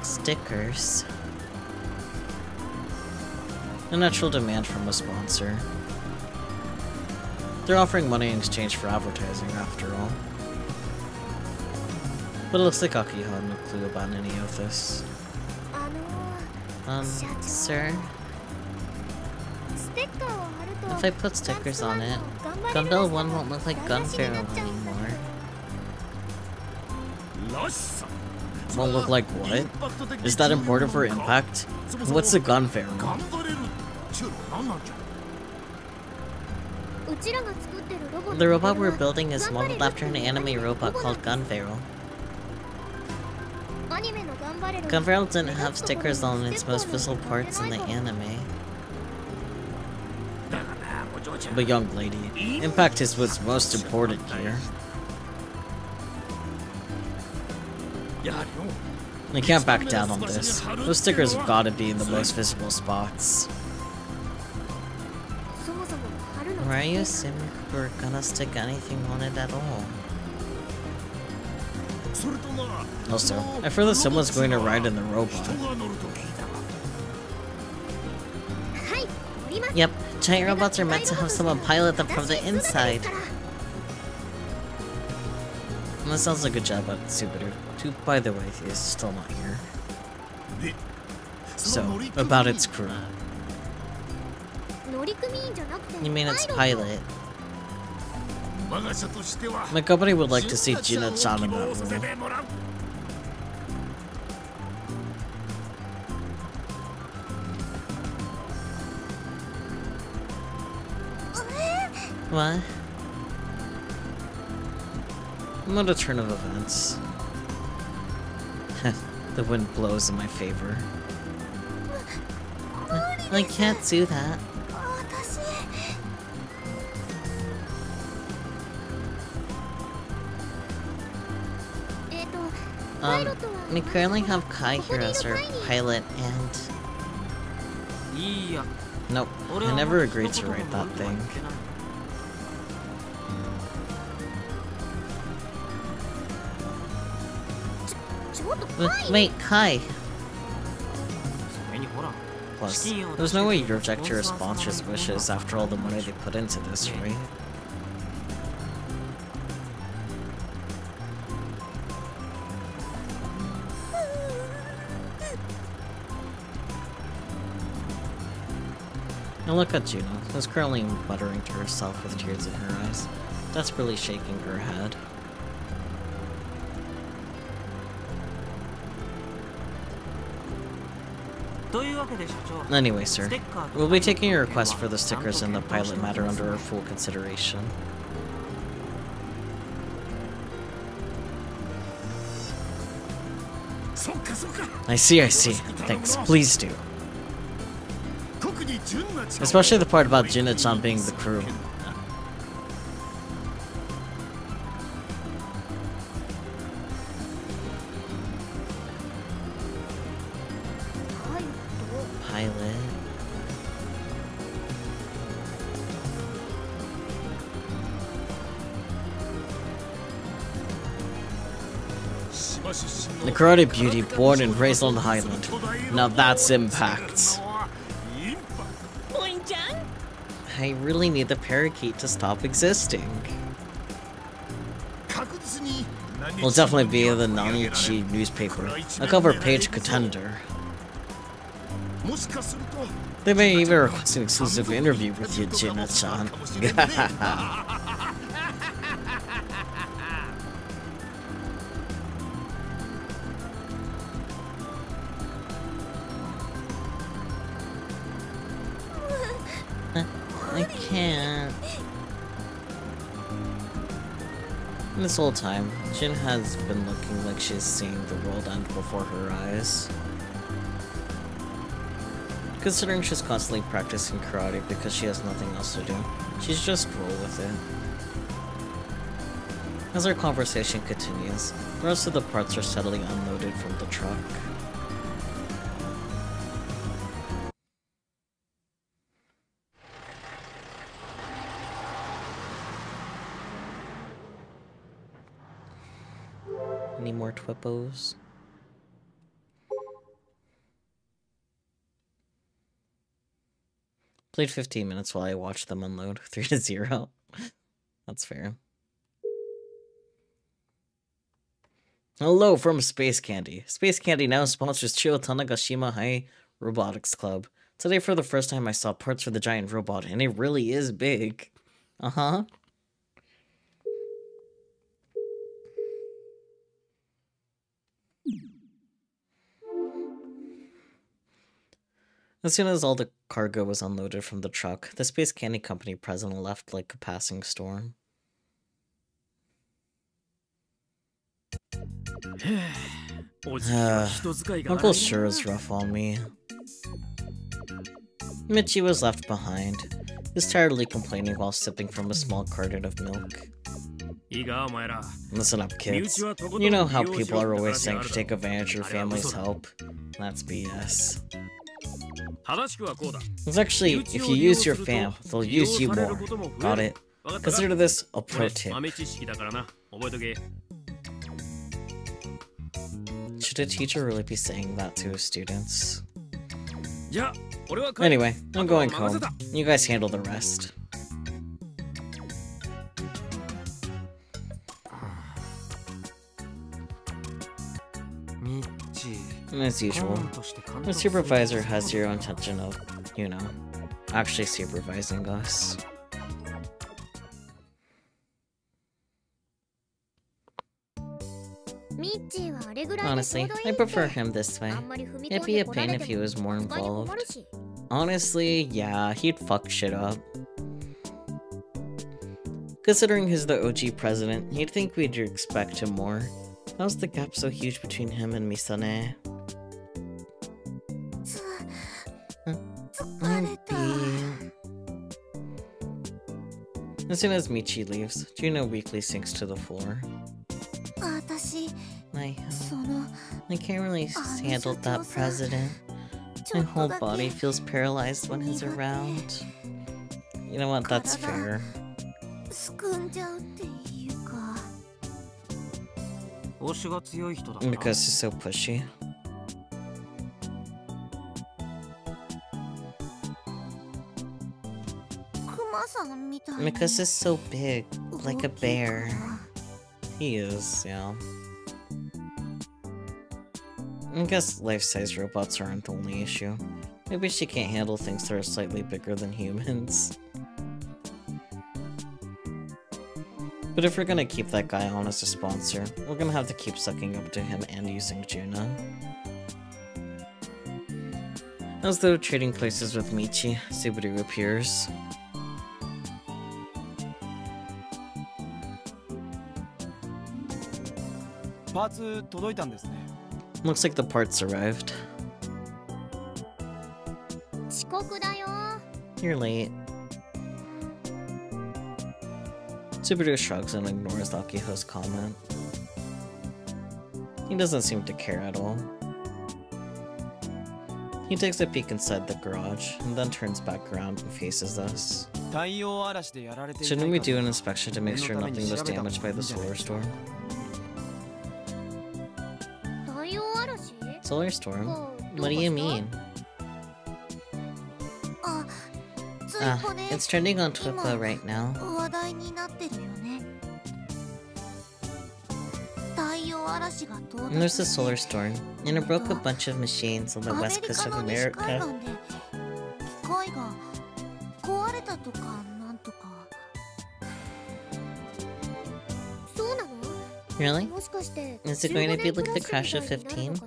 Stickers. A natural demand from a sponsor. They're offering money in exchange for advertising, after all. But it looks like Akiho had no clue about any of this. Sir? If I put stickers on it, Gundam 1 won't look like Gun Pharaoh anymore. Won't look like what? Is that important for impact? What's a Gun Pharaoh? The robot we're building is modeled after an anime robot called Gun Pharaoh. Gun Pharaoh didn't have stickers on its most visible parts in the anime. But young lady, impact is what's most important here. I can't back down on this. Those stickers have gotta be in the most visible spots. そもそも春の Why are you assuming we're gonna stick anything on it at all? Also, I feel that someone's going to ride in the robot. はい、降ります。 Yep, giant robots are meant to have someone pilot them from the inside. And that sounds like a job at Subaru. By the way, he is still not here. So, about its crew. 乗組員じゃなくて You mean its パイロット pilot? My company would like to see Gina-chan in that role. What? What a turn of events. The wind blows in my favor. I can't do that. 私 We currently have Kai here as our pilot and... いいや Nope, I never agreed to write that thing. Wait, Kai! それにほら Plus, there's no way you'd reject your sponsor's wishes after all the money they put into this, right? Now look at Juno, who's currently muttering to herself with tears in her eyes, desperately shaking her head. Anyway, sir, we'll be taking your request for the stickers and the pilot matter under our full consideration. I see. Thanks, please do. Especially the part about Jin-chan being the crew. Pilot. The Karate Beauty, born and raised on the Highland. Now that's impact. I really need the parakeet to stop existing. Will definitely be the Nanichi newspaper, a cover page contender. They may even request an exclusive interview with you, Jin-chan. I can't. This whole time, Jin has been looking like she's seeing the world end before her eyes. Considering she's constantly practicing karate because she has nothing else to do, she's just roll with it. As our conversation continues, the rest of the parts are steadily unloaded from the truck. Any more twippos? Played 15 minutes while I watched them unload. 3-0. That's fair. Hello from Space Candy. Space Candy now sponsors Chio Tanagashima High Robotics Club. Today for the first time I saw parts for the giant robot, and it really is big. Uh-huh. As soon as all the cargo was unloaded from the truck, the Space Candy Company president left like a passing storm. Uncle sure is rough on me. Michi was left behind. He was tiredly complaining while sipping from a small carton of milk. Listen up, kids. You know how people are always saying to take advantage of your family's help? That's BS. It's actually, if you use your fam, they'll use you more. Got it? Consider this a pro tip. Should a teacher really be saying that to his students? Anyway, I'm going home. You guys handle the rest. As usual, the supervisor has zero intention of, you know, actually supervising us. Honestly, I prefer him this way. It'd be a pain if he was more involved. Honestly, yeah, he'd fuck shit up. Considering he's the OG president, you'd think we'd expect him more. How's the gap so huge between him and Misane? As soon as Michi leaves, Juno weakly sinks to the floor. I can't really handle that president. My whole body feels paralyzed when he's around. You know what, that's fair. Because he's so pushy. Because he's so big, like a bear. He is, yeah. I guess life-size robots aren't the only issue. Maybe she can't handle things that are slightly bigger than humans. But if we're gonna keep that guy on as a sponsor, we're gonna have to keep sucking up to him and using Juna. As though trading places with Michi, Subaru appears. Looks like the parts arrived. You're late. Subaru shrugs and ignores Akiho's comment. He doesn't seem to care at all. He takes a peek inside the garage, and then turns back around and faces us. Shouldn't we do an inspection to make sure nothing was damaged by the solar storm? Solar storm? What do you mean? It's trending on Twitter right now. And there's a solar storm, and it broke a bunch of machines on the west coast of America. Really? Is it going to be like the crash of 15?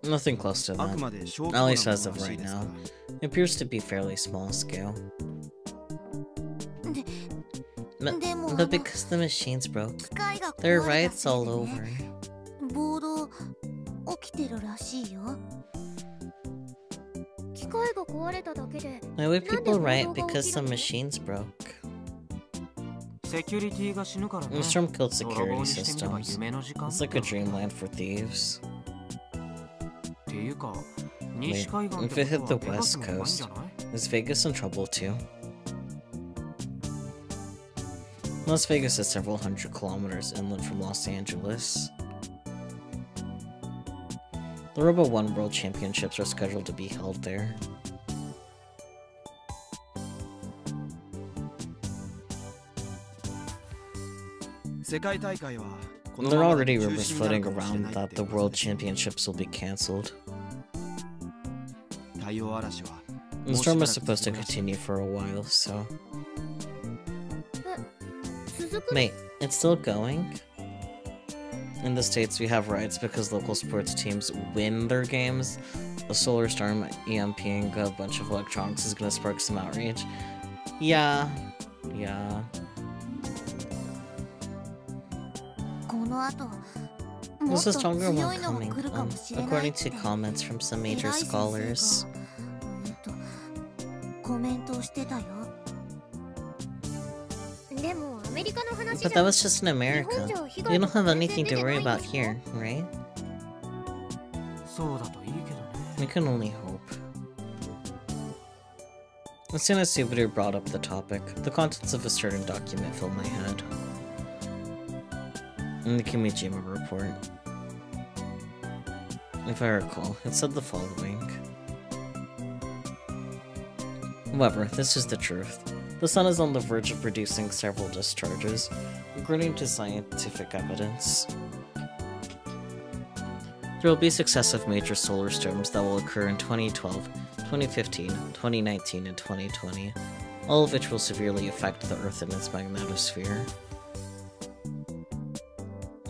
Nothing close to that, at least as of right now. It appears to be fairly small scale. But because the machines broke, there are riots all over. Why would people riot because some machines broke? The storm killed security systems. It's like a dreamland for thieves. Wait, if it hit the west coast, is Vegas in trouble too? Las Vegas is several hundred kilometers inland from Los Angeles. The Robo 1 World Championships are scheduled to be held there. There are already rumors floating around that the World Championships will be cancelled. The storm is supposed to continue for a while, so... Wait, it's still going? In the States, we have riots because local sports teams win their games. A solar storm EMPing a bunch of electronics is gonna spark some outrage. Yeah. There's a stronger one coming, according to comments from some major scholars. メリカの話 But じ that ゃ was just in 日 America. 本じゃ被 We 害 don't とか have 全然 anything 出 to てな worry いん about ですか here, right? そうだといいけど We ね can only hope. As soon as Subaru brought up the topic, the contents of a certain document filled my head. In the Kimijima report. If I recall, it said the following. However, this is the truth. The sun is on the verge of producing several discharges, according to scientific evidence. There will be successive major solar storms that will occur in 2012, 2015, 2019, and 2020, all of which will severely affect the Earth and its magnetosphere.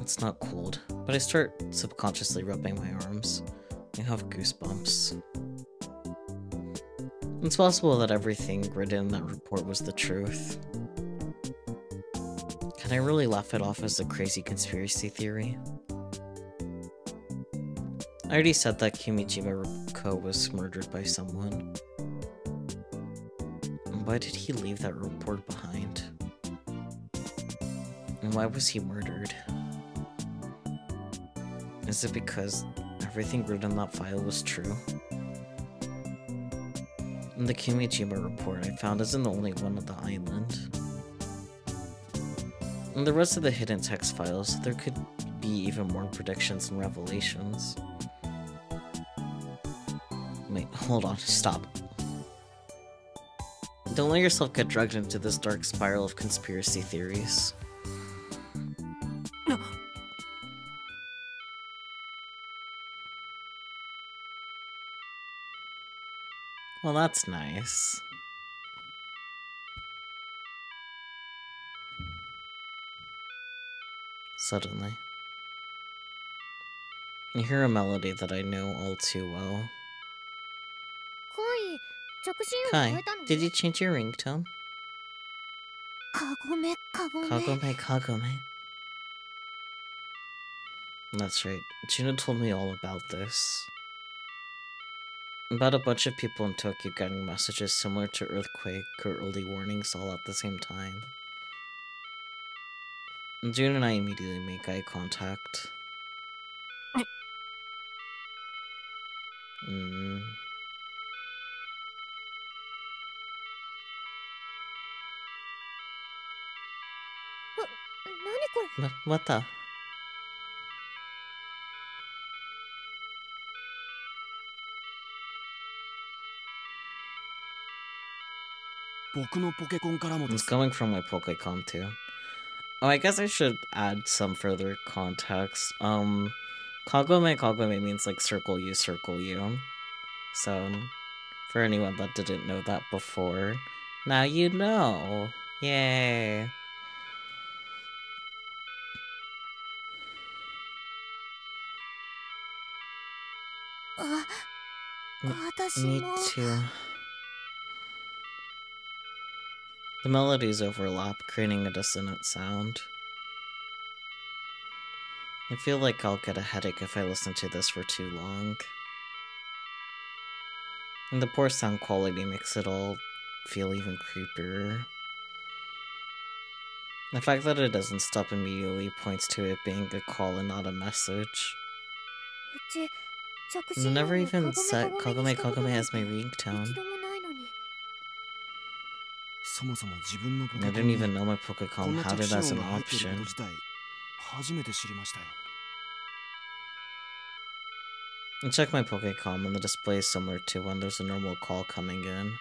It's not cold, but I start subconsciously rubbing my arms. I have goosebumps. It's possible that everything written in that report was the truth. Can I really laugh it off as a crazy conspiracy theory? I already said that Kimijima-ko was murdered by someone. Why did he leave that report behind? And why was he murdered? Is it because everything written in that file was true? In the Kimijima report I found isn't the only one on the island. In the rest of the hidden text files, there could be even more predictions and revelations. Wait, hold on, stop. Don't let yourself get dragged into this dark spiral of conspiracy theories. Well, that's nice. Suddenly, I hear a melody that I know all too well. 恋着信音 Kai, 変えたの did you change your ringtone? カゴメカゴメ Kagome, Kagome. That's right. Juno told me all about this. About a bunch of people in Tokyo getting messages similar to earthquake or early warnings all at the same time. June and I immediately make eye contact. Mm. 何これ What the? 僕のポケコンからもで It's す。 coming from my Pokecom too. Oh, I guess I should add some further context. Kagome Kagome means like circle you. So, for anyone that didn't know that before, now you know. Yay. Me too. The melodies overlap, creating a dissonant sound. I feel like I'll get a headache if I listen to this for too long. And the poor sound quality makes it all feel even creepier. The fact that it doesn't stop immediately points to it being a call and not a message. うち着 I 信音 never を even カ set ゴメ Kagome カゴメ Kagome に as した my ことなんて ringtone. 一度もないのにそもそも自分のポ I ケコン didn't に even know my こ Pokecom んな had 着 it 信 as 音 an が入っているこ option. と自体初めて知りましたよ。 I check my Pokecom and the display is similar to when there's a normal call coming in.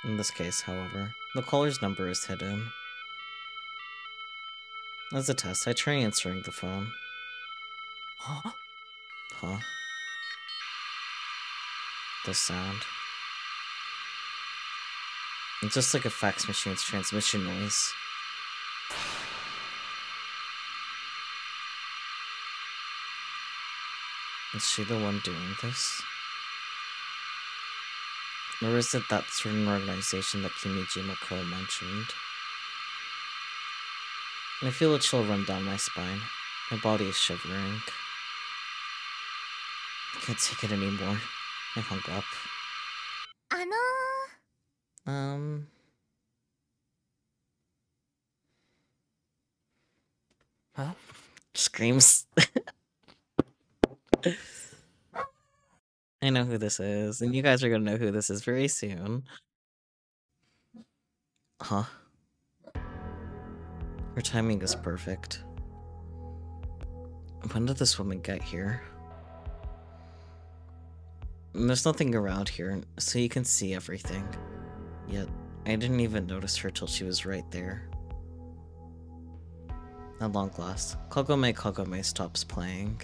In this case, however, the caller's number is hidden. As a test, I try answering the phone. は Huh? The sound. It's just like a fax machine's transmission noise. Is she the one doing this? Or is it that certain organization that Kimijima-ko mentioned? I feel a chill run down my spine. My body is shivering. I can't take it anymore. I hung up. あの Huh? Screams. I know who this is, and you guys are gonna know who this is very soon. Huh? Her timing is perfect. When did this woman get here? And there's nothing around here, so you can see everything. Yet, I didn't even notice her till she was right there. At long last, Kogome stops playing.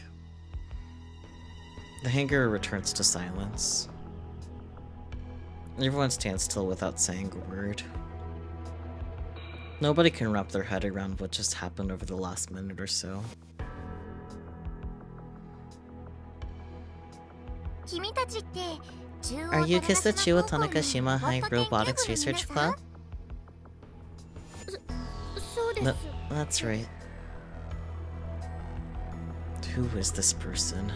The hangar returns to silence. Everyone stands still without saying a word. Nobody can wrap their head around what just happened over the last minute or so. Are you kids the Chuo Tanakashima High Robotics Research Club? No, that's right. Who is this person?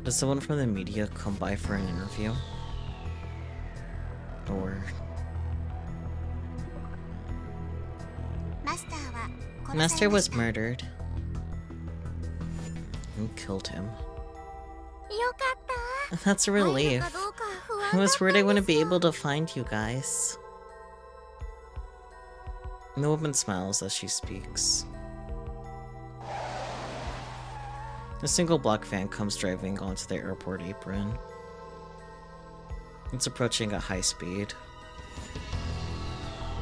Does someone from the media come by for an interview? Or... Master was murdered. Who killed him? That's a relief. I was worried I wouldn't be able to find you guys. The woman smiles as she speaks. A single black van comes driving onto the airport apron. It's approaching at high speed.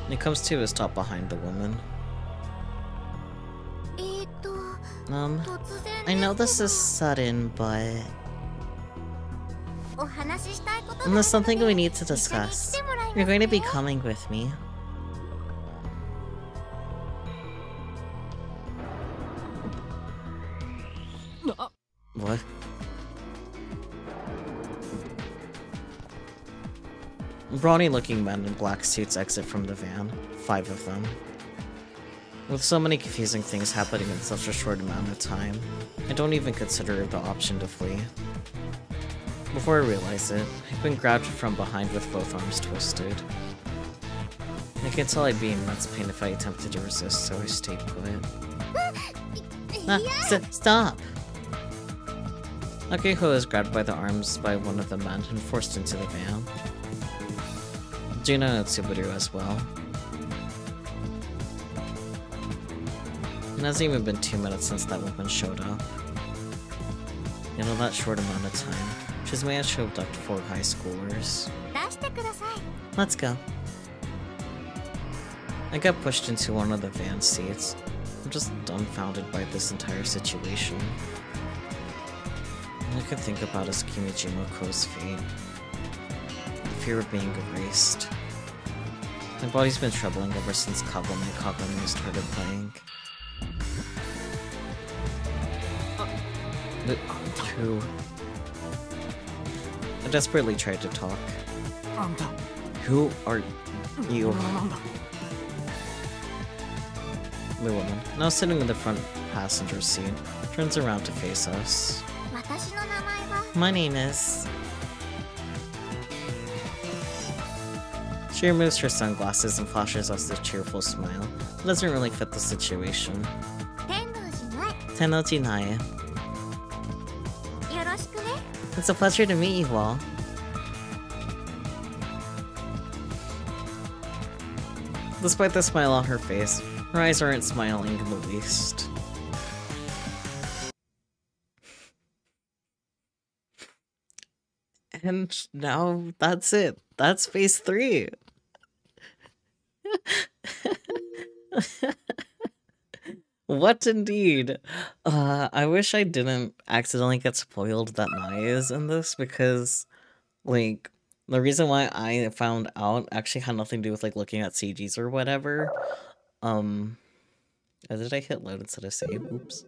It comes to a stop behind the woman. I know this is sudden, but... there's something we need to discuss. You're going to be coming with me. What? Brawny-looking men in black suits exit from the van. 5 of them. With so many confusing things happening in such a short amount of time, I don't even consider the option to flee. Before I realize it, I've been grabbed from behind with both arms twisted. I can tell I'd be in immense pain if I attempted to resist, so I stayed put. Stop! Akiko is grabbed by the arms by one of the men and forced into the van. Juna and Tsuburu as well. It hasn't even been 2 minutes since that woman showed up. In all that short amount of time, she's managed to abduct 4 high schoolers. Let's go. I got pushed into one of the van seats. I'm just dumbfounded by this entire situation. All I could think about is Kimijima-ko's fate. The fear of being erased. My body's been troubling ever since Kagome started playing. Who? I desperately tried to talk. Who are you? The woman, now sitting in the front passenger seat, turns around to face us. My name is... She removes her sunglasses and flashes us a cheerful smile. It doesn't really fit the situation. Tennoji Nae. It's a pleasure to meet you all. Despite the smile on her face, her eyes aren't smiling in the least. And now that's it. That's phase 3. What indeed? I wish I didn't accidentally get spoiled that Naya is in this, because, like, the reason why I found out actually had nothing to do with, like, looking at CGs or whatever. Did I hit load instead of save? Oops.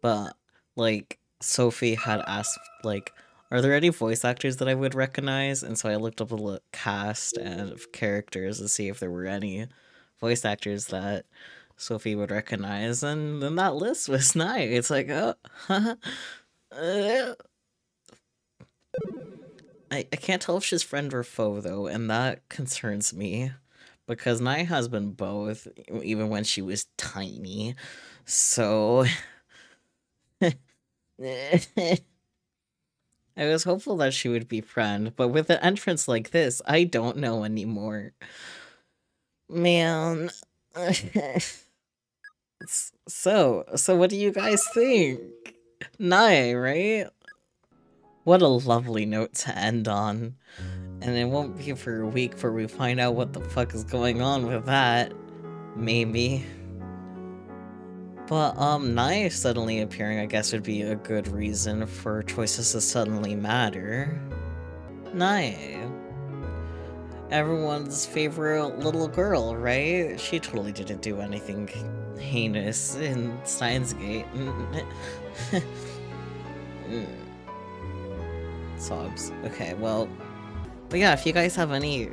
But, like, Sophie had asked, like, are there any voice actors that I would recognize? And so I looked up a cast of characters to see if there were any voice actors that Sophie would recognize, and then that list was nice. It's like, oh, I can't tell if she's friend or foe, though, and that concerns me. because Nai has been both, even when she was tiny. So I was hopeful that she would befriend, but with an entrance like this, I don't know anymore. Man. So what do you guys think? Nai, right? What a lovely note to end on. And it won't be for a week before we find out what the fuck is going on with that. Maybe. But, Nai suddenly appearing, I guess, would be a good reason for choices to suddenly matter. Nai. Everyone's favorite little girl, right? She totally didn't do anything heinous in Steins Gate. Sobs. Okay, well... But yeah, if you guys have any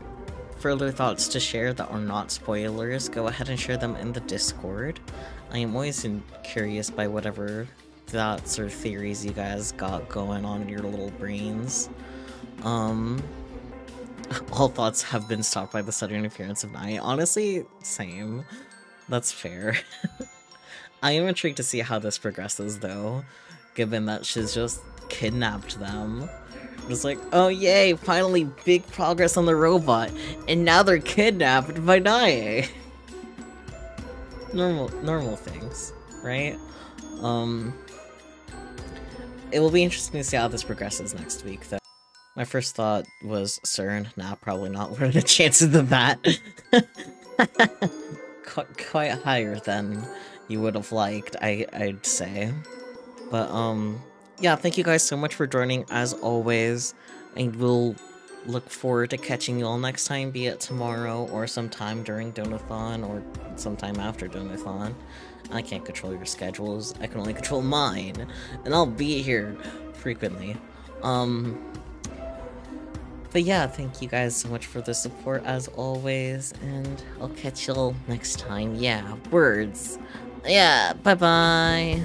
further thoughts to share that are not spoilers, go ahead and share them in the Discord. I am always curious by whatever thoughts or theories you guys got going on in your little brains. All thoughts have been stopped by the sudden interference of Nai. Honestly, same. That's fair. I am intrigued to see how this progresses, though, given that she's just kidnapped them. It's like, oh yay, finally big progress on the robot, and now they're kidnapped by Nai. Normal things, right? It will be interesting to see how this progresses next week, though. My first thought was CERN. Nah, probably not. What are the chances of that? Quite higher than you would have liked, I'd say. But, yeah, thank you guys so much for joining, as always. And we'll look forward to catching you all next time, be it tomorrow, or sometime during Donathon, or sometime after Donathon. I can't control your schedules, I can only control mine. And I'll be here frequently. But yeah, thank you guys so much for the support as always, and I'll catch y'all next time. Yeah, words. Yeah, bye-bye.